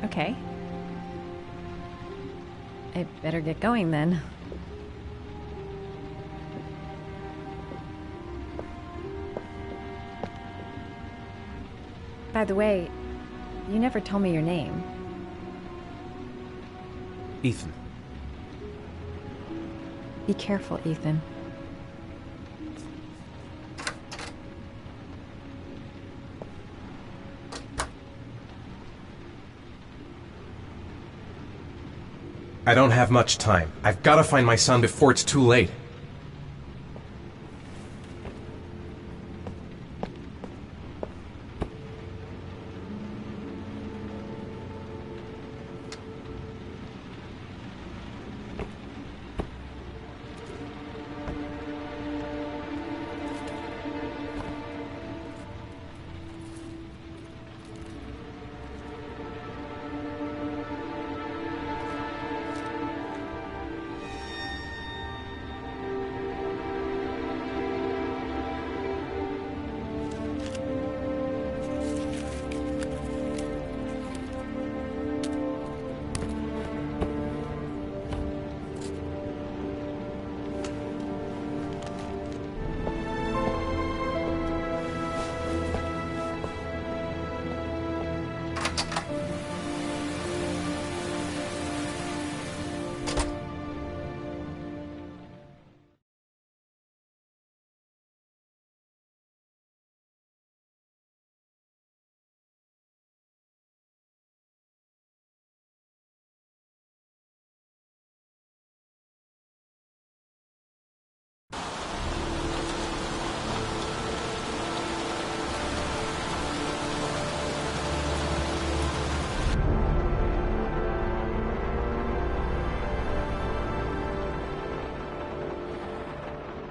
Okay. I better get going then. By the way, you never told me your name. Ethan. Be careful, Ethan. I don't have much time. I've got to find my son before it's too late.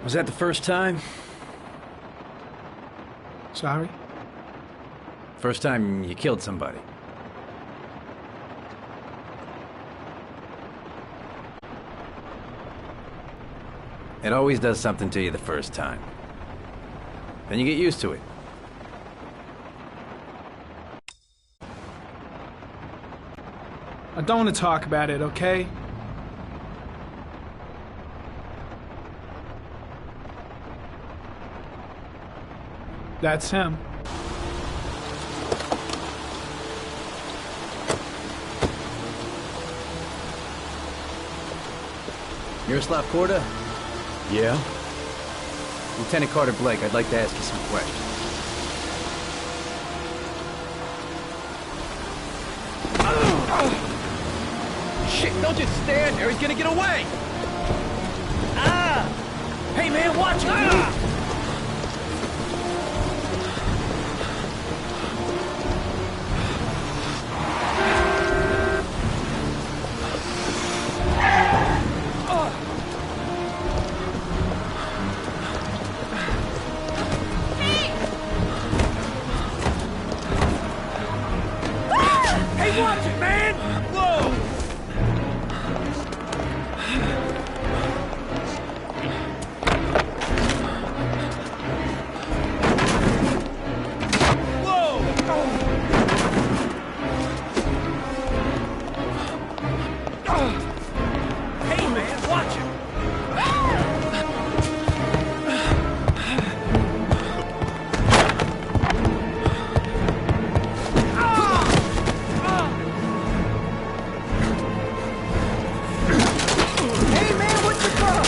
Was that the first time? Sorry? First time you killed somebody. It always does something to you the first time. Then you get used to it. I don't want to talk about it, okay? That's him. Miroslav Korda? Yeah? Lieutenant Carter Blake, I'd like to ask you some questions. Shit, don't just stand there. He's gonna get away. Ah! Hey, man, watch it. man! Whoa! Hey, man, watch it! Hey, man, what's your problem?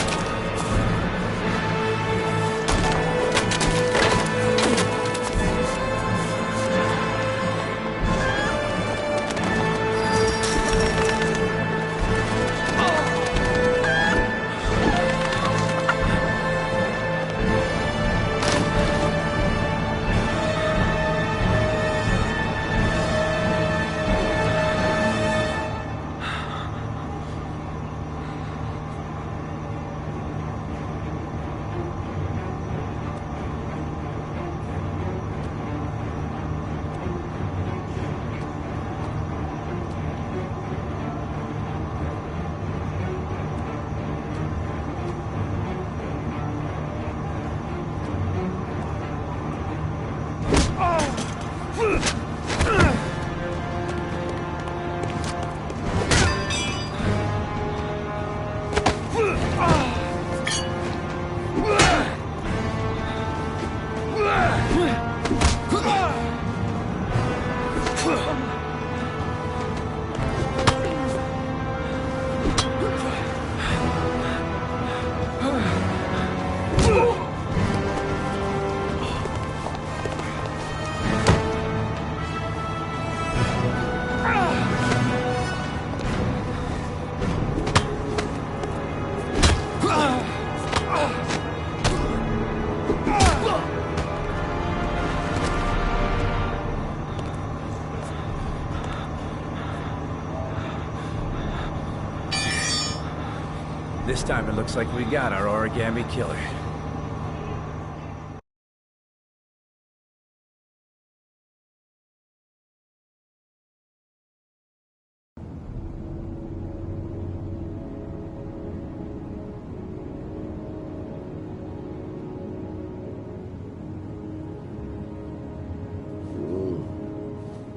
This time it looks like we got our origami killer.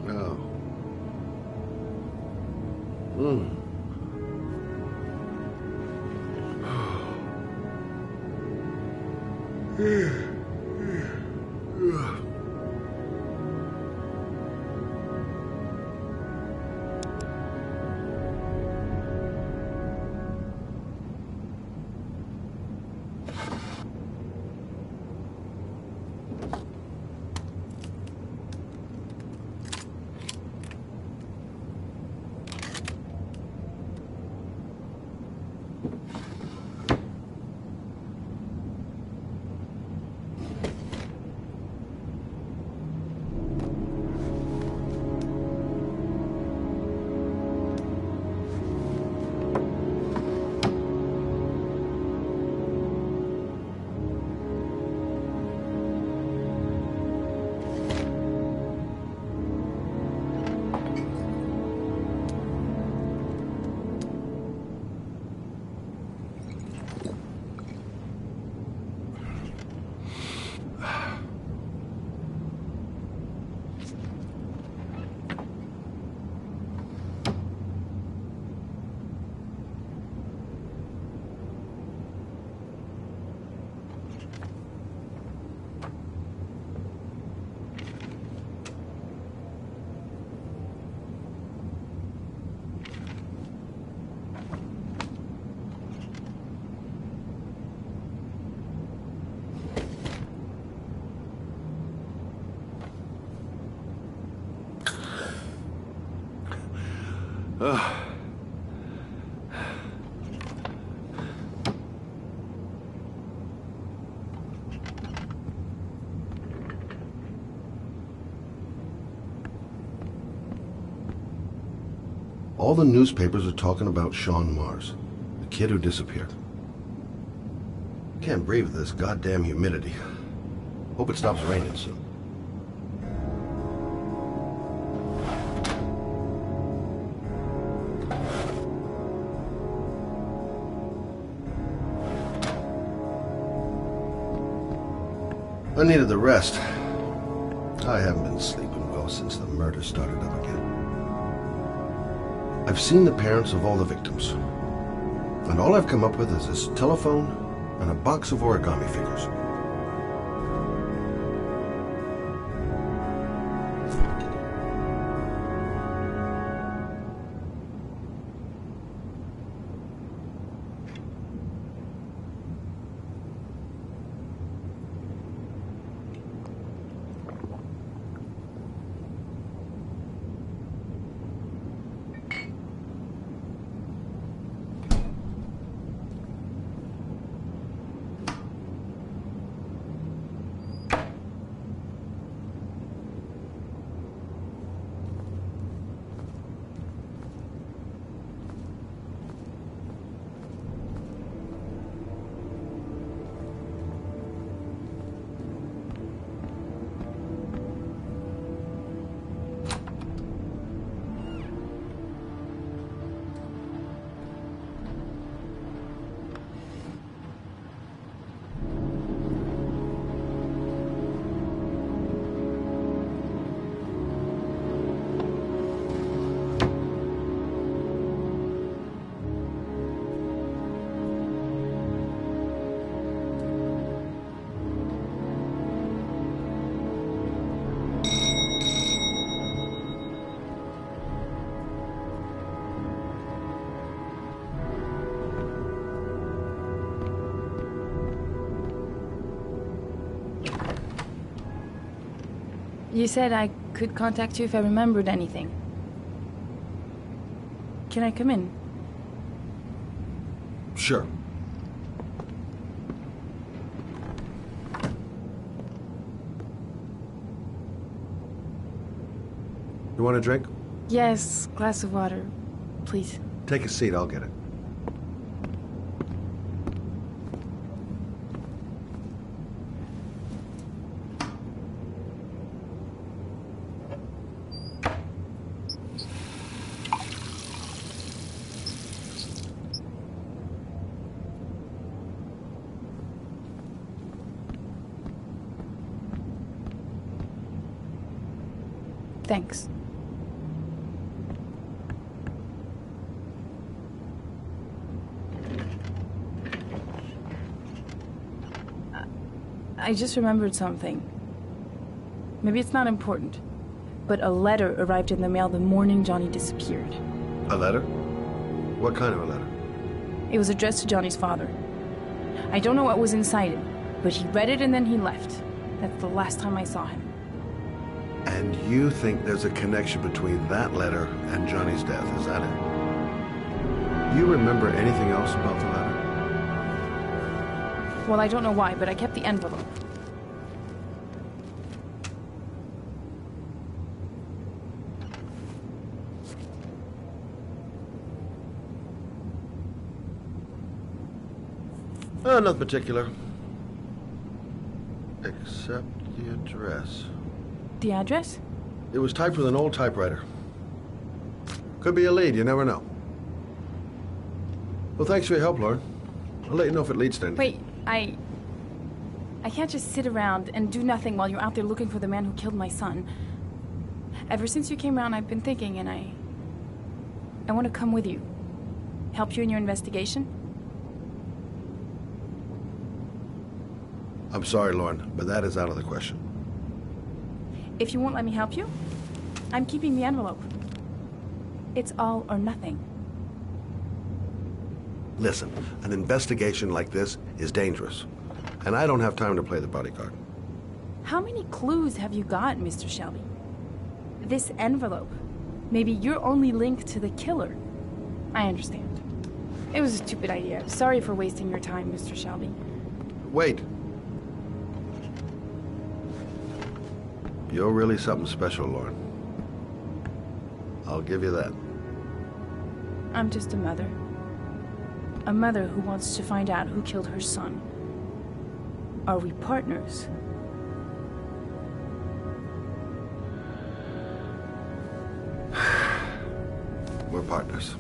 No. Mm. All the newspapers are talking about Sean Mars, the kid who disappeared. Can't breathe with this goddamn humidity. Hope it stops raining soon. I needed the rest. I haven't been sleeping well since the murder started up again. I've seen the parents of all the victims. And all I've come up with is this telephone and a box of origami figures. You said I could contact you if I remembered anything. Can I come in? Sure. You want a drink? Yes, glass of water, please. Take a seat, I'll get it. Thanks. I just remembered something. Maybe it's not important, but a letter arrived in the mail the morning Johnny disappeared. A letter? What kind of a letter? It was addressed to Johnny's father. I don't know what was inside it, but he read it and then he left. That's the last time I saw him. And you think there's a connection between that letter and Johnny's death, is that it? You remember anything else about the letter? Well, I don't know why, but I kept the envelope. Nothing particular. Except the address. The address? It was typed with an old typewriter. Could be a lead, you never know. Well, thanks for your help, Lauren. I'll let you know if it leads to anything. Wait, I can't just sit around and do nothing while you're out there looking for the man who killed my son. Ever since you came around, I've been thinking, and I want to come with you. Help you in your investigation? I'm sorry, Lauren, but that is out of the question. If you won't let me help you, I'm keeping the envelope. It's all or nothing. Listen, an investigation like this is dangerous, and I don't have time to play the bodyguard. How many clues have you got, Mr. Shelby? This envelope. Maybe your only link to the killer. I understand. It was a stupid idea. Sorry for wasting your time, Mr. Shelby. Wait. You're really something special, Lauren. I'll give you that. I'm just a mother. A mother who wants to find out who killed her son. Are we partners? We're partners.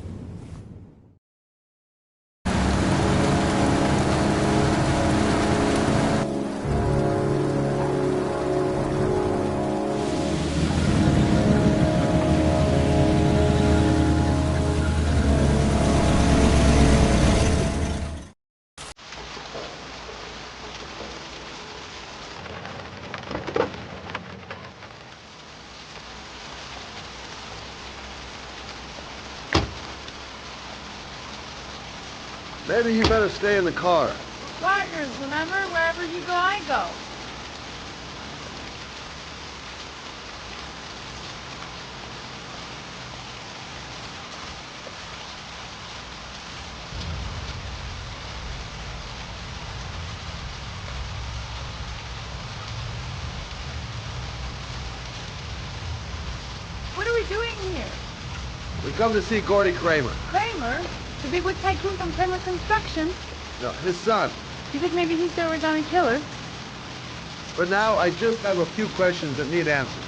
Maybe you better stay in the car. Partners, remember? Wherever you go, I go. What are we doing here? We come to see Gordy Kramer. Kramer? The big wig tycoon from Kramer Construction? No, his son. You think maybe he's the origami killer? For now, I just have a few questions that need answers.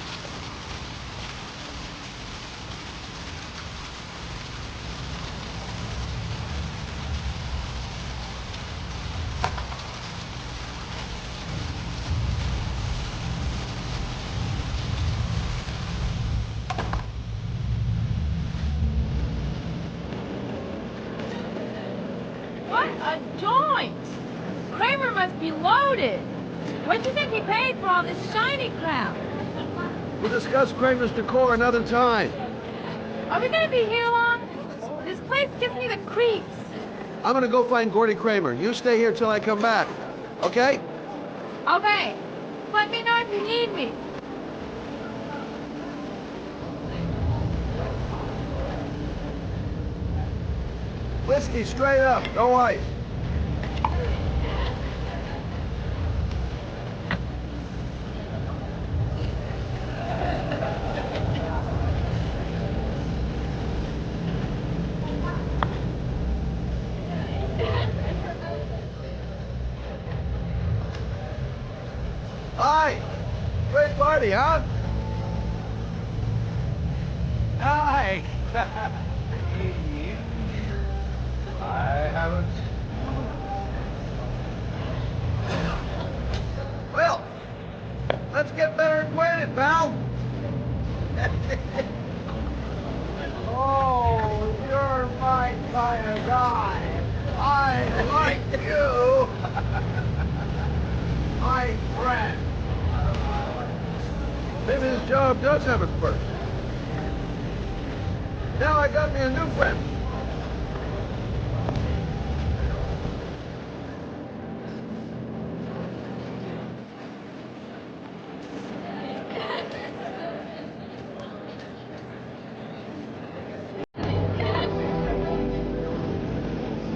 What a joint! Kramer must be loaded. What do you think he paid for all this shiny crap? We'll discuss Kramer's decor another time. Are we gonna be here long? This place gives me the creeps. I'm gonna go find Gordy Kramer. You stay here till I come back. Okay? Okay. Let me know if you need me. Whiskey, straight up. No ice. Hi! Great party, huh? Hi! I haven't... Well, let's get better acquainted, pal. Oh, you're my kind of guy. I like you. My friend. Maybe this job does have its perks. Now I got me a new friend.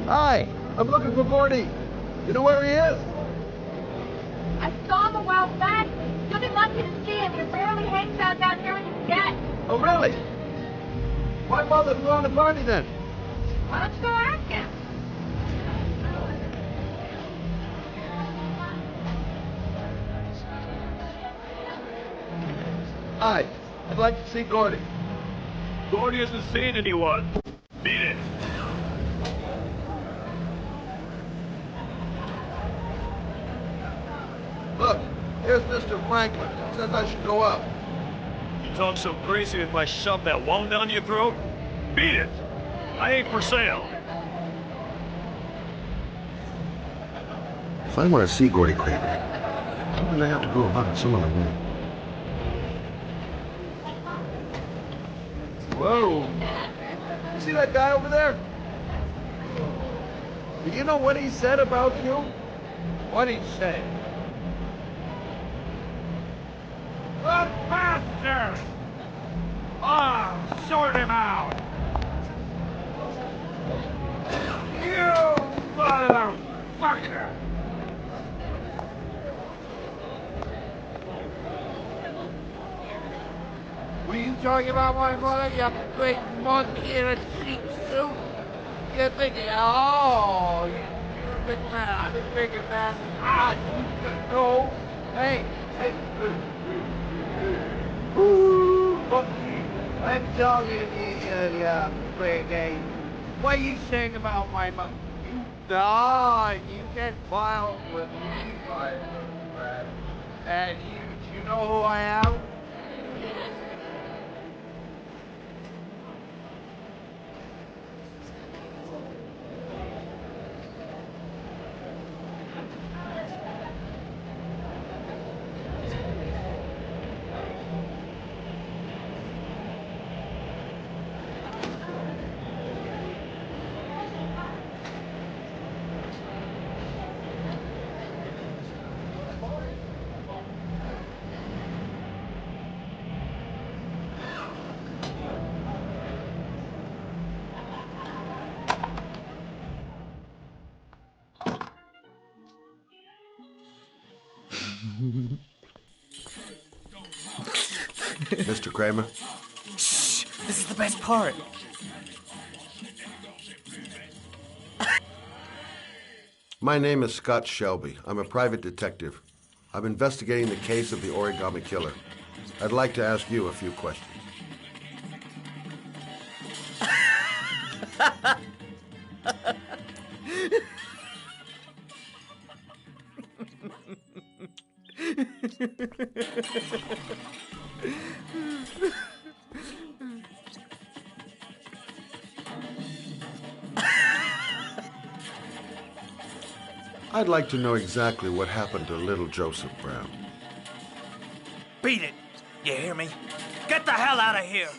Hi, I'm looking for Gordy. You know where he is? I saw him a while back. You'll be lucky to see him. He rarely hangs out down here when you get. Oh, really? Why bother throwing a party then? Why don't you go ask him? Hi, I'd like to see Gordy. Gordy hasn't seen anyone. Beat it. Look, here's Mr. Franklin. Says I should go up. You talk so crazy if I shove that wand down your throat? Beat it. I ain't for sale. If I want to see Gordy Kramer, how would I have to go about it some other way? Whoa! You see that guy over there? Do you know what he said about you? What'd he say? The bastard! Oh, sort him out! You motherfucker! Were you talking about my mother, you big monkey in a cheap suit? You're thinking, oh, you're a big man, I'm a bigger man. Ah, you know. Hey, hey. Ooh, monkey. I'm talking to you, big A. What are you saying about my mother? No, you get wild with me, my friend. And you know who I am? Mr. Kramer? Shh! This is the best part. My name is Scott Shelby. I'm a private detective. I'm investigating the case of the origami killer. I'd like to ask you a few questions. I'd like to know exactly what happened to little Joseph Brown. Beat it! You hear me? Get the hell out of here!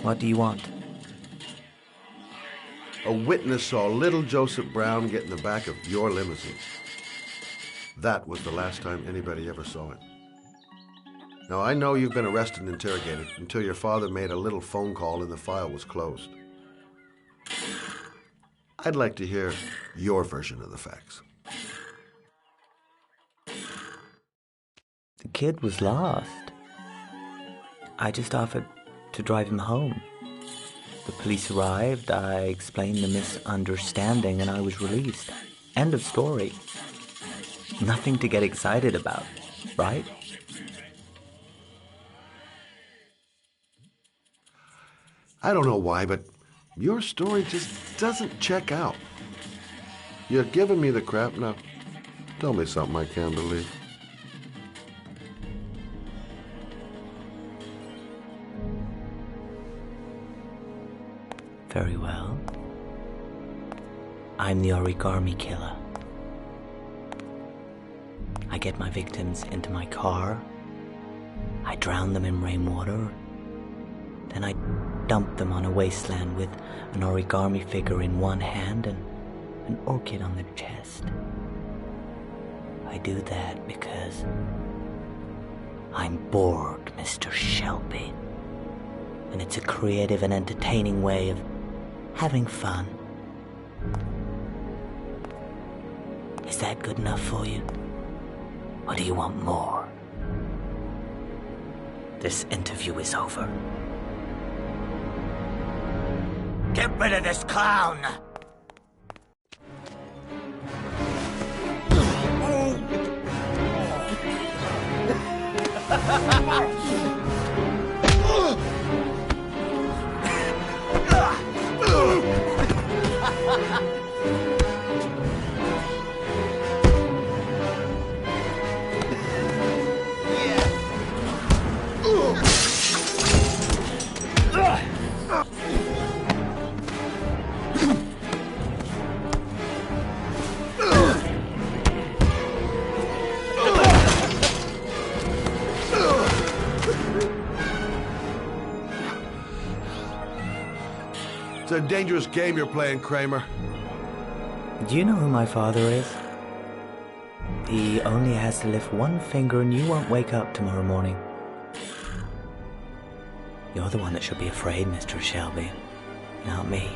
What do you want? A witness saw little Joseph Brown get in the back of your limousine. That was the last time anybody ever saw him. Now, I know you've been arrested and interrogated until your father made a little phone call and the file was closed. I'd like to hear your version of the facts. The kid was lost. I just offered to drive him home. The police arrived, I explained the misunderstanding, and I was released. End of story. Nothing to get excited about, right? I don't know why, but your story just doesn't check out. You're giving me the crap now. Tell me something I can't believe. Very well. I'm the origami killer. I get my victims into my car. I drown them in rainwater. Then I dump them on a wasteland with an origami figure in one hand and an orchid on their chest. I do that because I'm bored, Mr. Shelby. And it's a creative and entertaining way of having fun. Is that good enough for you? Or do you want more? This interview is over. Get rid of this clown! It's a dangerous game you're playing, Kramer. Do you know who my father is? He only has to lift one finger and you won't wake up tomorrow morning. You're the one that should be afraid, Mr. Shelby, not me.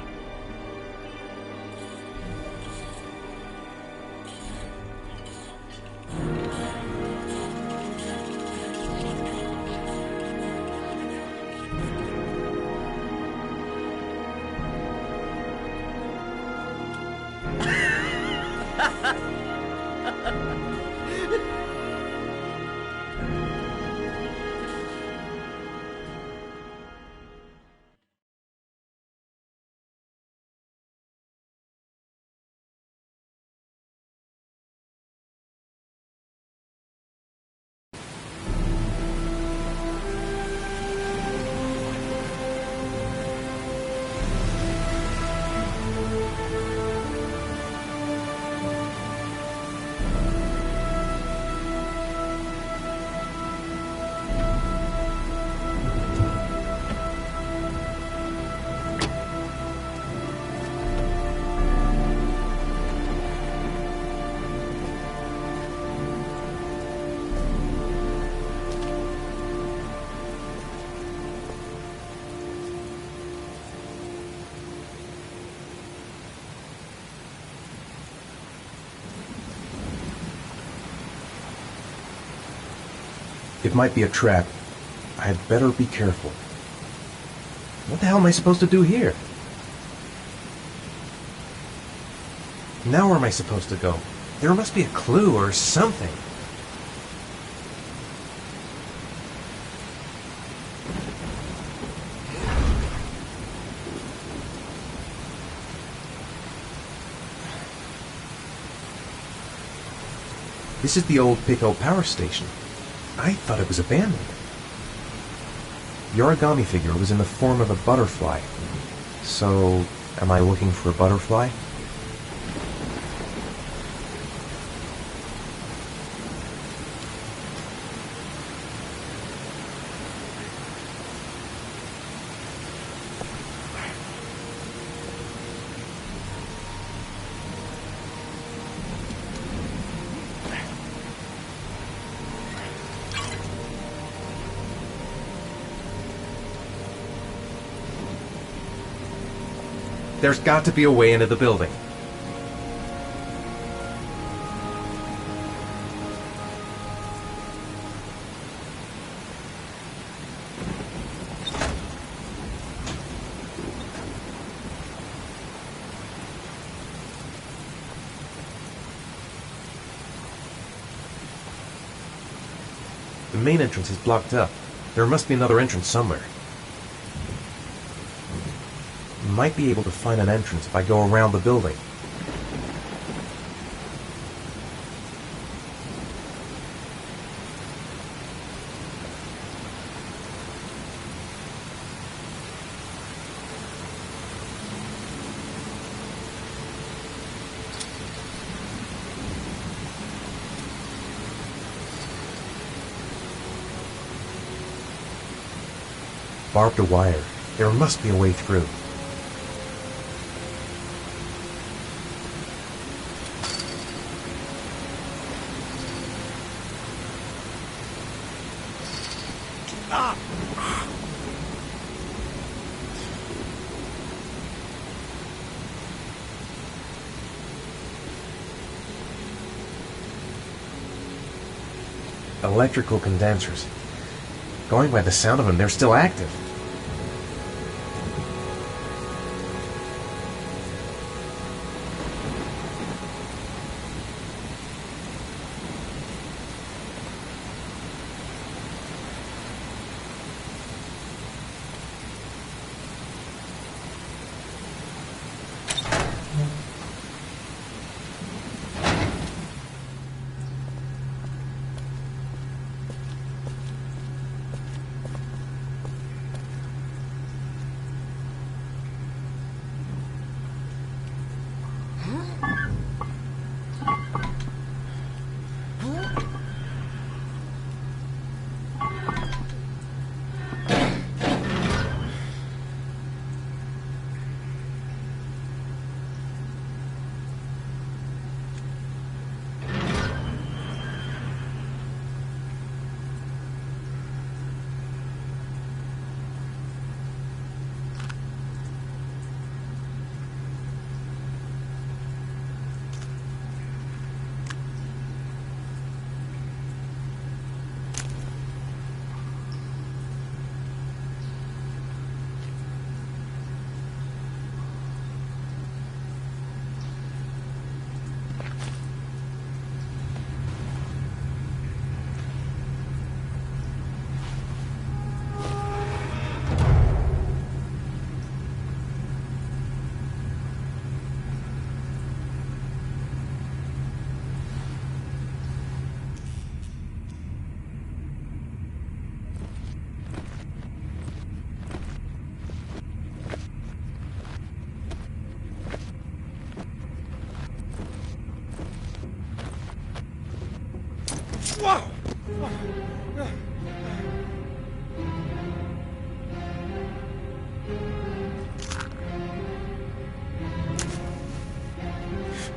It might be a trap. I'd better be careful. What the hell am I supposed to do here? Now where am I supposed to go? There must be a clue or something. This is the old Pico power station. I thought it was abandoned. The origami figure was in the form of a butterfly. So, am I looking for a butterfly? There's got to be a way into the building. The main entrance is blocked up. There must be another entrance somewhere. Might be able to find an entrance if I go around the building. Barbed wire. There must be a way through. Electrical condensers. Going by the sound of them, they're still active.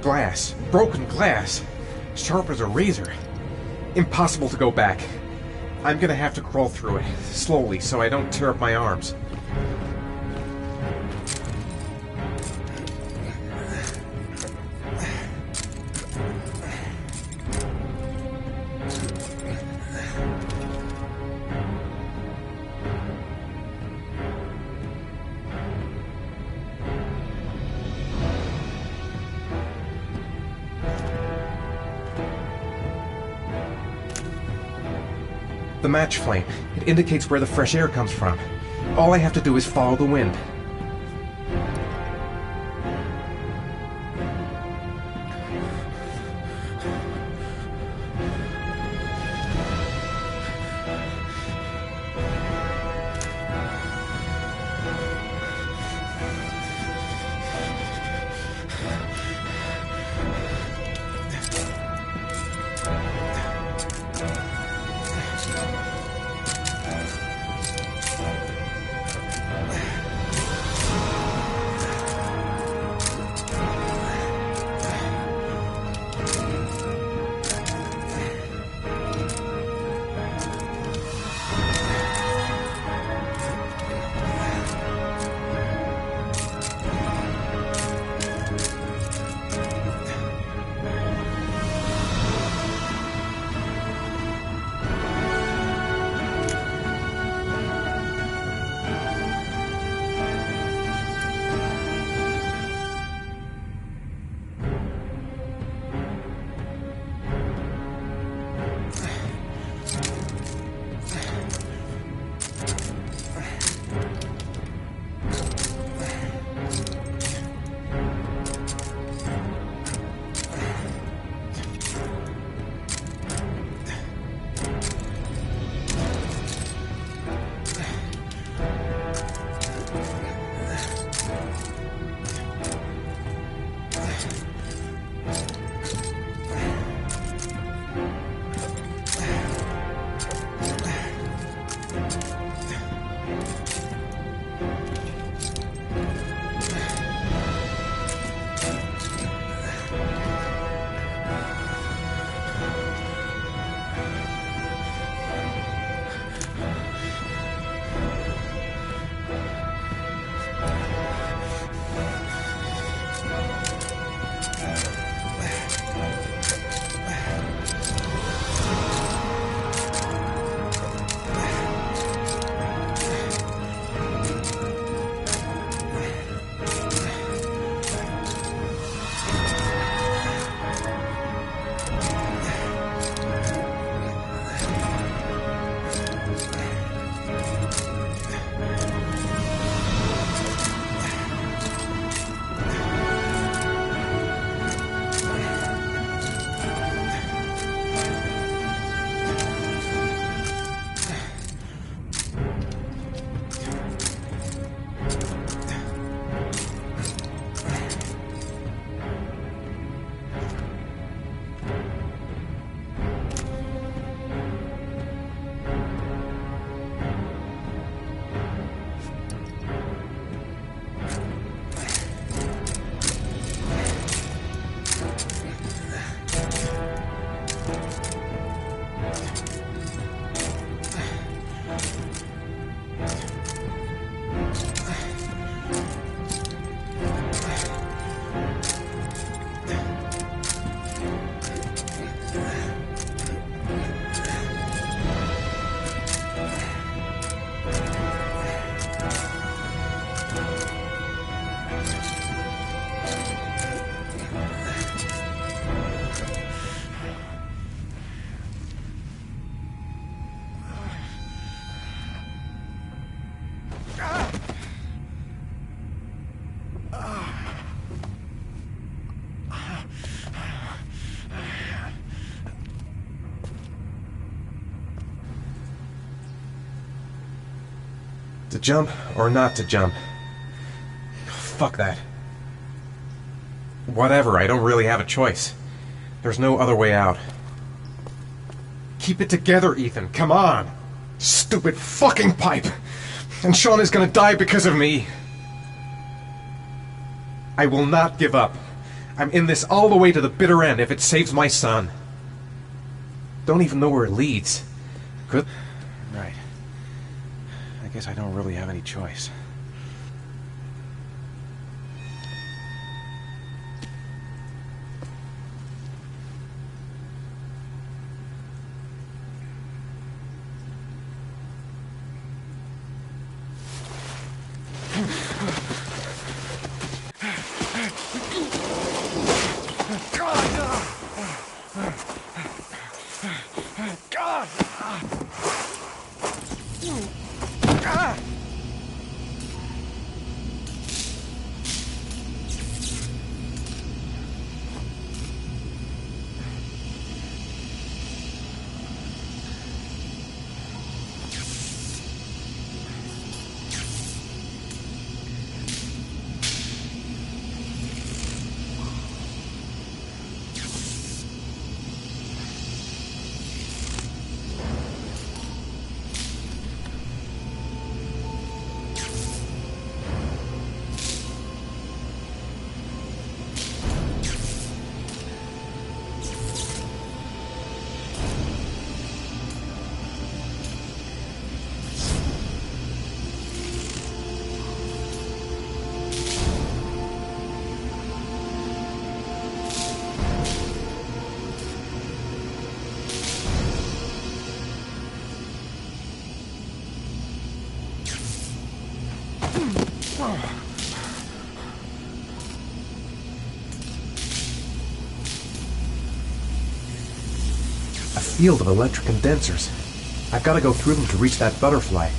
Glass. Broken glass. Sharp as a razor. Impossible to go back. I'm gonna have to crawl through it, slowly, so I don't tear up my arms. The match flame. It indicates where the fresh air comes from. All I have to do is follow the wind. To jump or not to jump? Fuck that. Whatever, I don't really have a choice. There's no other way out. Keep it together, Ethan, come on! Stupid fucking pipe! And Sean is gonna die because of me! I will not give up. I'm in this all the way to the bitter end if it saves my son. Don't even know where it leads. Good. Right. I guess I don't really have any choice. A field of electric condensers. I've got to go through them to reach that butterfly.